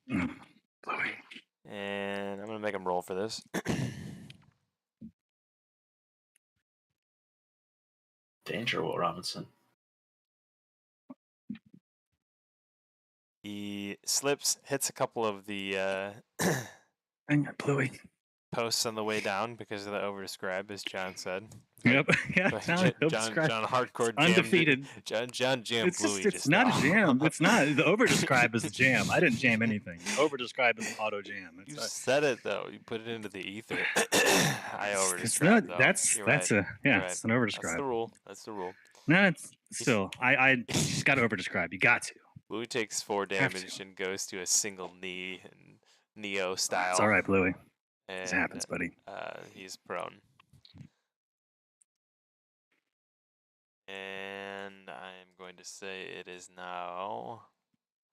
Bluey. And I'm going to make him roll for this. Danger, Will Robinson. He slips, hits a couple of the Dang it, Bluey. posts on the way down because of the overdescribe, as John said. Yep. Yeah, But John, John hardcore jammed undefeated. John jammed It's Bluey just, it's not now. a jam. It's not. The overdescribe is a jam. I didn't jam anything. The overdescribe is an auto jam. You It's said it though. You put it into the ether. I overdescribed it's not. though. That's You're that's right. a yeah. You're right. It's an That's overdescribe. the rule. That's the rule. No, it's still. I just got to overdescribe. You got to. Bluey takes 4 Have to. damage and goes to a single knee in Neo style. It's all right, Bluey. And, This happens, buddy. He's prone. And I'm going to say it is now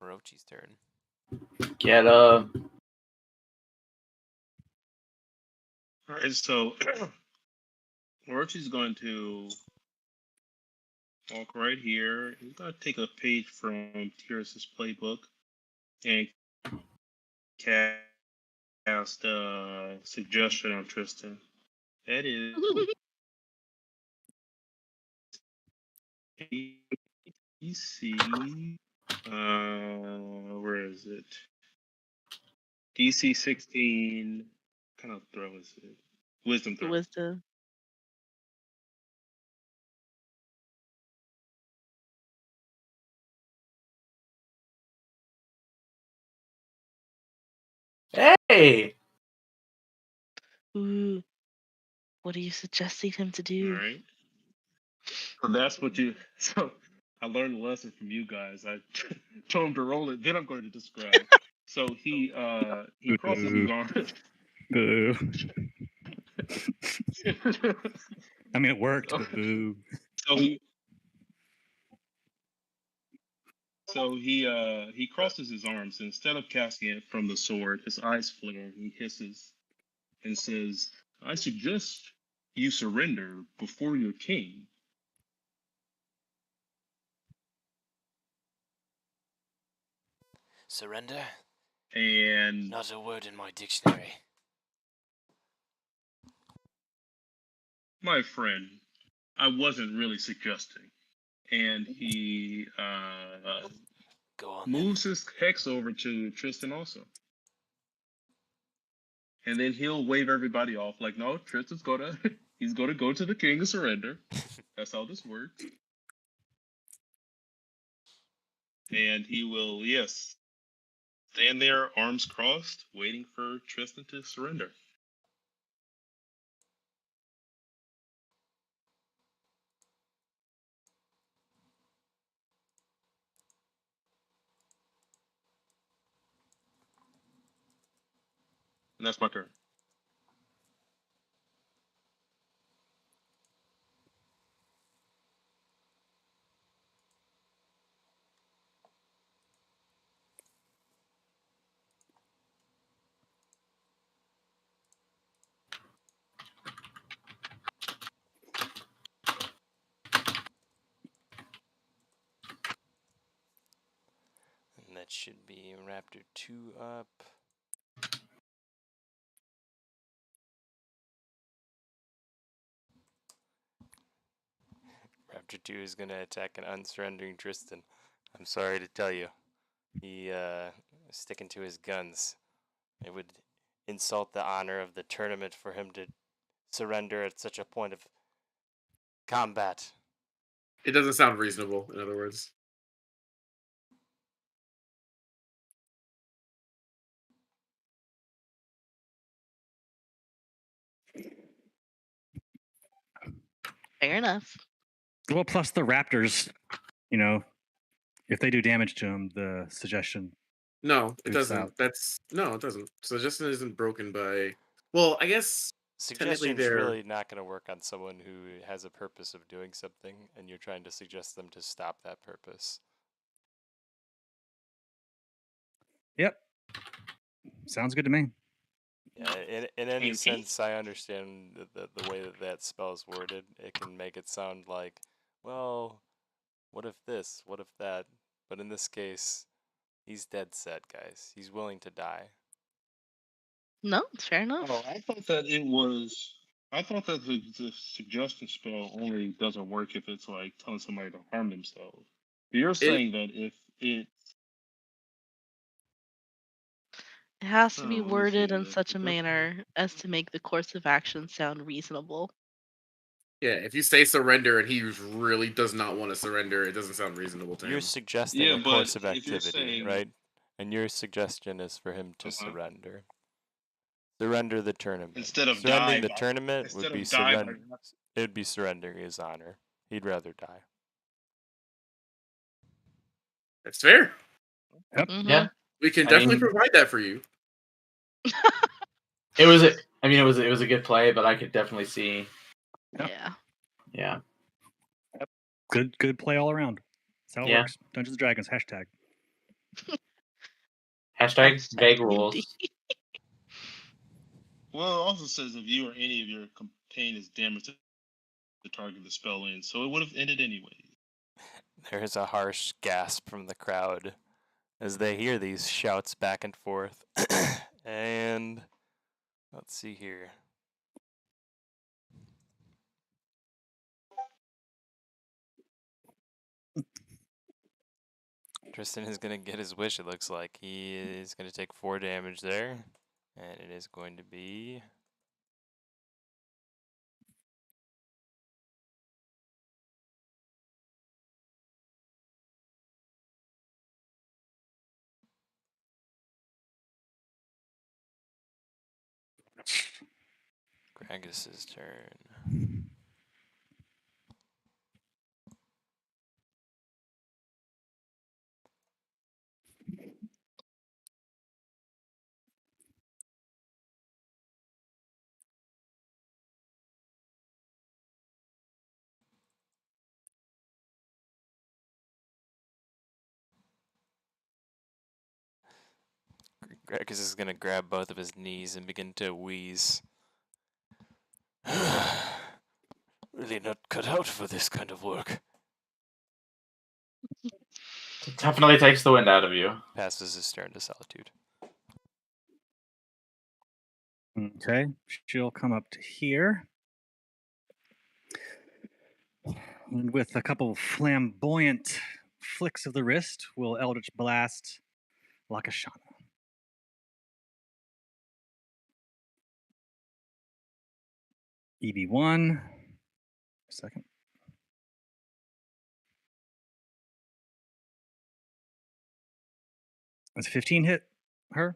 Orochi's turn. Get All right, so Orochi's going to walk right here. He's going to take a page from Tyrus's playbook and cast a suggestion on Tristan. That is AC. Where is it? DC 16. Kind of throw is it? Wisdom throw. Wisdom. Hey. Ooh. What are you suggesting him to All do? right. So that's what you. So I learned a lesson from you guys. I told him to roll it. Then I'm going to describe. So he crosses his Boo. arms. Boo. I mean, it worked, but boo. So he crosses his arms. Instead of casting it from the sword, his eyes flare. He hisses and says, "I suggest you surrender before your king." Surrender? And Not a word in my dictionary. my friend, I wasn't really suggesting. And he Go on moves his hex over to Tristan also. And then he'll wave everybody off like, no, Tristan's he's gonna go to the king and surrender. That's how this works. And he will, yes, stand there, arms crossed, waiting for Tristan to surrender. And that's my turn. And that should be Raptor 2 up. Raptor 2 is going to attack an unsurrendering Tristan. I'm sorry to tell you. He is sticking to his guns. It would insult the honor of the tournament for him to surrender at such a point of combat. It doesn't sound reasonable, in other words. Fair enough. Well, plus the Raptors, you know, if they do damage to him, the suggestion. No, it Boosts doesn't. out. No, it doesn't. Suggestion isn't broken by. Well, I guess technically Suggestion's they're. really not going to work on someone who has a purpose of doing something, and you're trying to suggest them to stop that purpose. Yep. Sounds good to me. Yeah, in any Okay. sense, I understand the way that that spell is worded. It can make it sound like, well, what if this? What if that? But in this case, he's dead set, guys. He's willing to die. No, it's fair enough. Oh, I thought that it was. I thought that the suggestion spell only doesn't work if it's like telling somebody to harm themselves. You're saying that if it. It has to Oh, be let me see. worded in The such a suggestion. manner as to make the course of action sound reasonable. Yeah, if you say surrender and he really does not want to surrender, it doesn't sound reasonable to You're him. suggesting Yeah, a but course of if you're activity, saying. right? And your suggestion is for him to Uh-huh. surrender. Surrender the tournament. Instead of Surrendering die the tournament would be surrender. It would be surrendering his honor. He'd rather die. That's fair. Mhm. Yeah. We can I definitely mean- provide that for you. It was a good play, but I could definitely see. Yeah. Yeah. Good play all around. That's how it Yeah. works. Dungeons and Dragons hashtag. Hashtag vague D&D. rules. Well, it also says if you or any of your companions damage the target the spell in, so it would have ended anyway. There's a harsh gasp from the crowd as they hear these shouts back and forth. And let's see here. Tristan is going to get his wish, it looks like. He is going to take 4 damage there. And it is going to be... Gragus's turn. Gragus is going to grab both of his knees and begin to wheeze. Really not cut out for this kind of work. It definitely takes the wind out of you. Passes his turn to Solitude. Okay, she'll come up to here. And with a couple flamboyant flicks of the wrist, will Eldritch Blast Lakashana. EB1. Second. Does 15 hit her?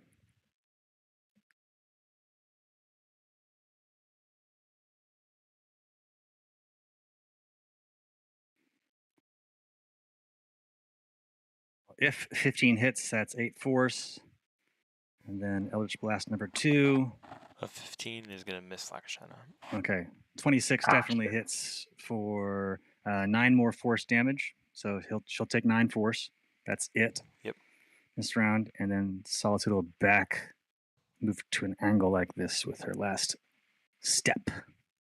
If 15 hits, that's 8 force. And then Eldritch Blast number 2. A 15 is going to miss Lakashana. Okay. 26 definitely hits for 9 more force damage. So she'll take 9 force. That's it. Yep. This round. And then Solitude will move to an angle like this with her last step.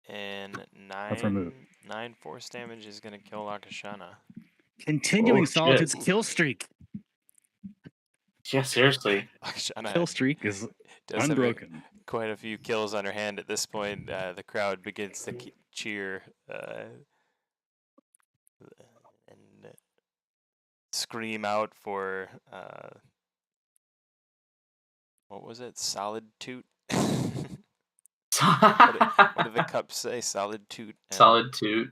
And Of her move. 9 force damage is going to kill Lakashana. Continuing shit. Solitude's kill streak. Yeah, seriously. Lakashana Kill streak is does have unbroken. quite a few kills on her hand at this point. The crowd begins to cheer and scream out for what was it? Solid toot. What did the cup say? Solid toot. Solid toot.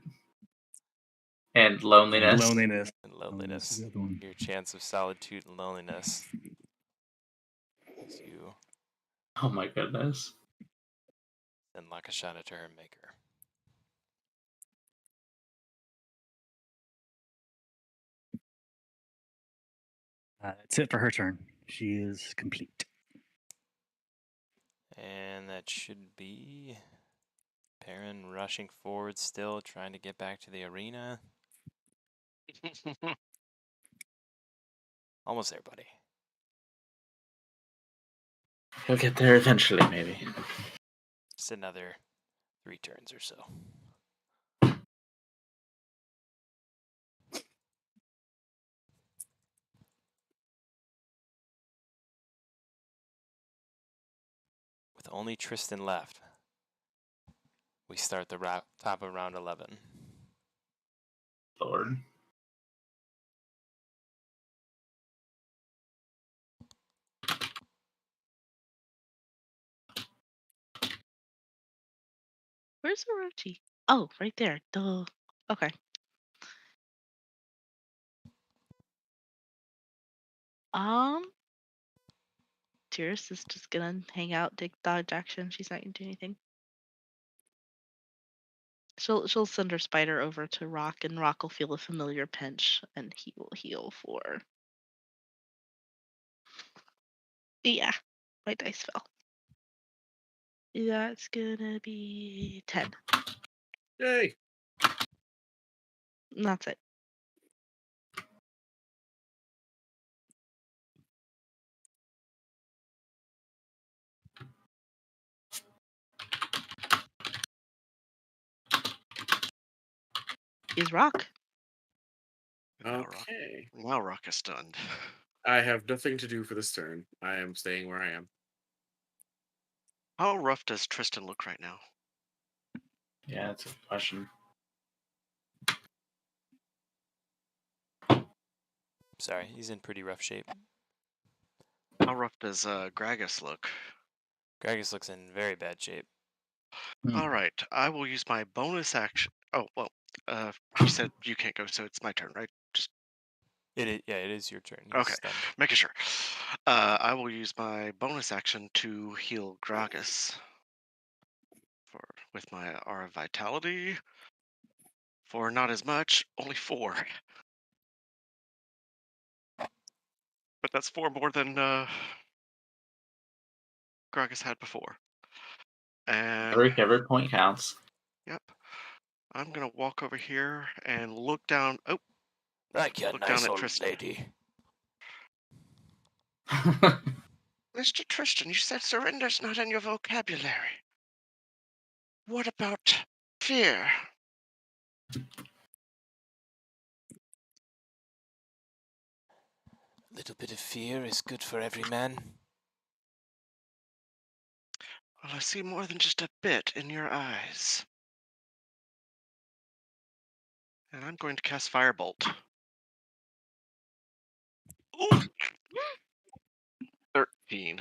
And loneliness. Loneliness. And loneliness. is the other one. Your chance of solitude and loneliness. As you Oh my goodness. send Lakashana to her maker. That's it for her turn. She is complete. And that should be Perrin rushing forward still, trying to get back to the arena. Almost there, buddy. He'll get there eventually, maybe. Just another 3 turns or so. With only Tristan left, we start the top of round 11. Lord. Where's Orochi? Oh, right there. Duh. Okay. Tyrus is just gonna hang out, take dodge action. She's not gonna do anything. She'll send her spider over to Rock, and Rock will feel a familiar pinch, and he will heal for. Yeah, my dice fell. That's gonna be 10. Yay! And that's it. Is Rock. Okay. Now Rock is stunned. I have nothing to do for this turn. I am staying where I am. How rough does Tristan look right now? Yeah, that's a question. Sorry, he's in pretty rough shape. How rough does Gragas look? Gragas looks in very bad shape. All right, I will use my bonus action. Oh well, you said you can't go, so it's my turn, right? Just It is your turn. He's okay, stunned. making sure. I will use my bonus action to heal Gragas with my aura of vitality. For not as much, only 4. But that's 4 more than Gragas had before. And Every point counts. yep, I'm gonna walk over here and look down. Oh, Like your look nice down at old Tristan. lady. Mr. Tristan, you said surrender's not in your vocabulary. What about fear? Little bit of fear is good for every man. Well, I see more than just a bit in your eyes. And I'm going to cast Firebolt. Ooh! 13.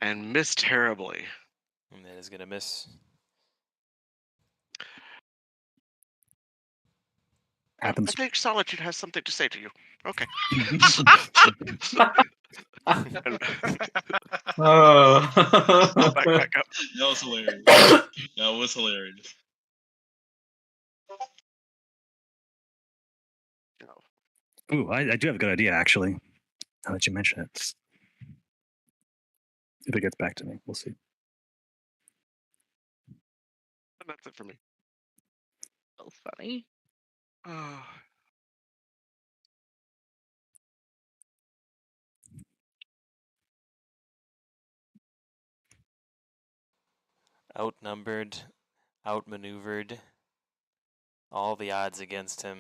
And miss terribly. And that is gonna miss. I Happens. think Solitude has something to say to you. Okay. Oh. Back up. That was hilarious. That was hilarious. Ooh, I do have a good idea, actually. Now that you mention it. If it gets back to me, we'll see. And that's it for me. So funny. Oh. Outnumbered, outmaneuvered. All the odds against him.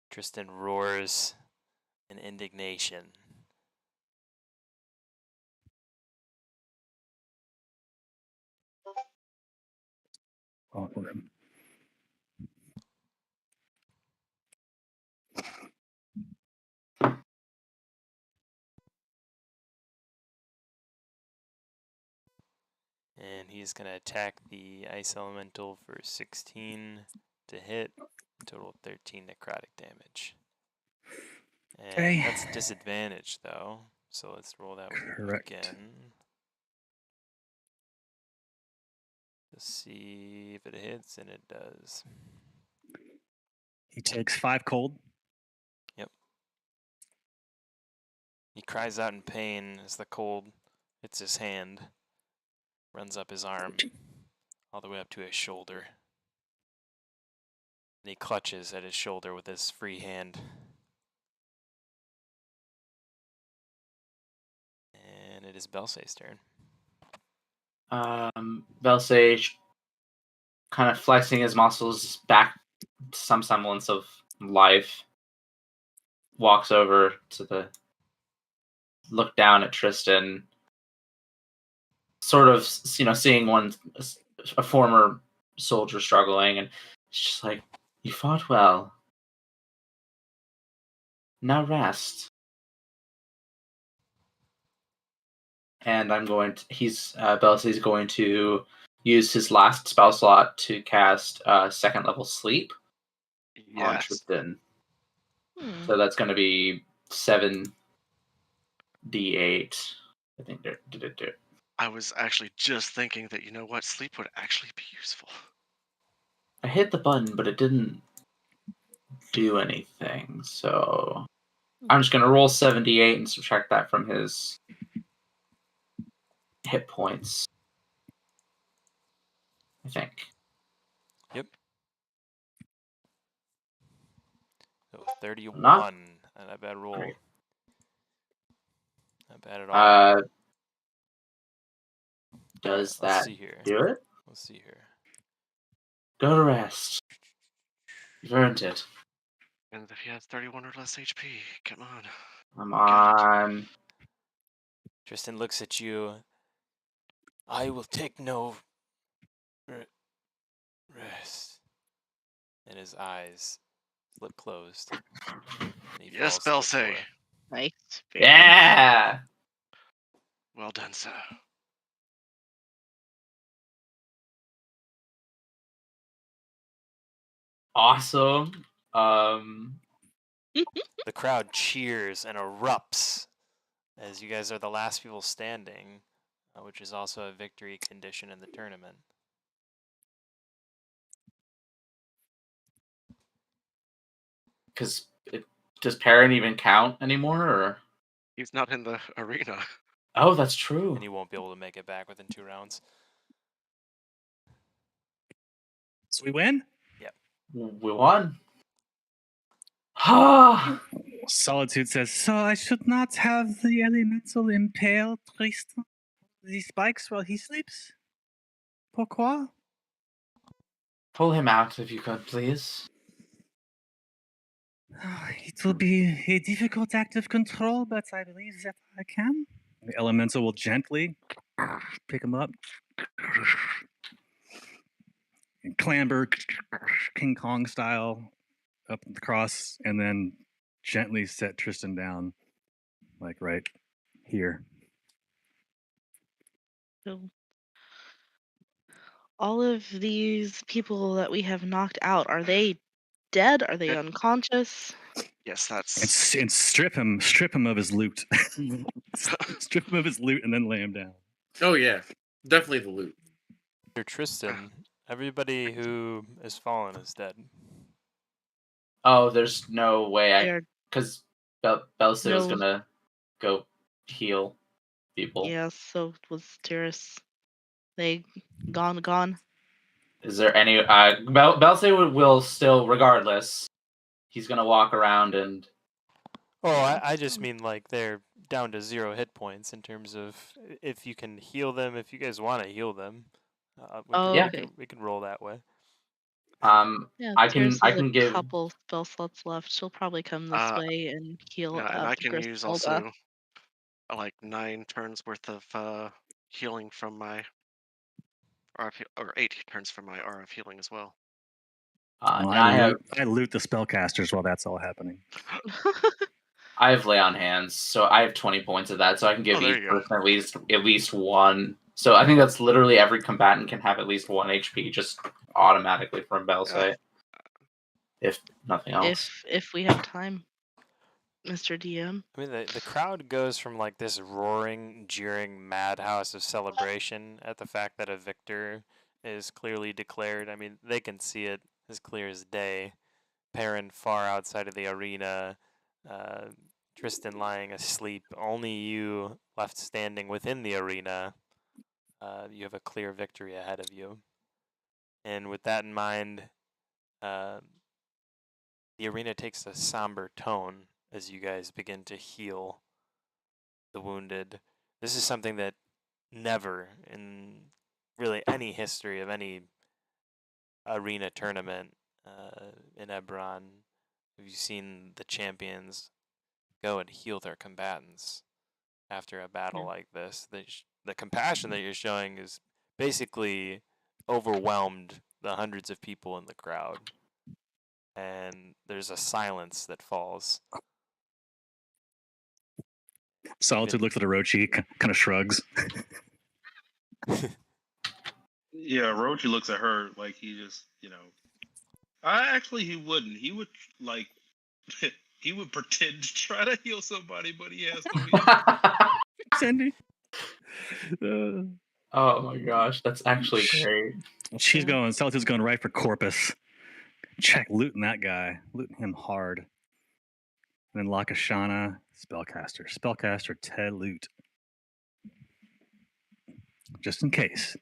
Tristan roars in indignation. Oh, well then. And he's going to attack the Ice Elemental for 16 to hit, total of 13 necrotic damage. And Okay. that's disadvantage, though. So let's roll that Correct. again. Let's see if it hits, and it does. He takes 5 cold. Yep. He cries out in pain as the cold hits his hand, runs up his arm, all the way up to his shoulder. And he clutches at his shoulder with his free hand. And it is Belsay's turn. Velsage kind of flexing his muscles back to some semblance of life. Walks over to look down at Tristan, sort of, seeing a former soldier struggling, and it's just like, you fought well. Now rest. And Belsay's going to use his last spell slot to cast second level sleep on Yes. Tristan. Hmm. So that's going to be 7d8. I think did it do it? I was actually just thinking that, you know what, sleep would actually be useful. I hit the button, but it didn't do anything. So I'm just going to roll 78 and subtract that from his hit points. I think. Yep. So 31. Not Not a bad roll. great. Not bad at all. Does Let's that see here. do it? Let's see here. Go to rest. You've earned it. And if he has 31 or less HP, come on. Come Got it. on. Tristan looks at you. I will take no rest. and his eyes flip closed. And he Yes, falls to the Belsay. floor. Nice. Very nice. Yeah. Well done, sir. Awesome. The crowd cheers and erupts as you guys are the last people standing, which is also a victory condition in the tournament. Because does Perrin even count anymore? Or He's not in the arena. oh, that's true. And he won't be able to make it back within 2 rounds. So we win? We won. Ah. Solitude says, so I should not have the elemental impale Tristan the spikes while he sleeps? Pourquoi? Pull him out if you could, please. It will be a difficult act of control, but I believe that I can. The elemental will gently pick him up and clamber King Kong style up across, and then gently set Tristan down, like right here. So, all of these people that we have knocked out, are they dead? Are they Dead. unconscious? Yes, that's. And strip him of his loot. Strip him of his loot and then lay him down. Oh yeah, definitely the loot. Sir Tristan, everybody who is fallen is dead. Oh, there's no way They are, because Belsa was No. gonna go heal people. yeah, so was Tyrus. They gone. Is there any? Belsa will still, regardless. He's gonna walk around and. Oh, I just mean like they're down to 0 hit points in terms of if you can heal them, if you guys want to heal them. Okay. We can roll that way. Yeah, I Tyrus can has a give. couple spell slots left. She'll probably come this way and heal Yeah, and up I can use Griselda. also like 9 turns worth of healing from my RF, or 8 turns from my RF healing as well. And I loot the spellcasters while that's all happening. have lay on hands, so I have 20 points of that, so I can give there each you go. person at least 1. So I think that's literally every combatant can have at least 1 HP just automatically from Belsa, if nothing else. If we have time, Mr. DM. I mean, the crowd goes from like this roaring, jeering madhouse of celebration at the fact that a victor is clearly declared. I mean, they can see it as clear as day. Perrin far outside of the arena, Tristan lying asleep, only you left standing within the arena. You have a clear victory ahead of you. And with that in mind, the arena takes a somber tone as you guys begin to heal the wounded. This is something that never in really any history of any arena tournament in Ebron have you seen the champions go and heal their combatants after a battle like this. The compassion that you're showing is basically overwhelmed the hundreds of people in the crowd. And there's a silence that falls. Solitude looks at Orochi, kind of shrugs. Yeah, Orochi looks at her like he just, he wouldn't. He would like, he would pretend to try to heal somebody, but he has no heal. Cindy. Oh my gosh, that's actually great. Solitude's going right for Corpus. Looting that guy. Looting him hard. And then Lakashana, Spellcaster, Ted Loot. Just in case.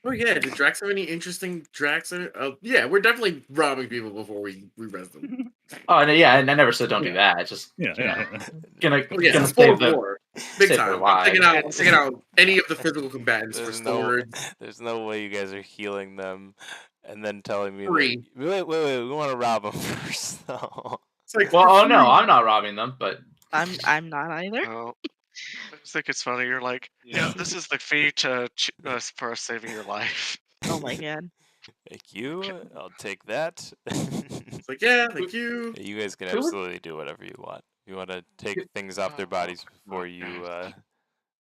Oh yeah, did Drax have any interesting Drax? Yeah, we're definitely robbing people before we res them. Oh yeah, I never said don't do that. It's just gonna save them. Big save time. their lives. I'm taking out any of the physical combatants for storage. There's no way you guys are healing them and then telling me Free. Wait, we want to rob them first though. It's like, well, oh no, I'm not robbing them, but I'm not either. Oh, I just think it's funny. You're like, yeah, this is the fee to for us saving your life. Oh my god. Thank you. I'll take that. It's like, yeah, thank you. You guys can Who would- absolutely do whatever you want. You want to take things off their bodies before you.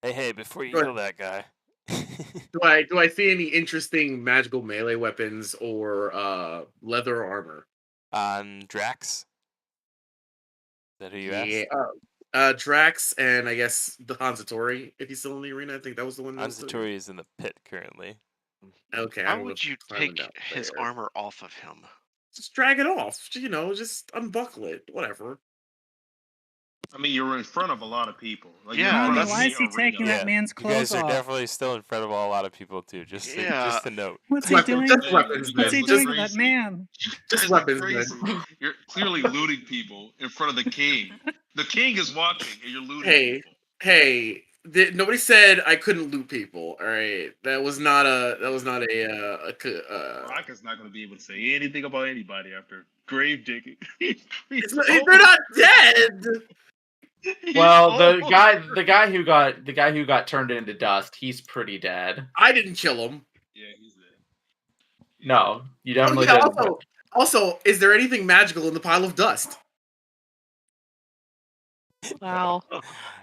Hey, before you Go kill that guy. Do I see any interesting magical melee weapons or leather armor? On Drax. Is that who you Yeah. asked? Drax and I guess the Hanzatori, if he's still in the arena. I think that was the one. That was Ansatori is in the pit currently. Okay. How would you take out his there. armor off of him? Just drag it off. Just unbuckle it. Whatever. I mean, you're in front of a lot of people. Like, Yeah, you're in front that's- of why the is he arena. taking that man's You guys clothes are off? definitely still in front of a lot of people too. Just to note. What's he Weapons, doing? just weapons, What's he man. doing Just, to that man? just Guys are weapons, crazy. man. You're clearly looting people in front of the king. The king is watching, and you're looting Hey, people. hey. Nobody said I couldn't loot people. All right, that was not a. Brock is not going to be able to say anything about anybody after grave digging. They're not dead. Well, the guy who got turned into dust, he's pretty dead. I didn't kill him. Yeah, he's dead. No, you Oh, definitely yeah, didn't. also, is there anything magical in the pile of dust? Wow.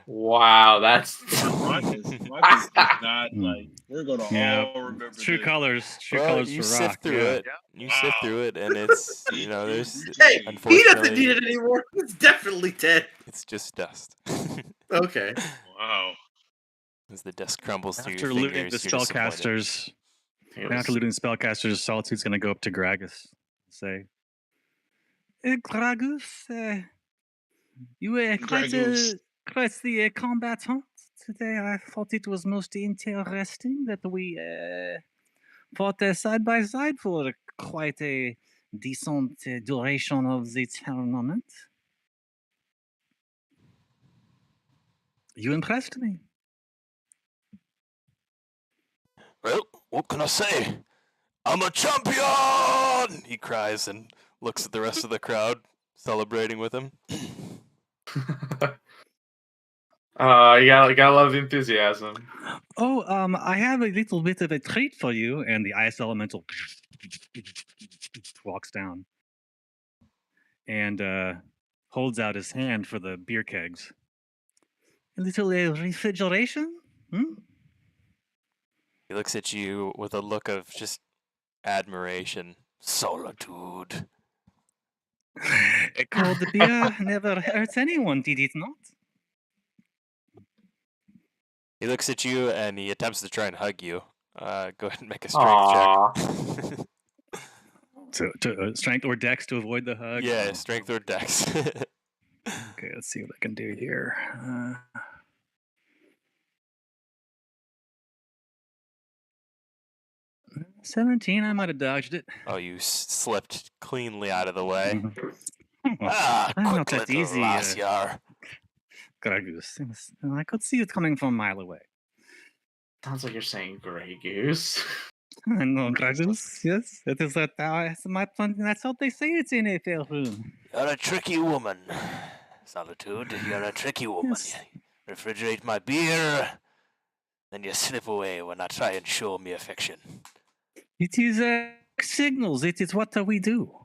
Wow, that's Brock is not like, we're going to Yeah, all remember True this. colors. True Well, colors you for sift Rock. through Yeah. it. You sift through it, and it's there's Hey, he doesn't unfortunately need it anymore. He's definitely dead. it's just dust. Okay. Wow. As the dust crumbles through After your looting fingers, the you're disappointed. spellcasters, It after was- looting the spellcasters, Solitude's gonna go up to Gragus and say, Gragus, you were Gragus. quite the combatant today. I thought it was most interesting that we fought side by side for quite a decent duration of the tournament. You impressed me. Well, what can I say? I'm a champion! He cries and looks at the rest of the crowd, celebrating with him. you gotta love the enthusiasm. Oh, I have a little bit of a treat for you. And the ice elemental walks down and holds out his hand for the beer kegs. A little refrigeration? Hmm? He looks at you with a look of just admiration. Solitude. A cold beer never hurts anyone, did it not? He looks at you and he attempts to try and hug you. Go ahead and make a Aw. strength check. To strength or dex to avoid the hug? Yeah, Oh, strength or dex. Okay, let's see what I can do here. 17, I might have dodged it. Oh, you slipped cleanly out of the way. Mhm. Ah, I'm quick not that little easy, lass you are. Gragus. I could see it coming from a mile away. Sounds like you're saying Grey Goose. I know, Gragus. Yes, it is that. That's how they say it in a fair room. You're a tricky woman, Solitude. You're a tricky woman. Yes. You refrigerate my beer, then you slip away when I try and show me affection. It is signals. It is what we do.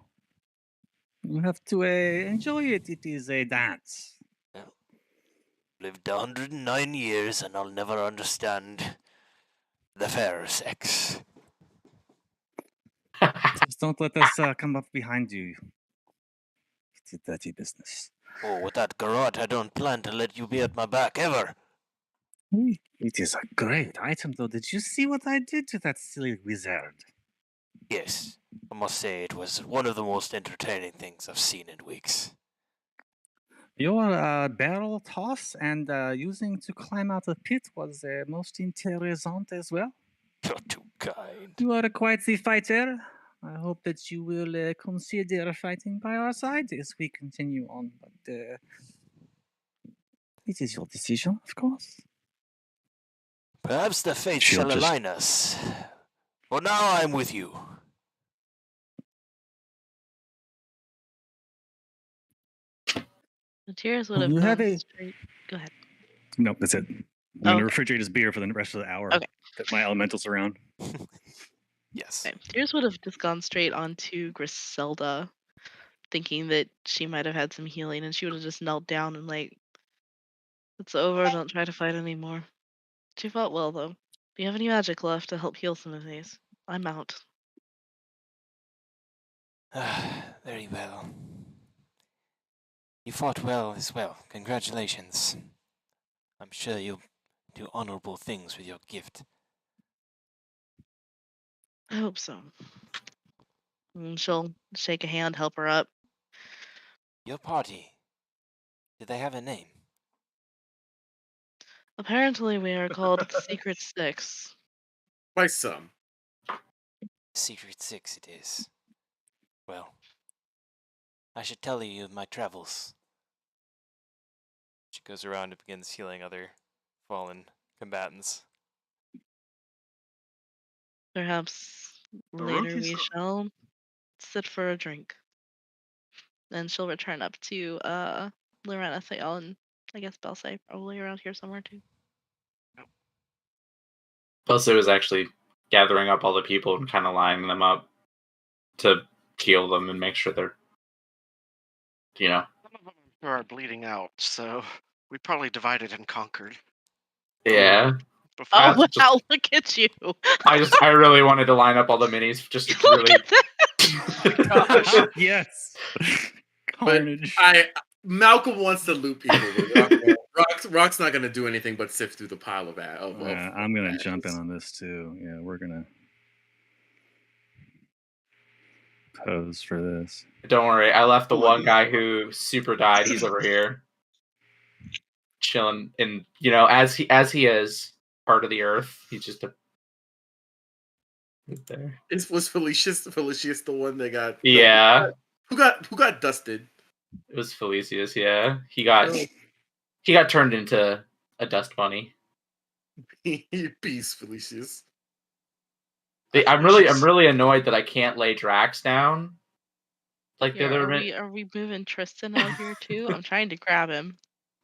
You have to enjoy it. It is a dance. Lived 109 years and I'll never understand the fair sex. Just don't let us come up behind you. It's a dirty business. Oh, with that garrote, I don't plan to let you be at my back ever. It is a great item, though. Did you see what I did to that silly wizard? Yes, I must say it was one of the most entertaining things I've seen in weeks. Your barrel toss and using to climb out of pit was most interessant as well. You're too kind. You are quite the fighter. I hope that you will consider fighting by our side as we continue on. But it is your decision, of course. Perhaps the fates She'll shall just- align us. For now, I'm with you. The tears would have You have gone a- straight. Go ahead. Nope, that's it. I'm Oh, going to okay. refrigerate his beer for the rest of the hour Okay. that my elemental's around. Yes. Okay. Tears would have just gone straight onto Griselda, thinking that she might have had some healing, and she would have just knelt down and like, "It's over. Don't try to fight anymore." She fought well though. Do you have any magic left to help heal some of these? I'm out. Very well. You fought well as well. Congratulations. I'm sure you'll do honorable things with your gift. I hope so. And she'll shake a hand, help her up. Your party, did they have a name? Apparently, we are called Secret Six. By some. Secret Six it is. Well, I should tell you of my travels. She goes around and begins healing other fallen combatants. Perhaps later we Orochi's shall sit for a drink. Then she'll return up to Lorena Thale and I guess Belsay probably around here somewhere too. Plus, it was actually gathering up all the people and kind of lining them up to heal them and make sure they're, Some of them are bleeding out, so we probably divided and conquered. yeah. Before Oh That's wow! just- Look at you. I really wanted to line up all the minis just to Look really. at that. Gosh, yes. Carnage. Malcolm wants to loot people. But Rock's not gonna do anything but sift through the pile of that. I'm gonna jump in on this too. Yeah, we're gonna pose for this. Don't worry, I left the one guy who super died. He's over here, chilling, and as he is part of the earth, he's just there. Was Felicius the one that got? Yeah, Who got dusted? it was Felicius. Yeah, he got turned into a dust bunny. Peace, Felicius. I'm really annoyed that I can't lay Drax down. Like the Here, other. are we moving Tristan out here too? I'm trying to grab him.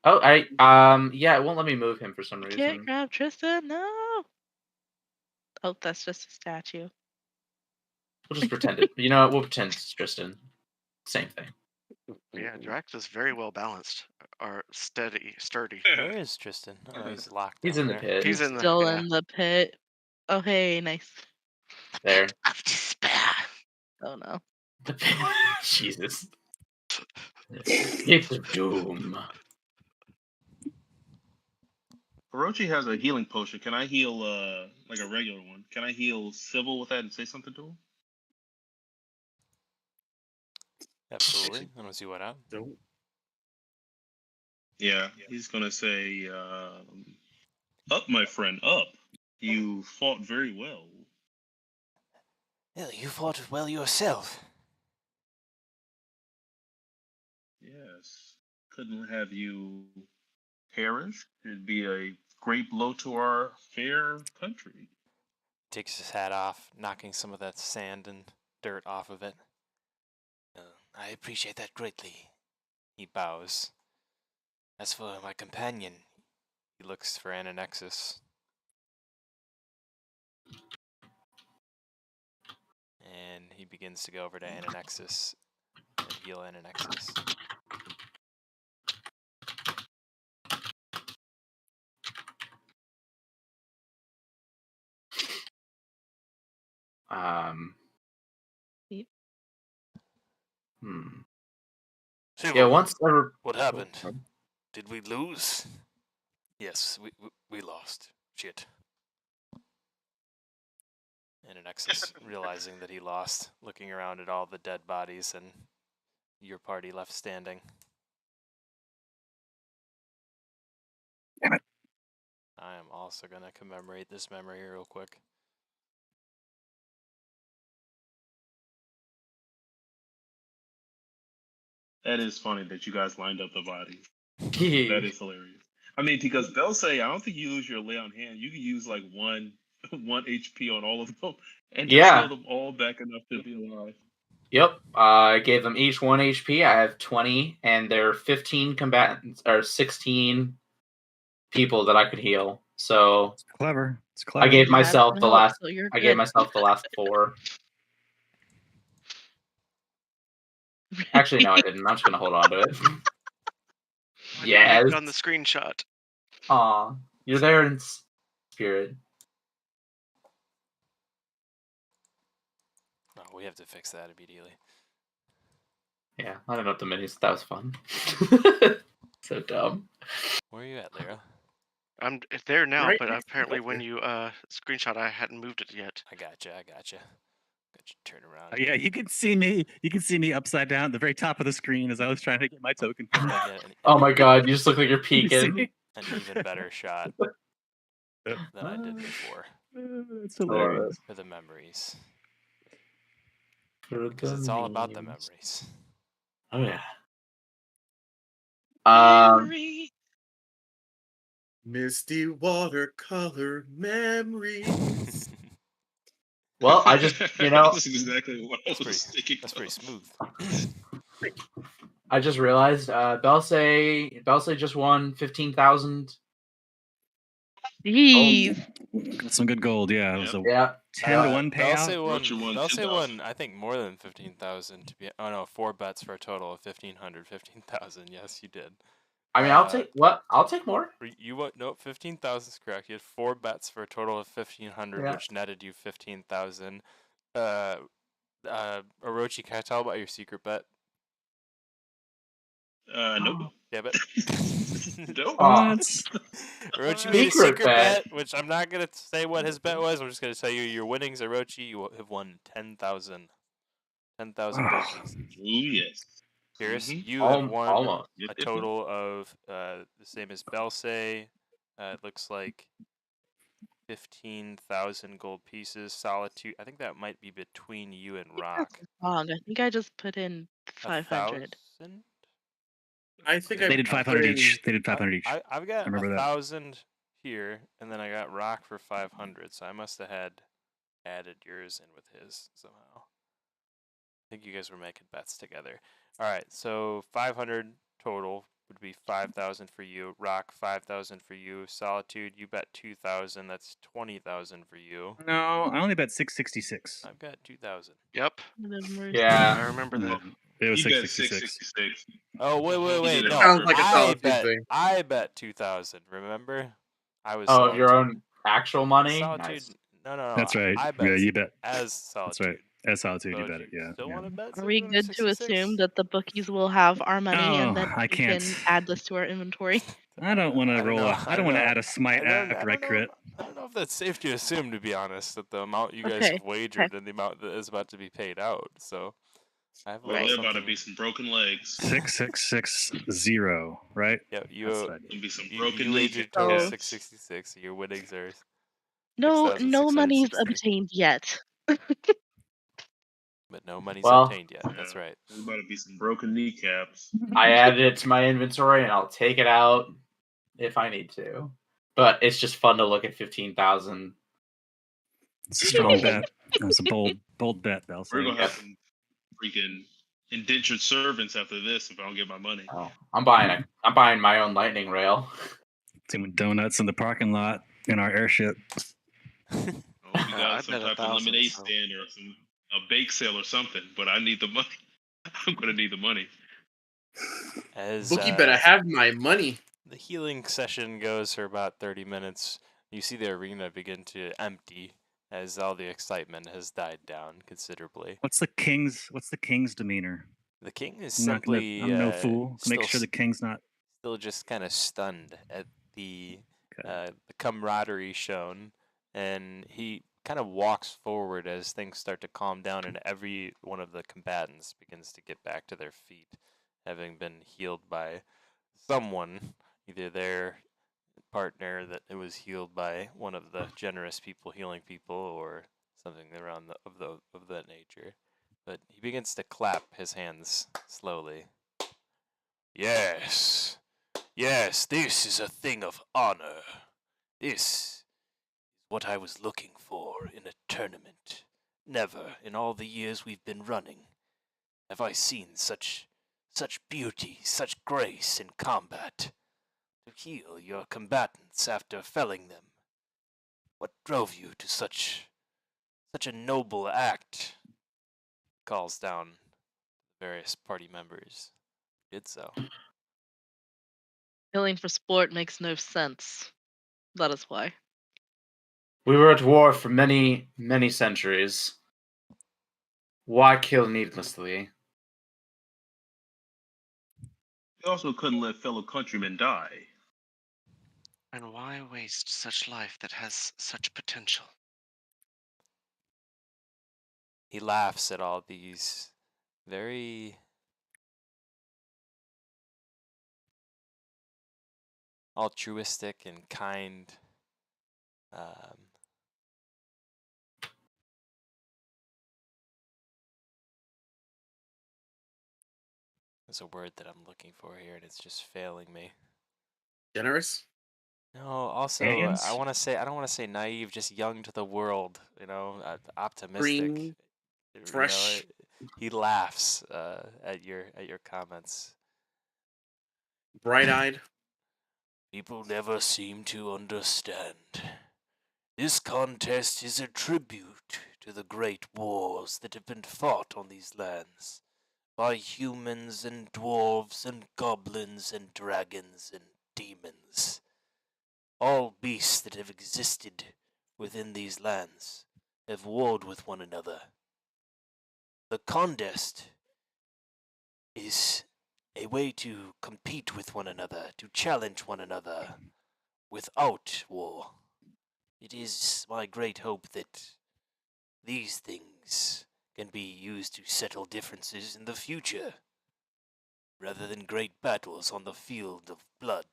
Oh, yeah, it won't let me move him for some I reason. can't grab Tristan. No. Oh, that's just a statue. We'll just pretend it. You know what? We'll pretend it's Tristan. Same thing. Yeah, Drax is very well balanced, or sturdy. Where is Tristan? Oh, he's locked. He's down in the there. pit. He's in the Still in the pit. Oh hey, nice. There. of despair. Oh no. The pit. Jesus. It's of doom. Orochi has a healing potion. Can I heal like a regular one? Can I heal Civil with that and say something to him? Absolutely. I don't see what up. Don't. Yeah, he's gonna say, "Up, my friend, up. You fought very well." Well, you fought well yourself. Yes, couldn't have you perish. It'd be a great blow to our fair country. Takes his hat off, knocking some of that sand and dirt off of it. I appreciate that greatly. He bows. As for my companion, he looks for Ananexus. And he begins to go over to Ananexus and heal Ananexus. Yep. Yeah, once What happened? Did we lose? Yes, we lost. Shit. Ananexus, realizing that he lost, looking around at all the dead bodies and your party left standing. Damn it. I am also going to commemorate this memory real quick. That is funny that you guys lined up the bodies. That is hilarious. I mean, because they'll say, I don't think you lose your lay on hand. You can use like one HP on all of them and just heal them all back enough to be alive. Yep. I gave them each 1 HP. I have 20, and there are 15 combatants or 16 people that I could heal. So It's clever. It's I clever. gave That's myself gonna the help, last. so you're I gave good. myself the last 4. Actually, no, I didn't. I'm just gonna hold on to it. I Yes. clicked on the screenshot. Aw, you're there in spirit. Oh, we have to fix that immediately. Yeah, I don't know if the minis. That was fun. So dumb. Where are you at, Lyra? I'm there now, Right but next to apparently the when you screenshot, I hadn't moved it yet. I gotcha. Got you turn around. Yeah, you can see me. You can see me upside down at the very top of the screen as I was trying to get my token from Then it. get Oh my god, you just look like you're You see peeking. me? an even better shot than I did before It's I love hilarious. for the memories. it. Because it's all about the memories. Oh yeah. Memory. misty watercolor memories. Well, I just That's exactly what I That's was thinking. That's pretty smooth. I just realized Belsay just won 15,000. Jeez. Got some good gold. Yeah, it was a Yeah. 10 to 1 payout. Roger won Belsay 2,000. won, I think, more than 15,000 to be. Oh no, 4 bets for a total of 1,500. 15,000. Yes, you did. I mean, I'll take what? I'll take more. You won. Nope, 15,000 is correct. You had 4 bets for a total of 1,500, Yeah. which netted you 15,000. Orochi, can I tell about your secret bet? Nope. Damn it. Nope. Aw. Orochi made a Secret secret bet. bet, which I'm not gonna say what his bet was. I'm just gonna tell you your winnings, Orochi. You have won 10,000. 10,000 gold pieces. Ooh, yes. Curious, Mhm. you have won Almost. Yep, a yep, yep. total of the same as Belsay. It looks like 15,000 gold pieces. Solitude. I think that might be between you and Rock. Wrong. I think I just put in 500. 1,000? I think They I did put 500 in- each. They did 500 each. I've got remember that. 1,000 here, and then I got Rock for 500. So I must have had added yours in with his somehow. I think you guys were making bets together. All right, so 500 total would be 5,000 for you. Rock, 5,000 for you. Solitude, you bet 2,000. That's 20,000 for you. No, I only bet 666. I've got 2,000. Yep, Yeah. I remember that. It was He bet 666. 666. Oh wait, did it no. Sounds like a I Solitude bet thing. I bet 2,000. Remember, I was Oh, of your Solitude. own actual money. Solitude. Nice. No. That's right. I bet Yeah, you bet. as Solitude. That's right. As Solitude, So you if bet it. you Yeah. still yeah. want to bet? Are we good to 666? assume that the bookies will have our money and Oh, that I we can can't. add this to our inventory? I don't want to don't roll know. a. I don't want to add a smite I don't after I know. crit. I don't know if that's safe to assume, to be honest, that the amount you guys Okay, have wagered and the amount that is about to be paid out. So I have a Well, little there about to something. be some broken legs. 6660, right? Yeah, That's you what I did. There'll be some broken you wagered kneecaps. total So- 666. Your winnings are No money's 6,660. obtained yet. But no money's Well, obtained yet. That's right. There's about to be some broken kneecaps. I added it to my inventory, and I'll take it out if I need to. But it's just fun to look at 15,000. It's a strong bet. That's a bold bet, Bell. We're gonna have some freaking indentured servants after this if I don't get my money. Oh, I'm buying my own lightning rail. Doing donuts in the parking lot in our airship. Oh, we I got some bet type 1,000, of lemonade so- stand or a bake sale or something. But I need the money. I'm gonna need the money. As Bookie better have my money. the healing session goes for about 30 minutes, you see the arena begin to empty as all the excitement has died down considerably. What's the king's demeanor? The king is I'm not gonna- simply I'm no fool. Make still sure the king's not. still just kind of stunned at the Okay. the camaraderie shown, and he kind of walks forward as things start to calm down, and every one of the combatants begins to get back to their feet, having been healed by someone, either their partner that it was healed by one of the generous people healing people, or something around of that nature. But he begins to clap his hands slowly. Yes, this is a thing of honor. This is what I was looking for in a tournament. Never in all the years we've been running have I seen such beauty, such grace in combat. To heal your combatants after felling them What drove you to such a noble act? Calls down various party members. Did so. Killing for sport makes no sense. That is why. We were at war for many, many centuries. Why kill needlessly? We also couldn't let fellow countrymen die. And why waste such life that has such potential? He laughs at all these very altruistic and kind there's a word that I'm looking for here and it's just failing me. Generous? No, also Aliens? I don't want to say naive, just young to the world, optimistic. Green, fresh. He laughs at your comments. Bright-eyed. People never seem to understand. This contest is a tribute to the great wars that have been fought on these lands by humans and dwarves and goblins and dragons and demons. All beasts that have existed within these lands have warred with one another. The contest is a way to compete with one another, to challenge one another without war. It is my great hope that these things can be used to settle differences in the future, rather than great battles on the field of blood.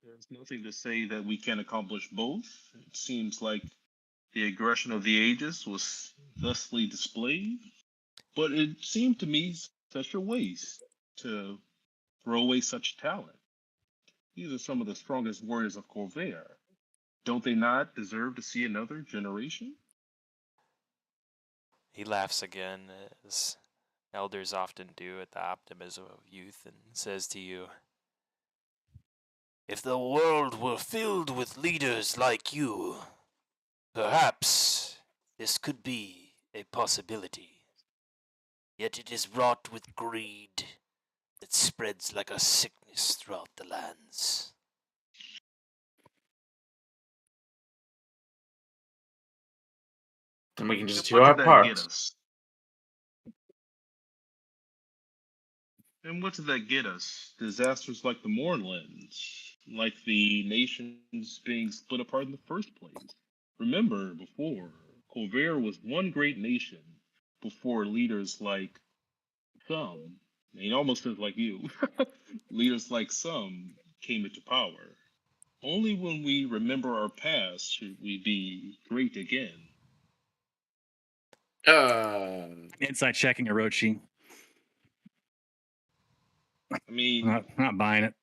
There's nothing to say that we can accomplish both. It seems like the aggression of the ages was thusly displayed, but it seemed to me such a waste to throw away such talent. These are some of the strongest warriors of Corvair. Don't they not deserve to see another generation? He laughs again, as elders often do at the optimism of youth, and says to you, "If the world were filled with leaders like you, perhaps this could be a possibility. Yet it is wrought with greed that spreads like a sickness throughout the lands." Then we can just And do what our did that get part. us? And what did that get us? Disasters like the Mournlands, like the nations being split apart in the first place. Remember, before, Corvair was one great nation before leaders like some, it almost says like you, leaders like some came into power. Only when we remember our past should we be great again. Inside checking Orochi. I mean, Not buying it.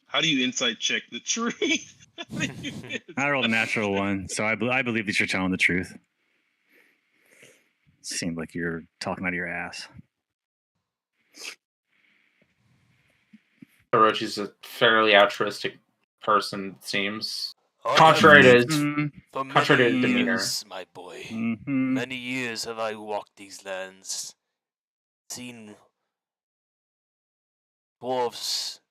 how do you insight check the tree? I rolled a natural one, so I believe that you're telling the truth. Seemed like you're talking out of your ass. Orochi's a fairly altruistic person, it seems. I Contrary to have his For contrary many to his demeanor. years, my boy, Mm-hmm. many years have I walked these lands, seen dwarfs,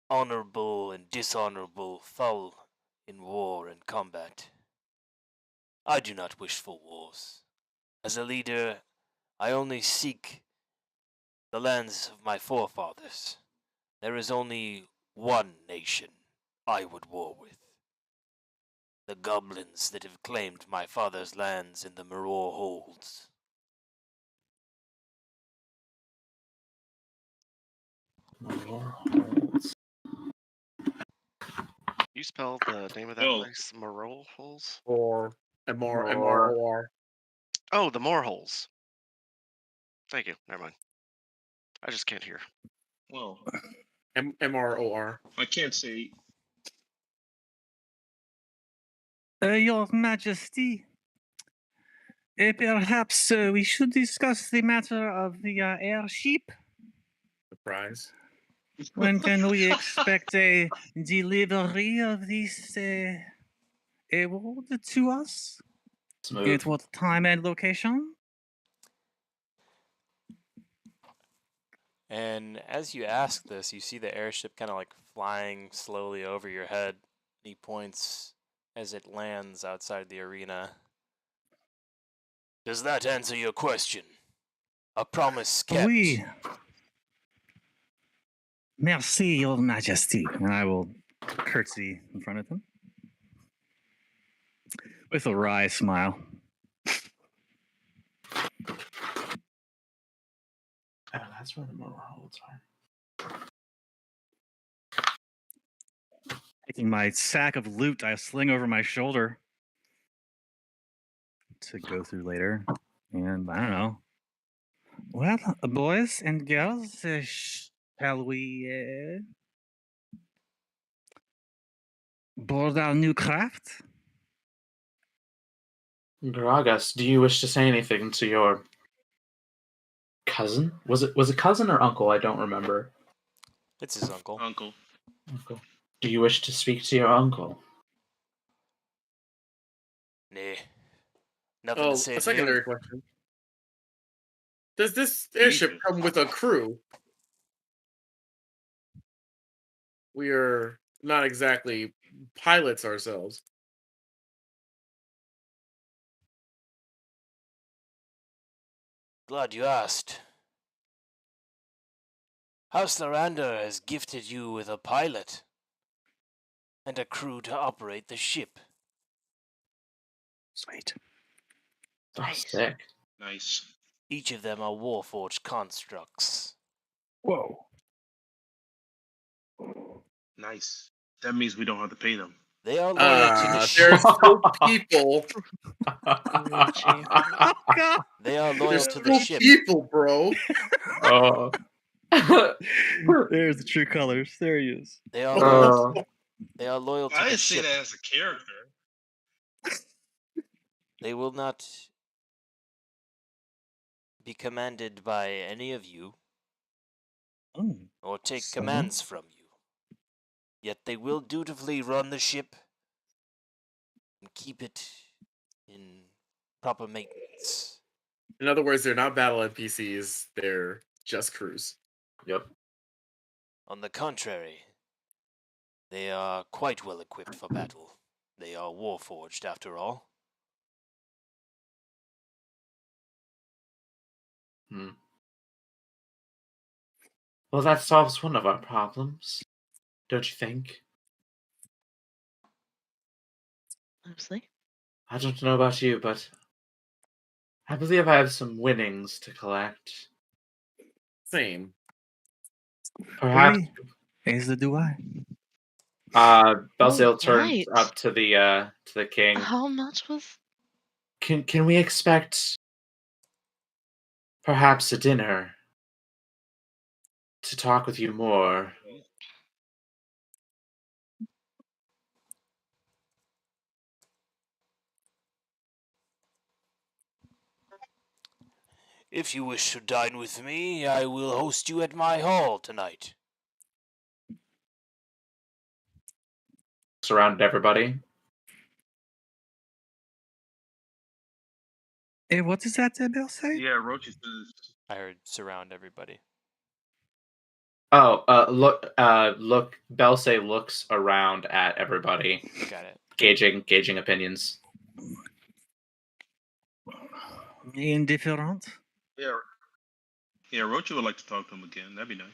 honorable and dishonorable, fall in war and combat. I do not wish for wars. As a leader, I only seek the lands of my forefathers. There is only one nation I would war with. The goblins that have claimed my father's lands in the Maror Holds. You spell the name of that No. place? Morole holes? Or MR. Oh, the more holes. Thank you. Never mind. I just can't hear. Well, MROR. I can't say. Your Majesty, Perhaps we should discuss the matter of the airship. Surprise. When can we expect a delivery of this award to us? Smooth. At what time and location? And as you ask this, you see the airship kind of like flying slowly over your head. He points as it lands outside the arena. Does that answer your question? A promise kept. Oui. Merci, Your Majesty. And I will curtsy in front of him with a wry smile. Oh, that's where the morals are. Taking my sack of loot I sling over my shoulder to go through later. And I don't know. Well, boys and girls, shall we board our new craft? Gragas, do you wish to say anything to your cousin? Was it cousin or uncle? I don't remember. It's his uncle. Uncle. Uncle. Do you wish to speak to your uncle? Nay. Nothing Oh, to say a to secondary him. question. Does this airship Jesus. come with a crew? We are not exactly pilots ourselves. Glad you asked. House Larander has gifted you with a pilot and a crew to operate the ship. Sweet. Oh, Nice. sick. Nice. Each of them are Warforged constructs. Whoa. Nice. That means we don't have to pay them. They are loyal to the ship. There's still people. Richie. Oh, God. They are loyal There's to the still ship. people, bro. Oh. There's the true colors. There he is. They are loyal. Uh, They are loyal to I the didn't say ship. that as a character. They will not be commanded by any of you Oh, or take So? commands from you. Yet they will dutifully run the ship and keep it in proper maintenance. In other words, they're not battle NPCs. They're just crews. yep. On the contrary, they are quite well equipped for battle. They are warforged, after all. Hmm. Well, that solves one of our problems, don't you think? Mostly. I don't know about you, but I believe I have some winnings to collect. Same. Perhaps Oui. As do I. Belzil Oh, turns right. up to the king. How much was? Can we expect perhaps a dinner to talk with you more? If you wish to dine with me, I will host you at my hall tonight. Surrounded everybody. What does that Bell say? Yeah, Rochi says. I heard surround everybody. Oh, look. Belsay looks around at everybody, Got it. gauging opinions. Indifferent. Yeah. Yeah, Rochi would like to talk to him again. That'd be nice.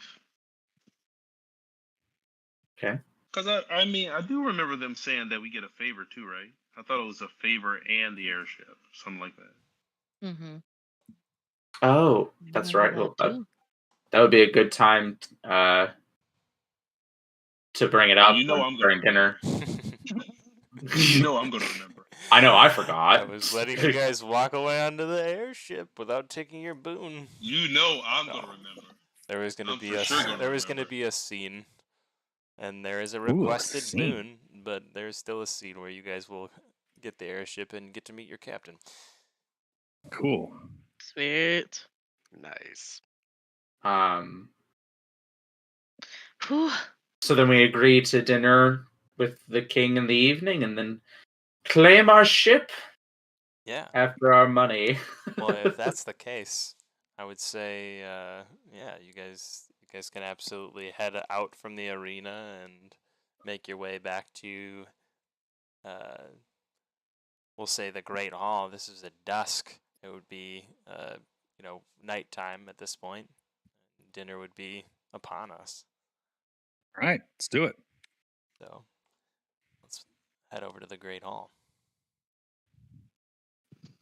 Okay. Because I mean, I do remember them saying that we get a favor too, right? I thought it was a favor and the airship, something like that. Mm-hmm. Oh, that's right. Well, that would be a good time to bring it up You know I'm during gonna dinner. You know I'm gonna remember. I know, I forgot. I was letting you guys walk away onto the airship without taking your boon. You know I'm gonna No. remember. There was gonna I'm be for a sure gonna there was gonna remember. be a scene, and there is a a requested scene. boon, but there's still a scene where you guys will get the airship and get to meet your captain. Cool. Sweet. Nice. Um, Whew. so then we agree to dinner with the king in the evening, and then claim our ship Yeah. after our money. Well, if that's the case, I would say, yeah, you guys can absolutely head out from the arena and make your way back to, we'll say the Great Hall. This is at dusk. It would be, nighttime at this point. Dinner would be upon us. All right, let's do it. So let's head over to the Great Hall.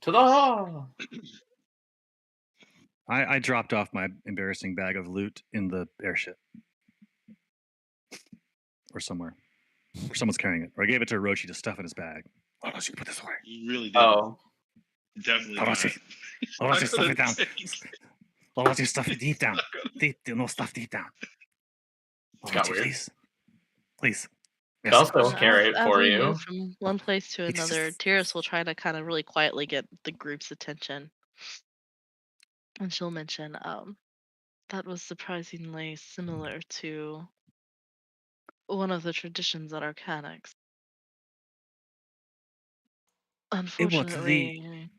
To the hall. I dropped off my embarrassing bag of loot in the airship or somewhere. Or someone's carrying it. Or I gave it to Orochi to stuff in his bag. Orochi, put this away. You really did. Oh, Definitely not. Orochi, I Orochi, stuff it couldn't down. take- Orochi, stuff it deep down. No, stuff deep down. got Orochi, weird. please. Please. Yes. Belso will And carry it as for we you. move from one place to It's another, just- Tyrus will try to kind of really quietly get the group's attention. And she'll mention, that was surprisingly similar to one of the traditions at Arcanix. Unfortunately,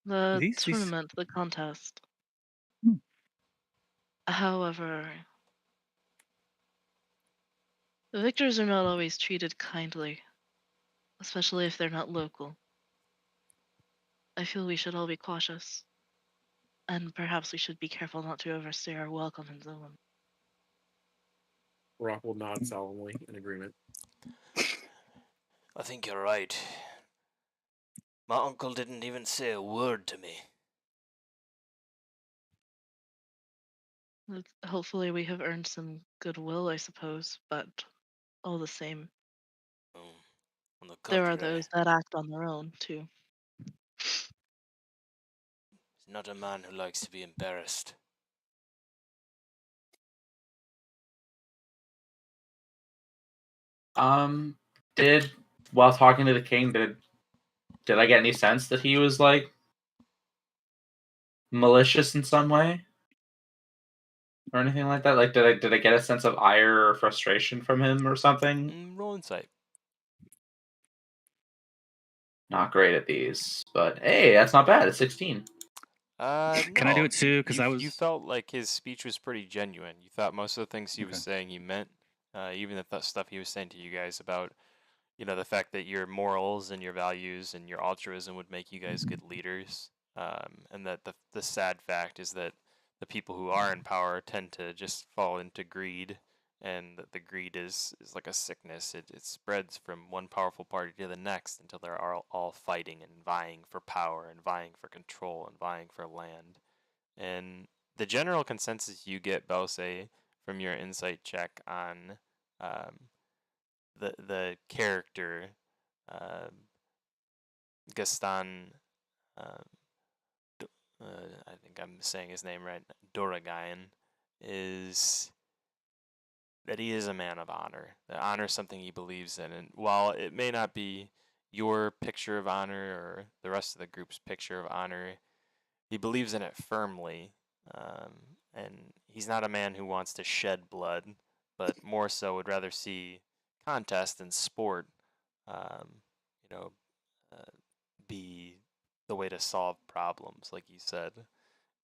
the these- tournament, the contest. Hmm. However, the victors are not always treated kindly, especially if they're not local. I feel we should all be cautious. And perhaps we should be careful not to overstay our welcome in Zoom. Rock will nod solemnly in agreement. I think you're right. My uncle didn't even say a word to me. Hopefully we have earned some goodwill, I suppose, but all the same, On the there are contrary, those that act on their own, too. he's not a man who likes to be embarrassed. While talking to the king, did I get any sense that he was like malicious in some way? Or anything like that? Like did I get a sense of ire or frustration from him or something? Roll insight. Not great at these, but hey, that's not bad. It's 16. Can I do it too? Because you felt like his speech was pretty genuine. You thought most of the things he was saying he meant. Even the stuff he was saying to you guys about, the fact that your morals and your values and your altruism would make you guys good leaders. And that the sad fact is that the people who are in power tend to just fall into greed, and that the greed is like a sickness. It spreads from one powerful party to the next until they're all fighting and vying for power and vying for control and vying for land. And the general consensus you get, Belse, from your insight check on the character Gaston, I think I'm saying his name right, Doragayan, is that he is a man of honor. That honor is something he believes in, and while it may not be your picture of honor or the rest of the group's picture of honor, he believes in it firmly. And he's not a man who wants to shed blood, but more so would rather see contest and sport, um, be the way to solve problems, like you said.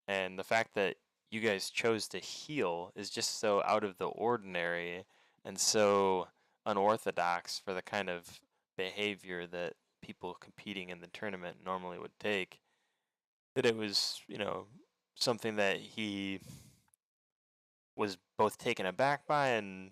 And the fact that you guys chose to heal is just so out of the ordinary and so unorthodox for the kind of behavior that people competing in the tournament normally would take, that it was, something that he was both taken aback by and,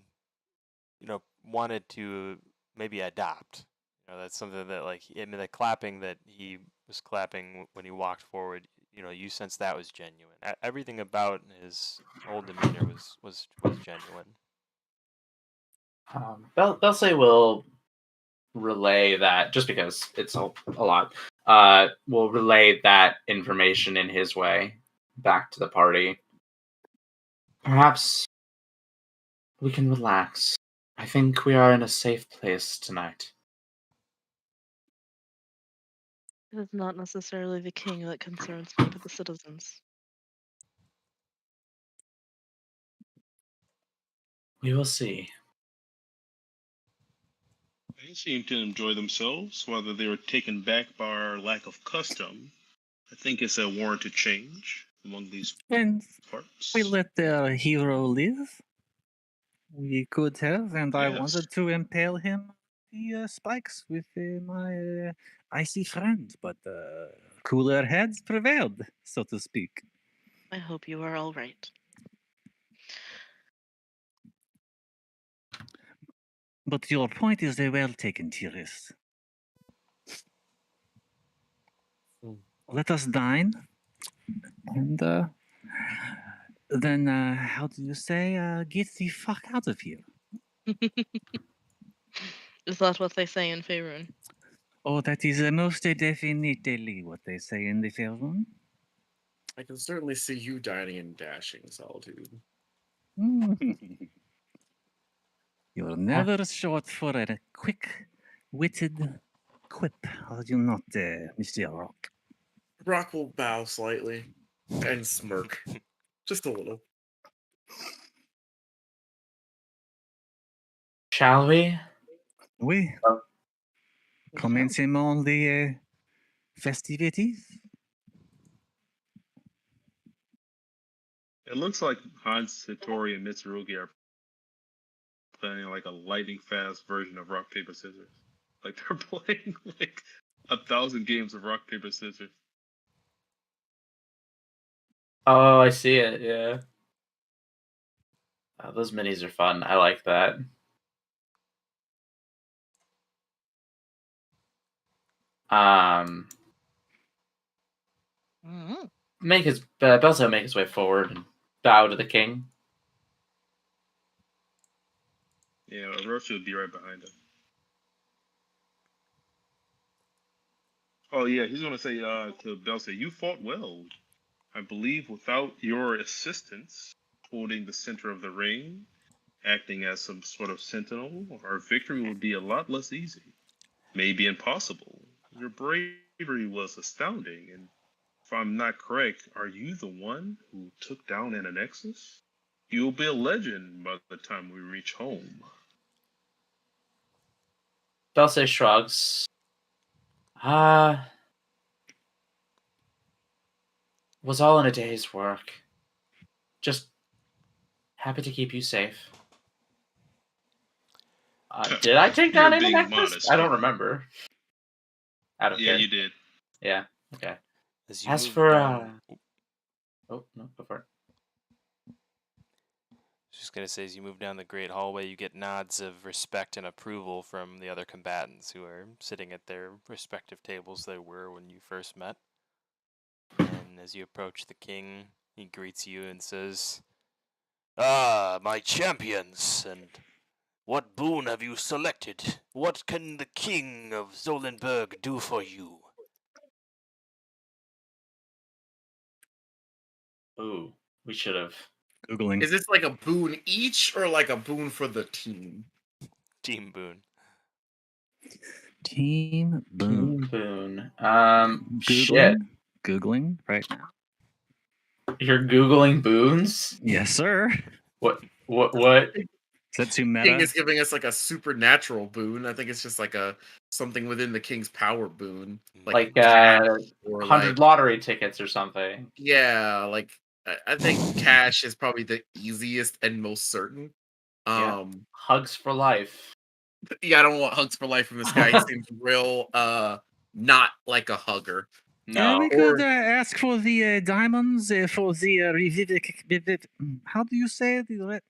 wanted to maybe adopt. That's something that, like, the clapping that he was clapping when he walked forward, you sense that was genuine. Everything about his whole demeanor was genuine. Belse will relay that just because it's a lot. Will relay that information in his way back to the party. Perhaps we can relax. I think we are in a safe place tonight. It is not necessarily the king that concerns me, but the citizens. We will see. They seem to enjoy themselves, whether they were taken back by our lack of custom. I think it's a warranted change among these And parts. we let the hero live. We could have, and I Yes. wanted to impale him the spikes with my icy friend, but cooler heads prevailed, so to speak. I hope you are all right. But your point is well taken, Tiris. Let us dine, and then, how do you say, get the fuck out of here? Is that what they say in Faerun? Oh, that is most definitely what they say in the film. I can certainly see you dining and dashing, Solitude. You're never short for a quick-witted quip, are you not, Mr. Rock? Rock will bow slightly and smirk. Just a little. Shall we? Oui. Oh. Commencement les festivities. It looks like Hans, Satori, and Mitsurugi are playing like a lightning fast version of rock paper scissors. Like they're playing like 1,000 games of rock paper scissors. Oh, I see it. Yeah. Oh, those minis are fun. I like that. Mhm. Belzo make his way forward and bow to the king. Yeah, Orochi would be right behind him. Oh yeah, he's gonna say to Belsa, "You fought well. I believe without your assistance, holding the center of the ring, acting as some sort of sentinel, our victory would be a lot less easy, maybe impossible. Your bravery was astounding, and if I'm not correct, are you the one who took down an Annexus? You'll be a legend by the time we reach home." Belzo shrugs. Was all in a day's work. Just happy to keep you safe. Did I take down You're any being Nexus? modest. I don't remember. Out of Yeah, care. you did. Yeah. Okay. As you As move for down, oh no, go for it. just gonna say, as you move down the great hallway, you get nods of respect and approval from the other combatants who are sitting at their respective tables they were when you first met. And as you approach the king, he greets you and says, "Ah, my champions, and what boon have you selected? What can the king of Zolenberg do for you?" Ooh, we should have. Googling. Is this like a boon each or like a boon for the team? Team boon. Team Boom. Boon. Googling. Shit. Googling right now. You're Googling boons? Yes, sir. What? Is that too King meta? is giving us like a supernatural boon. I think it's just like a something within the king's power boon, Like cash or 100 like lottery tickets or something. yeah, like I think cash is probably the easiest and most certain. Yeah. Hugs for life. Yeah, I don't want hugs for life from this guy. He seems real not like a hugger. No. we could ask for the diamonds for the how do you say it?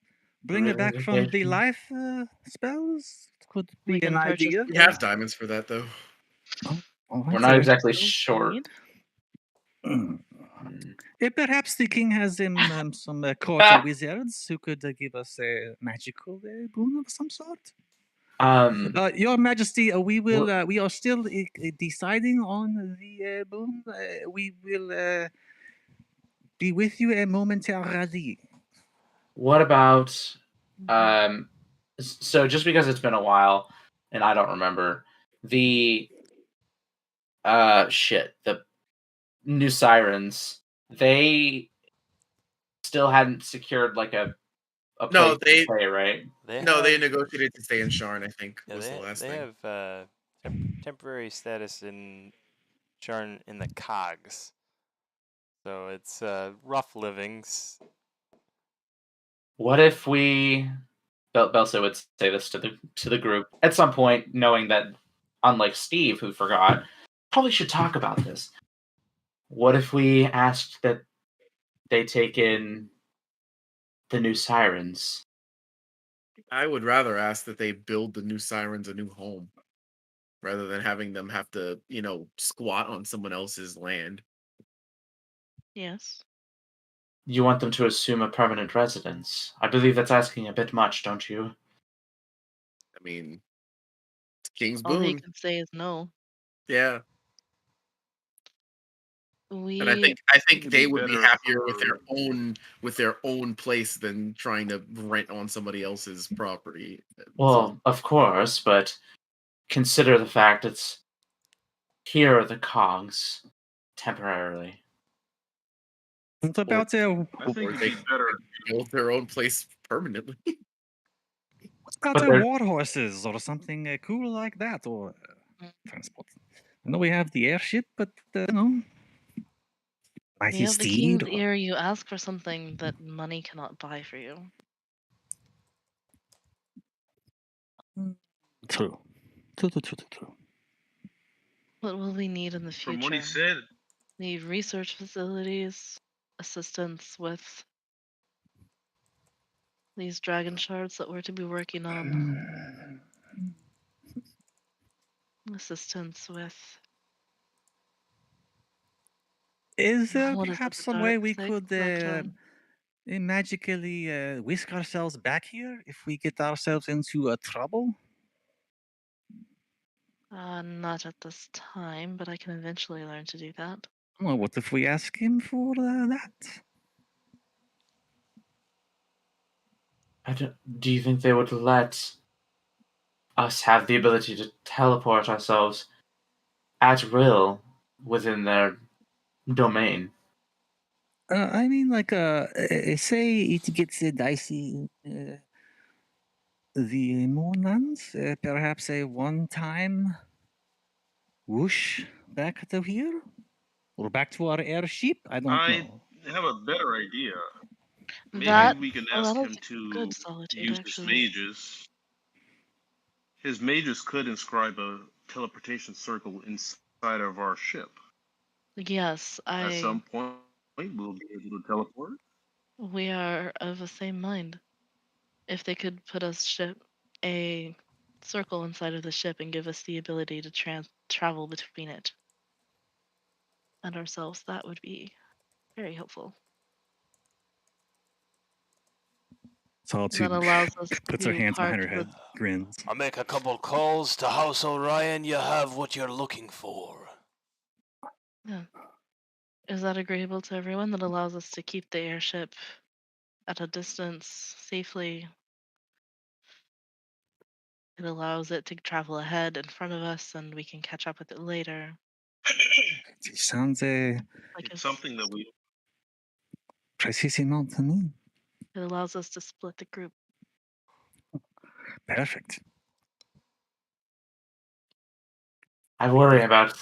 Bring it back from the Revivification. life spells? Could be We can an purchase idea. We those. have diamonds for that though. Oh, We're not exactly Those we short. need. Perhaps the king has some court wizards who could give us a magical boon of some sort. Your Majesty, we are still deciding on the boon. We will be with you momentarily. What about so just because it's been a while and I don't remember, the shit. The new sirens. They still hadn't secured like a place No, to they stay, right? They no, they have negotiated to stay in Sharn. I think yeah, was the last they thing. have temporary status in Charn in the cogs. So it's rough livings. What if we Belsa would say this to the group at some point, knowing that unlike Steve, who forgot, probably should talk about this. What if we asked that they take in the new sirens? I would rather ask that they build the new sirens a new home rather than having them have to, squat on someone else's land. Yes. You want them to assume a permanent residence? I believe that's asking a bit much, don't you? I mean, it's King's All he boon. can say is no. Yeah. And I We think It'd they be would be better happier for with their own place than trying to rent on somebody else's property. So Well, of course, but consider the fact it's here are the cogs temporarily. What about I think or it'd they be better. build their own place permanently. what about But they're war horses or something cool like that, or Mm. transport? I know we have the airship, but mighty You have the steed. king's ear. You ask for something that money cannot buy for you. True. True. What will we need in the From what he future? said, Need research facilities, assistance with these dragon shards that we're to be working on, assistance with Is there what is it, perhaps the some way dark we six? could That magically whisk ourselves back here if we get ourselves into trouble? not at this time, but I can eventually learn to do that. Well, what if we ask him for that? Do you think they would let us have the ability to teleport ourselves at will within their domain? I mean, like, say it gets dicey. The Moonlands, perhaps a one-time whoosh back to here? Or back to our airship? I don't I know. have a better idea. Maybe I, we can Oh, ask that'll him take to good solitude, use his actually. mages. His mages could inscribe a teleportation circle inside of our ship. Yes, At some point, we'll be able to teleport. we are of the same mind. If they could put a circle inside of the ship and give us the ability to travel between it and ourselves, that would be very helpful. That Solitude allows us puts her to hands park behind her head, grins. I'll make a couple calls to House Orion. You have what you're looking for. Yeah. Is that agreeable to everyone? That allows us to keep the airship at a distance safely. It allows it to travel ahead in front of us, and we can catch up with it later. It sounds Like It's something that we précisément to me. it allows us to split the group. Perfect. I worry about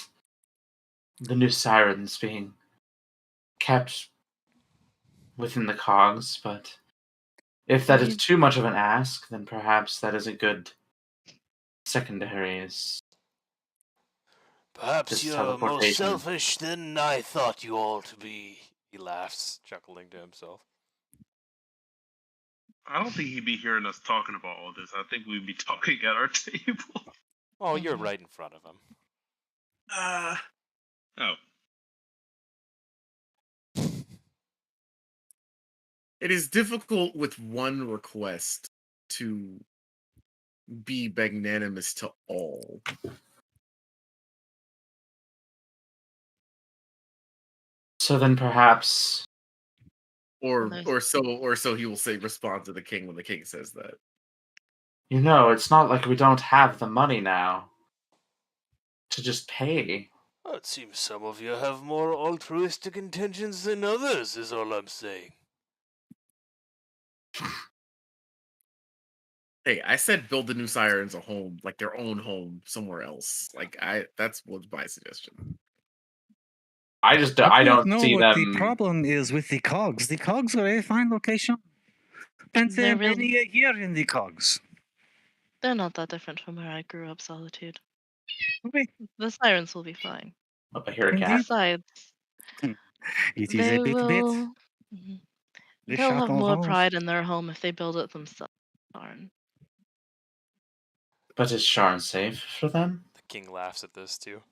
the new sirens being kept within the cogs, but if that is too much of an ask, then perhaps that is a good secondary is Perhaps this you're more teleportation. selfish than I thought you all to be. He laughs, chuckling to himself. I don't think he'd be hearing us talking about all this. I think we'd be talking at our table. Oh, you're Mhm. right in front of him. Oh, It is difficult with one request to be magnanimous to all. So then perhaps Or there's- or so he will say respond to the king when the king says that. it's not like we don't have the money now to just pay. It seems some of you have more altruistic intentions than others, is all I'm saying. Hey, I said build the new sirens a home, like their own home somewhere else. That's was my suggestion. I I don't don't know see what the them. problem is with the cogs. The cogs are a fine location. Spent They're many a year in the cogs. They're not that different from where I grew up, Solitude. Okay, The sirens will be fine. Oh, I hear a cat. Indeed. Besides, it is a they bit will. Mhm. Le They'll have Chaton more Rose. pride in their home if they build it themselves. Darn. But is Sharn safe for them? The king laughs at this too.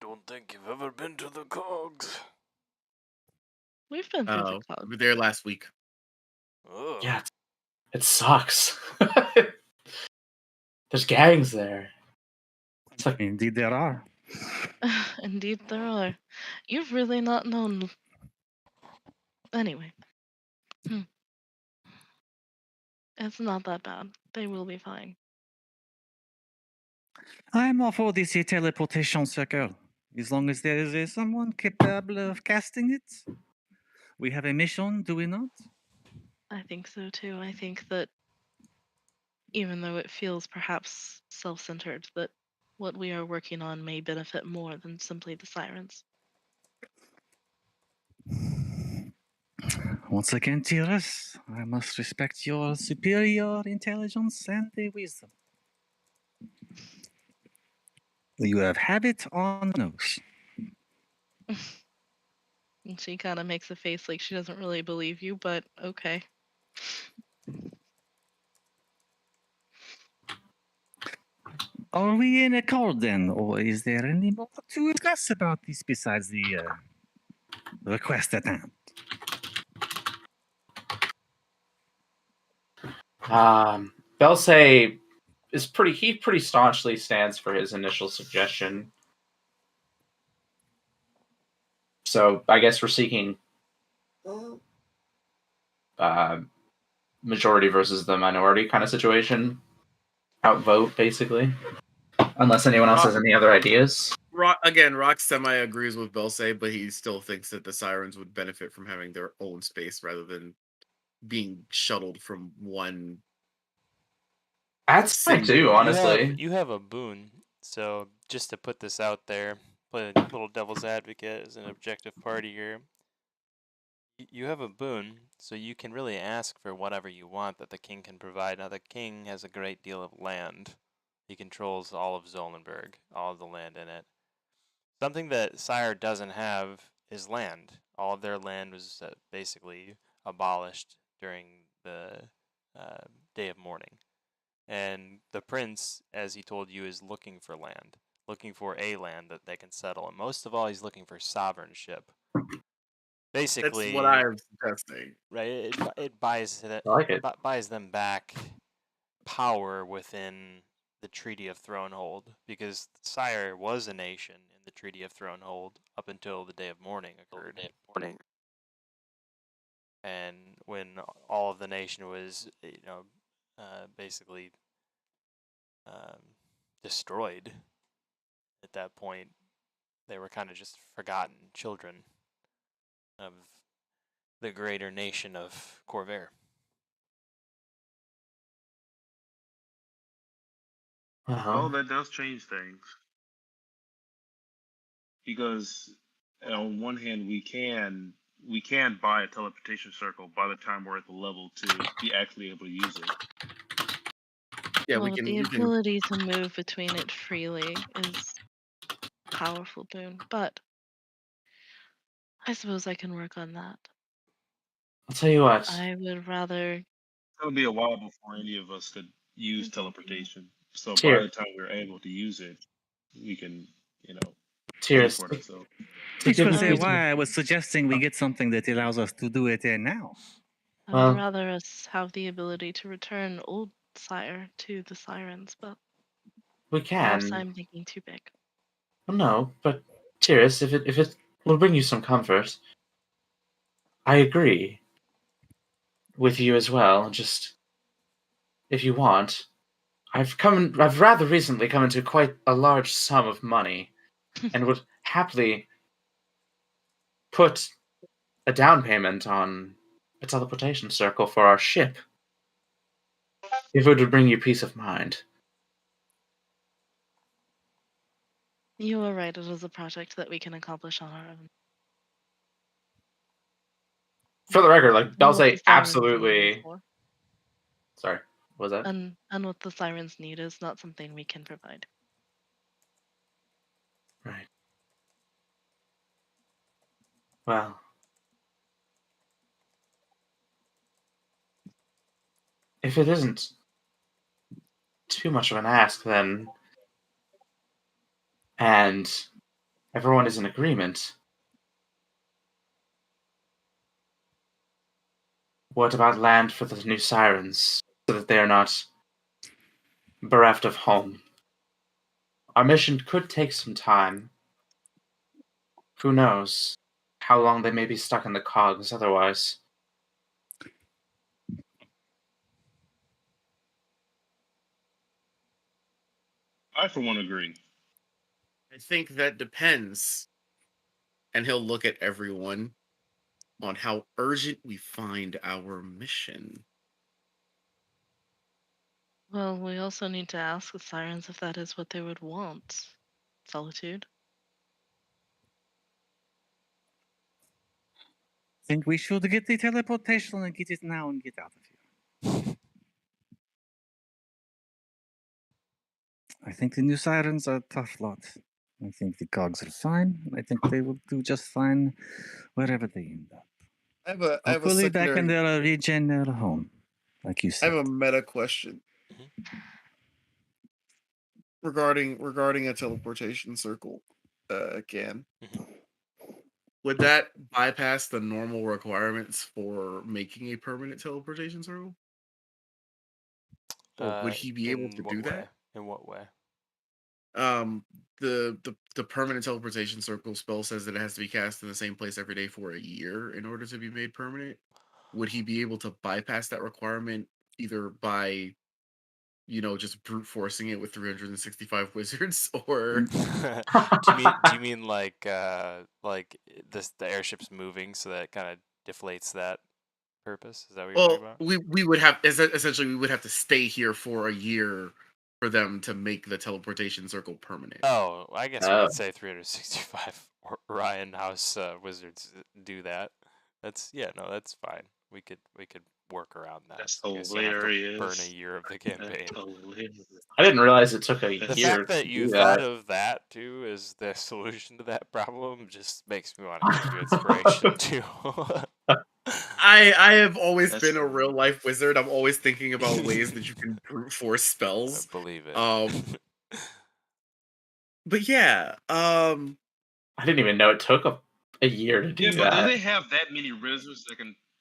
Don't think you've ever been to the cogs. We've been through the We cog. were there last week. Oh. Yeah, it sucks. There's gangs there. It's like, Indeed, there are. Indeed, there are. You've really not known. Anyway. It's not that bad. They will be fine. I'm all for this teleportation circle. As long as there is someone capable of casting it. We have a mission, do we not? I think so too. I think that even though it feels perhaps self centered, that what we are working on may benefit more than simply the sirens. Once again, Tyrus, I must respect your superior intelligence and wisdom. You have habit on the nose. And she kind of makes a face like she doesn't really believe you, but okay. Are we in accord then, or is there any more to discuss about this besides the request at hand? Belsay is he pretty staunchly stands for his initial suggestion. So I guess we're seeking majority versus the minority kind of situation. Outvote, basically. Unless anyone else has any other ideas. Rock semi agrees with Belsay, but he still thinks that the sirens would benefit from having their own space rather than being shuttled from one. That's fine too, honestly. You have a boon. So just to put this out there, play a little devil's advocate as an objective party here. You have a boon, so you can really ask for whatever you want that the king can provide. Now, the king has a great deal of land. He controls all of Zolenberg, all of the land in it. Something that Sire doesn't have is land. All of their land was basically abolished during the day of mourning. And the prince, as he told you, is looking for land, looking for a land that they can settle. And most of all, he's looking for sovereignship. Basically, that's what I'm suggesting. Right, it buys buys them back power within the Treaty of Thronehold, because Sire was a nation in the Treaty of Thronehold up until the Day of Mourning occurred. And when all of the nation was, basically destroyed, at that point, they were kind of just forgotten children of the greater nation of Corvair. Well, that does change things. Because on one hand, we can buy a teleportation circle by the time we're at the level to be actually able to use it. Yeah, well, we can. the ability to move between it freely is a powerful boon, but I suppose I can work on that. I'll tell you what. I would rather. It's gonna be a while before any of us could use teleportation. So by Tyr, the time we're able to use it, we can, Tyrus, teleport ourselves. Which give was me why I was suggesting we get something that allows us to do it now. I Well- would rather us have the ability to return old Sire to the sirens, but we perhaps can. I'm thinking too big. Well, no, but Tyrus, if it will bring you some comfort, I agree with you as well. Just if you want, I've rather recently come into quite a large sum of money, and would happily put a down payment on a teleportation circle for our ship if it would bring you peace of mind. You were right. It is a project that we can accomplish on our own. For the record, like, And I'll what the say sirens need is absolutely. for. Sorry, what was that? And what the sirens need is not something we can provide. Right. Well, if it isn't too much of an ask, then, and everyone is in agreement, what about land for the new sirens, so that they are not bereft of home? Our mission could take some time. Who knows how long they may be stuck in the cogs otherwise. I, for one, agree. I think that depends. And he'll look at everyone on how urgent we find our mission. Well, we also need to ask the sirens if that is what they would want. Solitude. Think we should get the teleportation and get it now and get out of here. I think the new sirens are a tough lot. I think the cogs are fine. I think they will do just fine wherever they end up. I have a Hopefully back in secondary. their region, their home, like you I said. have a meta question regarding a teleportation circle. Again, would that bypass the normal requirements for making a permanent teleportation circle? Or would he be able In to what do way? that? In what way? The permanent teleportation circle spell says that it has to be cast in the same place every day for a year in order to be made permanent. Would he be able to bypass that requirement either by, just brute forcing it with 365 wizards, or Do you mean like the airship's moving so that kind of deflates that purpose? Is that what you're talking well, about? we would have essentially we would have to stay here for a year for them to make the teleportation circle permanent. Oh, I guess we Oh. could say 365 Ryan House wizards do that. That's fine. We could work around that. That's So you guys don't have to burn a hilarious. year of the campaign. That's hilarious. I didn't realize it took a The year fact that to you do thought that. of that too as the solution to that problem just makes me want to give you inspiration too. I have always That's been a real life wizard. I'm always thinking about ways that you can brute force I spells. believe it. But yeah, I didn't even know it took a year to do Yeah, but do that. they have that many wizards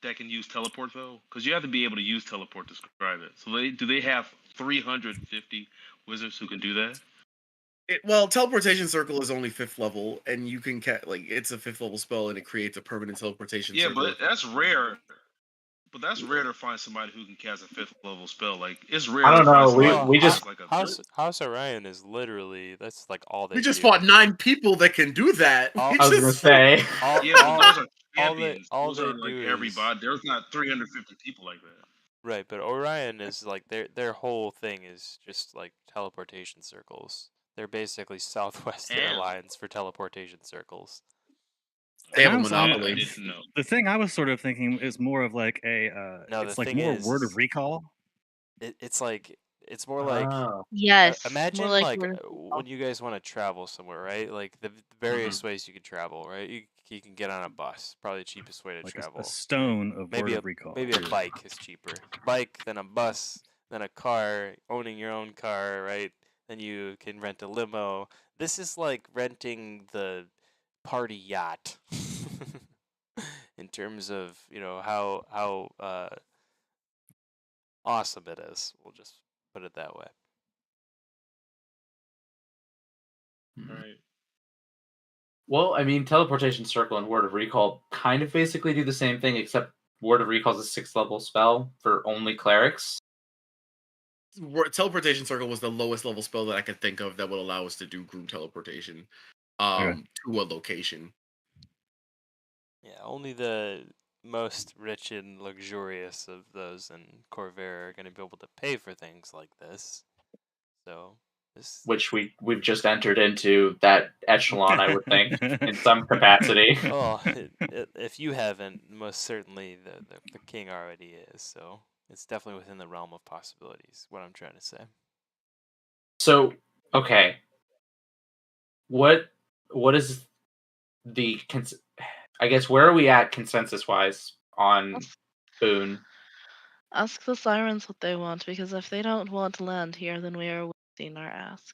that can use teleport though? Because you have to be able to use teleport to describe it. So do they have 350 wizards who can do that? well, teleportation circle is only 5th level, and you can it's a 5th level spell, and it creates a permanent teleportation Yeah, circle. but that's rare. But that's rare to find somebody who can cast a 5th level spell. Like it's rare I to don't find know. somebody We who just casts like a House Orion is literally that's like all they We just do. fought 9 people that can do that. All- We I was gonna just say. All, yeah, but all, those are all champions. Those they are like do is everybody. There's not 350 people like that. right, but Orion is like their whole thing is just like teleportation circles. They're basically Southwestern Damn. Alliance for teleportation circles. They have a And I was- monopoly. I didn't know. The thing I was sort of thinking is more of like a, No, it's the like thing more is- word of recall. It's more like Oh. Yes. imagine more like we're- when you guys want to travel somewhere, right? Like the various ways you can travel, right? You can get on a bus, probably the cheapest way to Like travel. a stone of Maybe word of recall. maybe a bike is cheaper. Bike, then a bus, then a car. Owning your own car, right? Then you can rent a limo. This is like renting the party yacht. In terms of how awesome it is, we'll just put it that way. Right. Well, I mean, teleportation circle and word of recall kind of basically do the same thing, except word of recall is a 6th level spell for only clerics. Teleportation circle was the lowest level spell that I could think of that would allow us to do group teleportation. to a location. Yeah, only the most rich and luxurious of those in Corvair are going to be able to pay for things like this. So this, Which we've just entered into that echelon, I would think, in some capacity. well, if you haven't, most certainly the king already is. So it's definitely within the realm of possibilities. What I'm trying to say. So, okay, what is the I guess where are we at consensus wise on Ask, Boone? ask the sirens what they want, because if they don't want land here, then we are wasting our ask.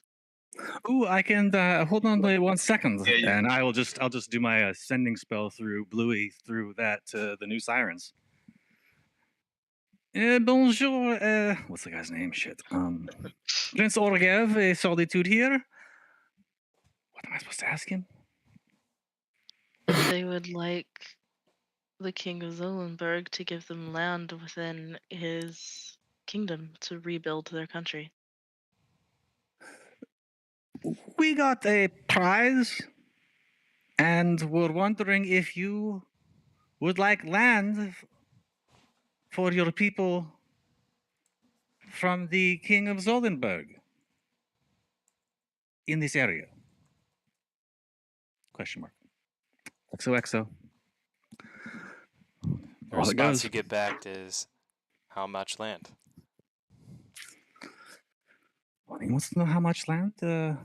Ooh, I can hold on to 1 second, Yeah, and I'll just do my sending spell through Bluey through that to the new sirens. Bonjour. What's the guy's name? Shit. Prince Orgev, a solitude here. What am I supposed to ask him? They would like the king of Zolenberg to give them land within his kingdom to rebuild their country. We got a prize, and we're wondering if you would like land for your people from the king of Zolenberg in this area. Question mark. XOXO. The All it response goes. you get back is, "How much land?" Well, he wants to know how much land. I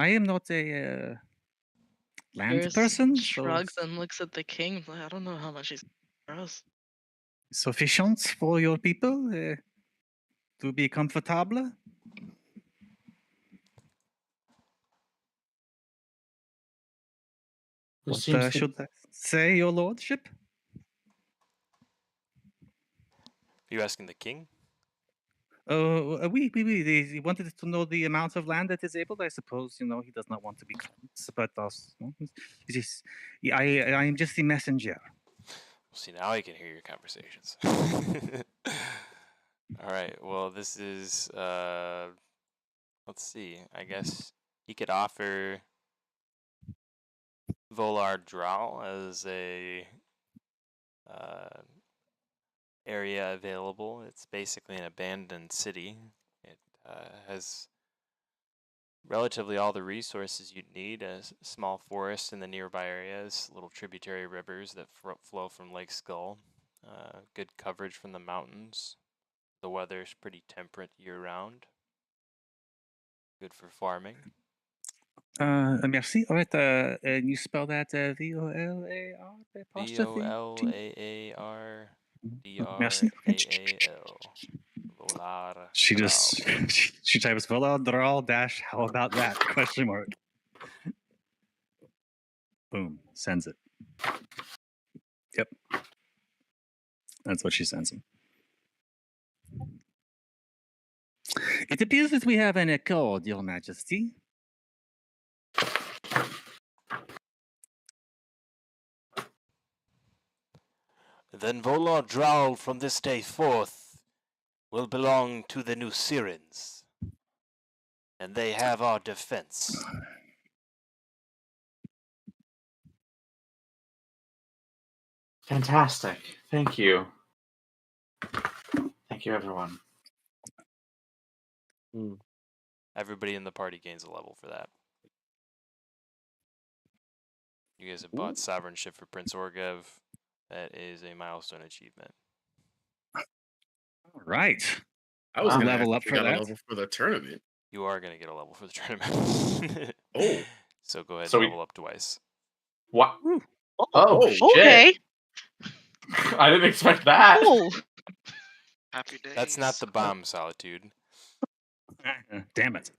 am not a land Cyrus person, so shrugs and looks at the king. Like, I don't know how much he's for us. sufficient for your people to be comfortable. What should I say, your lordship? Are you asking the king? We. He wanted to know the amount of land that is able. I suppose he does not want to be cleansed, but also, I am just the messenger. See, now I can hear your conversations. All right. Well, this is let's see. I guess he could offer Volar Drow as a uh, area available. It's basically an abandoned city. It has relatively all the resources you'd need: a small forest in the nearby areas, little tributary rivers that flow from Lake Skull, good coverage from the mountains. The weather's pretty temperate year round. Good for farming. Merci. All right. And you spell that VOLAR apostrophe? Merci. VOLARDRAAL. Volar She Drow. just she types Volar Dral dash. How about that? Question mark. Boom. Sends it. Yep. That's what she sends him. It appears that we have an accord, Your Majesty. Then Volar Drow from this day forth will belong to the New Sirens. And they have our defense. Fantastic. Thank you. Thank you, everyone. Everybody in the party gains a level for that. You guys have bought sovereignship for Prince Orgev. That is a milestone achievement. All right. I was Wow. gonna Level ask up if we for got a that. level for the tournament. You are going to get a level for the tournament. Oh. So go ahead So and we- level up twice. What? Oh, Oh, shit. okay. I didn't expect that. Oh, Happy days. That's not the bomb, Solitude. Damn it.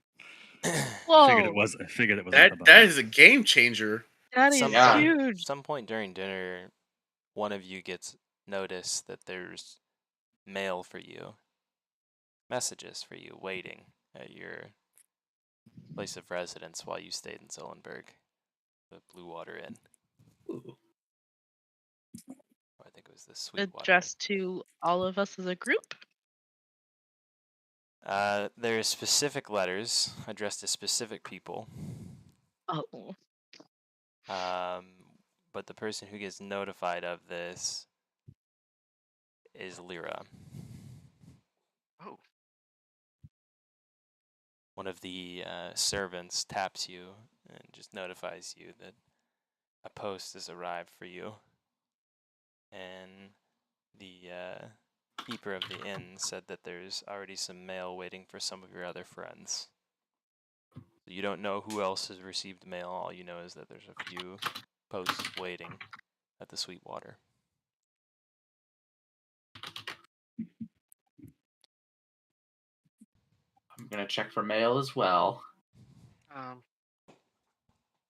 whoa. Figured it was not the That bomb. is a game changer. That is Yeah. huge. Some point during dinner, one of you gets notice that there's mail for you, messages for you waiting at your place of residence while you stayed in Zolenberg, the Blue Water Inn. Ooh. I think it was the Sweetwater. Addressed to all of us as a group. There are specific letters addressed to specific people. Oh. But the person who gets notified of this is Lyra. Oh, One of the servants taps you and just notifies you that a post has arrived for you. And the keeper of the inn said that there's already some mail waiting for some of your other friends. You don't know who else has received mail. All you know is that there's a few posts waiting at the Sweetwater. I'm gonna check for mail as well.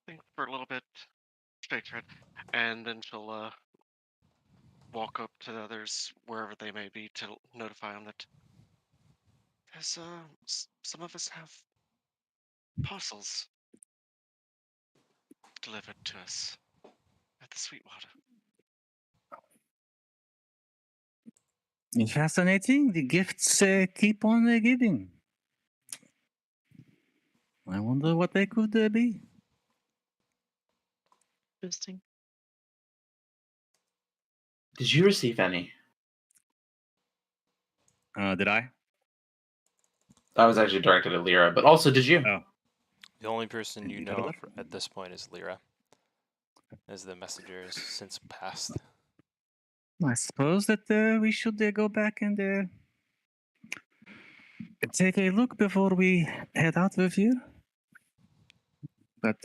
think for a little bit, shakes her head, and then she'll walk up to the others wherever they may be to notify them that there's some of us have parcels delivered to us at the Sweetwater. Fascinating. The gifts keep on giving. I wonder what they could be. Interesting. Did you receive any? Did I? That was actually directed at Lyra, but also did you? Oh. The only person Did you you get a know letter? at this point is Lyra, as the messenger has since passed. I suppose that we should go back and take a look before we head out of here. But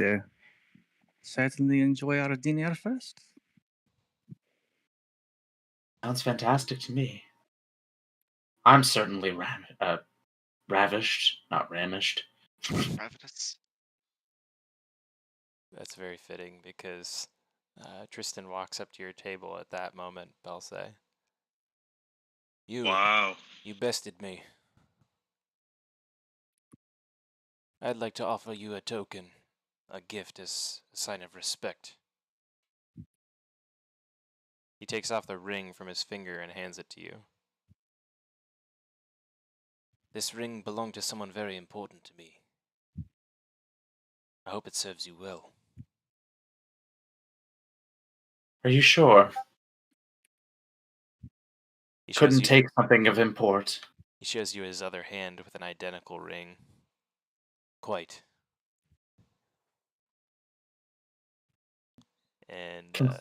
certainly enjoy our dinner first. Sounds fantastic to me. I'm certainly ravished, not ramished. Ravenous. That's very fitting because Tristan walks up to your table at that moment, Belsay. Wow. You bested me. I'd like to offer you a token, a gift as a sign of respect. He takes off the ring from his finger and hands it to you. This ring belonged to someone very important to me. I hope it serves you well. Are you sure? He shows Couldn't you, take something of import. He shows you his other hand with an identical ring. Quite. And Con-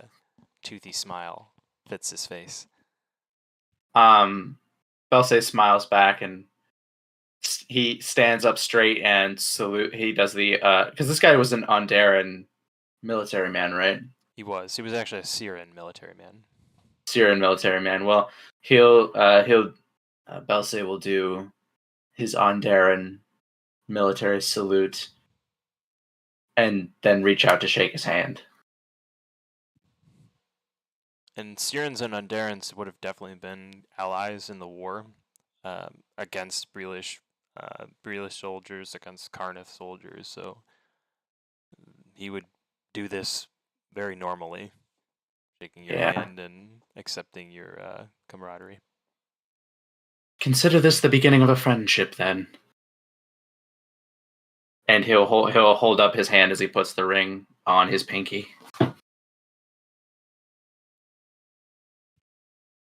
toothy smile fits his face. Belsay smiles back and he stands up straight and salute. He does the because this guy was an Onderan military man, right? He was actually a Syrian military man. Syrian military man. Well, he'll Belsay will do his Onderan military salute and then reach out to shake his hand. And Syrians and Underans would have definitely been allies in the war against Breelish soldiers, against Karnath soldiers. So he would do this very normally, shaking your hand and accepting your camaraderie. Consider this the beginning of a friendship, then. And he'll hold up his hand as he puts the ring on his pinky.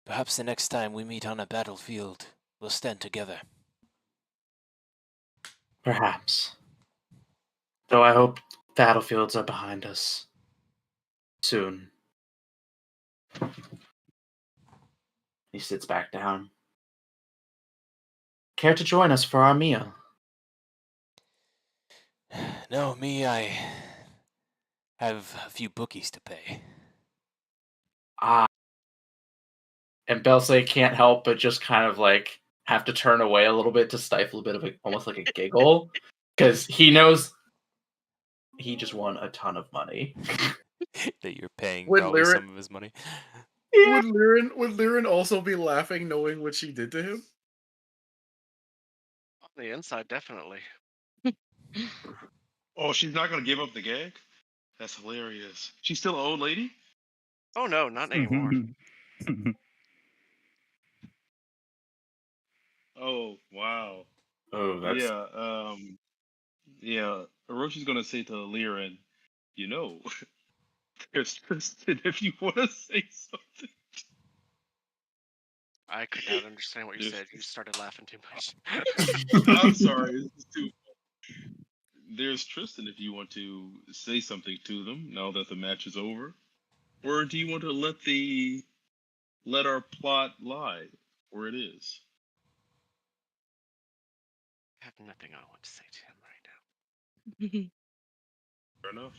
Perhaps the next time we meet on a battlefield, we'll stand together. Perhaps. Though I hope battlefields are behind us soon. He sits back down. Care to join us for our meal? No, me, I have a few bookies to pay. And Belsay can't help but just kind of like have to turn away a little bit to stifle a bit of almost like a giggle, because he knows he just won a ton of money. That you're paying Would probably Lyra- some of his money. Would Liren also be laughing knowing what she did to him? On the inside, definitely. Oh, she's not gonna give up the gag? That's hilarious. She's still an old lady? Oh no, not anymore. Oh, wow. Oh, that's Yeah. Oroshi's gonna say to Lyran, there's Tristan if you want to say something. I could not understand what you There's said. You started laughing too much. I'm sorry. It's too. There's Tristan if you want to say something to them now that the match is over, or do you want to let our plot lie where it is? I have nothing I want to say to him right now. Fair enough.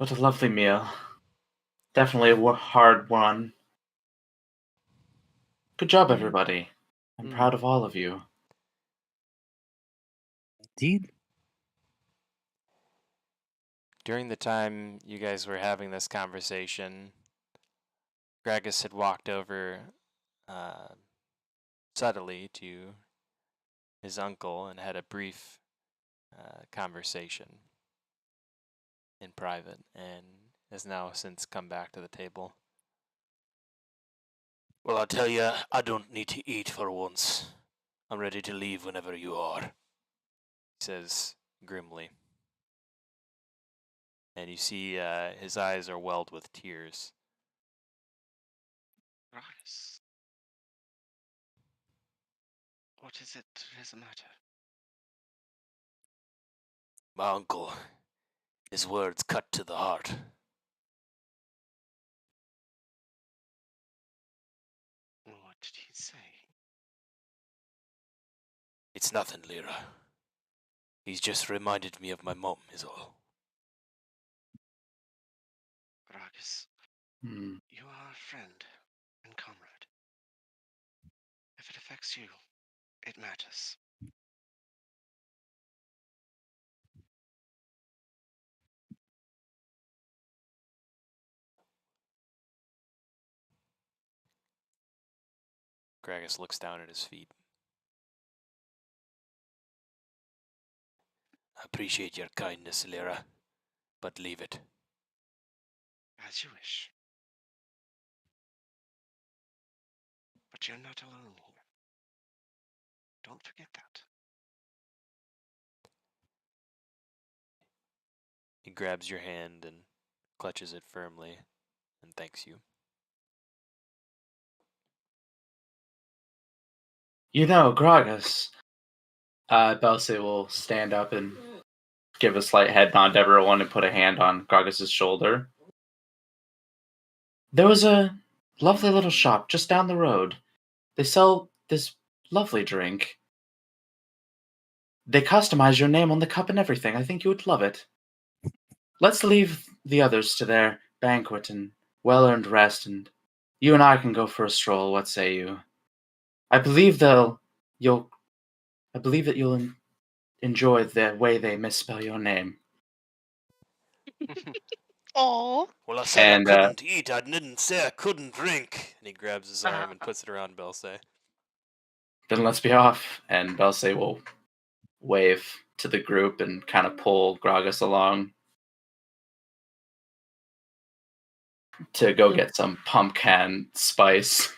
what a lovely meal. Definitely a hard one. Good job, everybody. I'm proud of all of you. Indeed. During the time you guys were having this conversation, Gragas had walked over subtly to his uncle and had a brief conversation in private, and has now since come back to the table. Well, I'll tell you, I don't need to eat for once. I'm ready to leave whenever you are, he says grimly. And you see his eyes are welled with tears. Gragas. What is the matter? My uncle, his words cut to the heart. What did he say? It's nothing, Lyra. He's just reminded me of my mom, is all. Gragas, Hmm. you are a friend and comrade. If it affects you, it matters. Gragas looks down at his feet. I appreciate your kindness, Lyra, but leave it. As you wish. But you're not alone here. Don't forget that. He grabs your hand and clutches it firmly and thanks you. Gragas. Belsi will stand up and give a slight head nod to everyone and put a hand on Gragas' shoulder. There was a lovely little shop just down the road. They sell this lovely drink. They customize your name on the cup and everything. I think you would love it. Let's leave the others to their banquet and well-earned rest, and you and I can go for a stroll. What say you? I believe that you'll enjoy the way they misspell your name. Aw. Well, I said And, I couldn't eat. I didn't say I couldn't drink. And he grabs his arm and puts it around Belsay. Then let's be off. And Belsay will wave to the group and kind of pull Gragas along to go get some pumpkin spice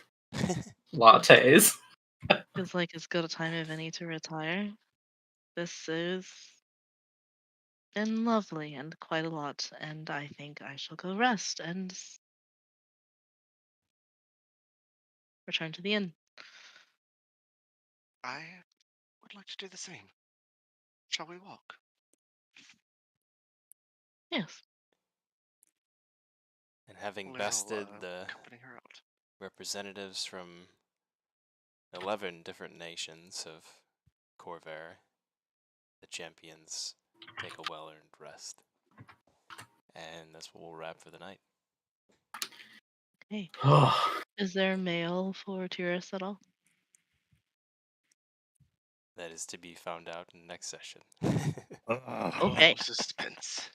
lattes. Feels like as good a time as any to retire. This has been lovely and quite a lot, and I think I shall go rest and return to the inn. I would like to do the same. Shall we walk? Yes. And having Lyra will, bested the accompany her out. representatives from 11 different nations of Corvair, the champions take a well-earned rest. And that's what we'll wrap for the night. Okay. Oh, Is there mail for Tyrus at all? That is to be found out in the next session. Okay. Oh, suspense.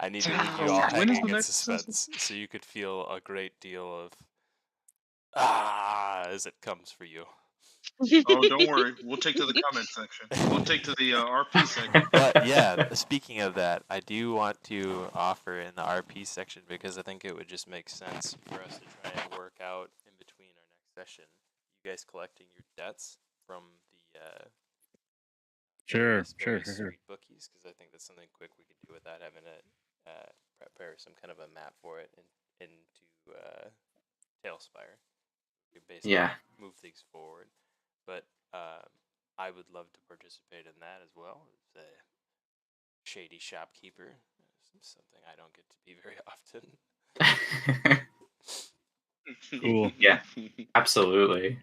I need to So leave you all when is hanging the in next session? suspense so you could feel a great deal of as it comes for you. Oh, don't worry. We'll take to the comment section. We'll take to the RP section. But yeah, speaking of that, I do want to offer in the RP section because I think it would just make sense for us to try and work out in between our next session. You guys collecting your debts from the Sure. various street bookies, because I think that's something quick we could do without having to prepare some kind of a map for it into Tailspire. We basically move things forward. But I would love to participate in that as well as a shady shopkeeper. Something I don't get to be very often. Cool. Yeah, absolutely.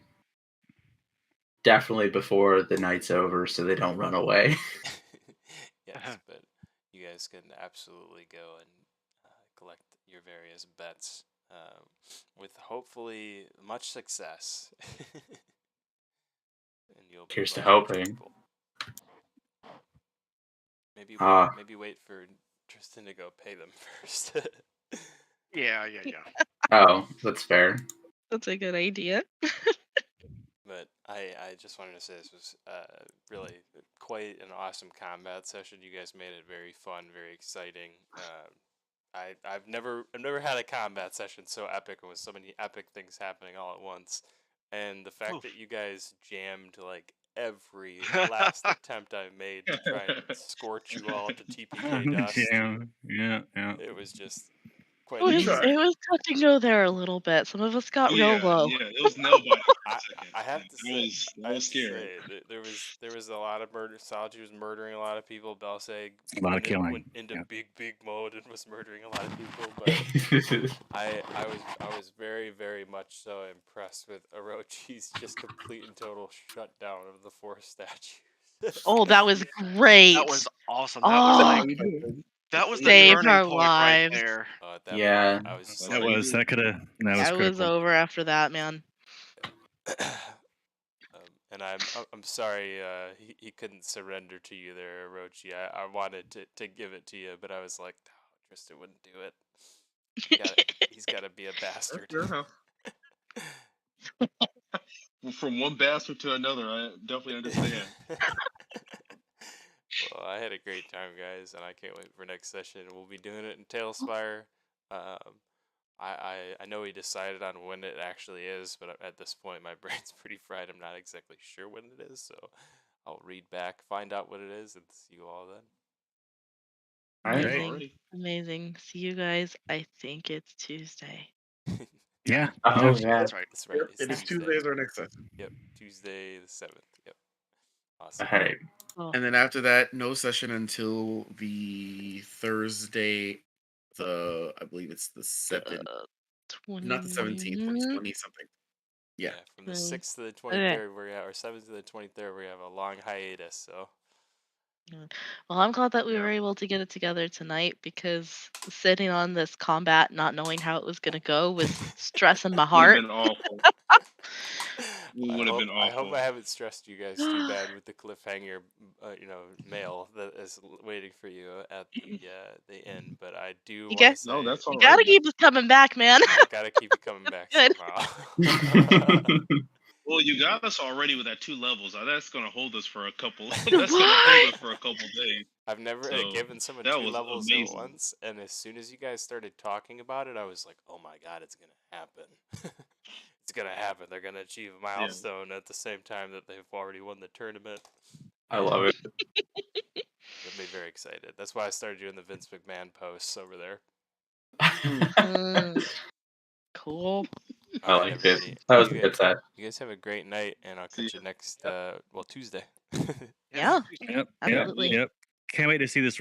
Definitely before the night's over, so they don't run away. Yes, but you guys can absolutely go and collect your various bets with hopefully much success. And you'll be Here's to much hoping. people. Maybe wait for Tristan to go pay them first. Yeah. Oh, that's fair. That's a good idea. But I just wanted to say this was really quite an awesome combat session. You guys made it very fun, very exciting. I've never had a combat session so epic with so many epic things happening all at once, and the fact that you guys jammed like every last attempt I made to try and scorch you all to TPK dust. Yeah. It was just quite. It was touch and go there a little bit. Some of us got real low. Yeah, it was nail biting for a second. I have to say, I was scared. There was a lot of murder. Solitude was murdering a lot of people. Belseg A lot of killing. went into big mode and was murdering a lot of people. But I was very, very much so impressed with Orochi's just complete and total shutdown of the 4 statues. Oh, that was great. That was awesome. That was like that was the saved turning our point lives. right there. At that Yeah. point, I was just That like, was I was critical. over after that, man. and I'm sorry he couldn't surrender to you there, Orochi. I wanted to give it to you, but I was like, no, Tristan wouldn't do it. He's got to be a bastard. From one bastard to another, I definitely understand. Well, I had a great time, guys, and I can't wait for next session. We'll be doing it in Tailspire. I know we decided on when it actually is, but at this point my brain's pretty fried. I'm not exactly sure when it is, so I'll read back, find out what it is, and see you all then. Amazing. See you guys. I think it's Tuesday. Yeah. Oh, yeah. That's right. Yep, it is Tuesday's our next session. Yep, Tuesday the 7th. Yep. Awesome. All right. And then after that, no session until the Thursday, I believe it's the 7th. Not the 17th, but 20 something. Yeah. From the 6th to the 23rd, or 7th to the 23rd, we have a long hiatus. So. Well, I'm glad that we were able to get it together tonight because sitting on this combat, not knowing how it was gonna go, was stressing my heart. Would have been awful. I hope I haven't stressed you guys too bad with the cliffhanger, mail that is waiting for you at the end. But I do. You guys, no, that's all you gotta keep us coming back, man. I gotta keep it coming back somehow. Well, you got us already with that 2 levels. That's gonna hold us for a couple. That's gonna hold us for a couple days. I've never given someone 2 levels at once, and as soon as you guys started talking about it, I was like, "Oh my god, it's gonna happen! It's gonna happen! They're gonna achieve a milestone at the same time that they've already won the tournament." I love it. Made me very excited. That's why I started doing the Vince McMahon posts over there. Cool. I like it. That was a good set. You guys have a great night, and I'll catch you next Tuesday. Yeah. Yep. Can't wait to see this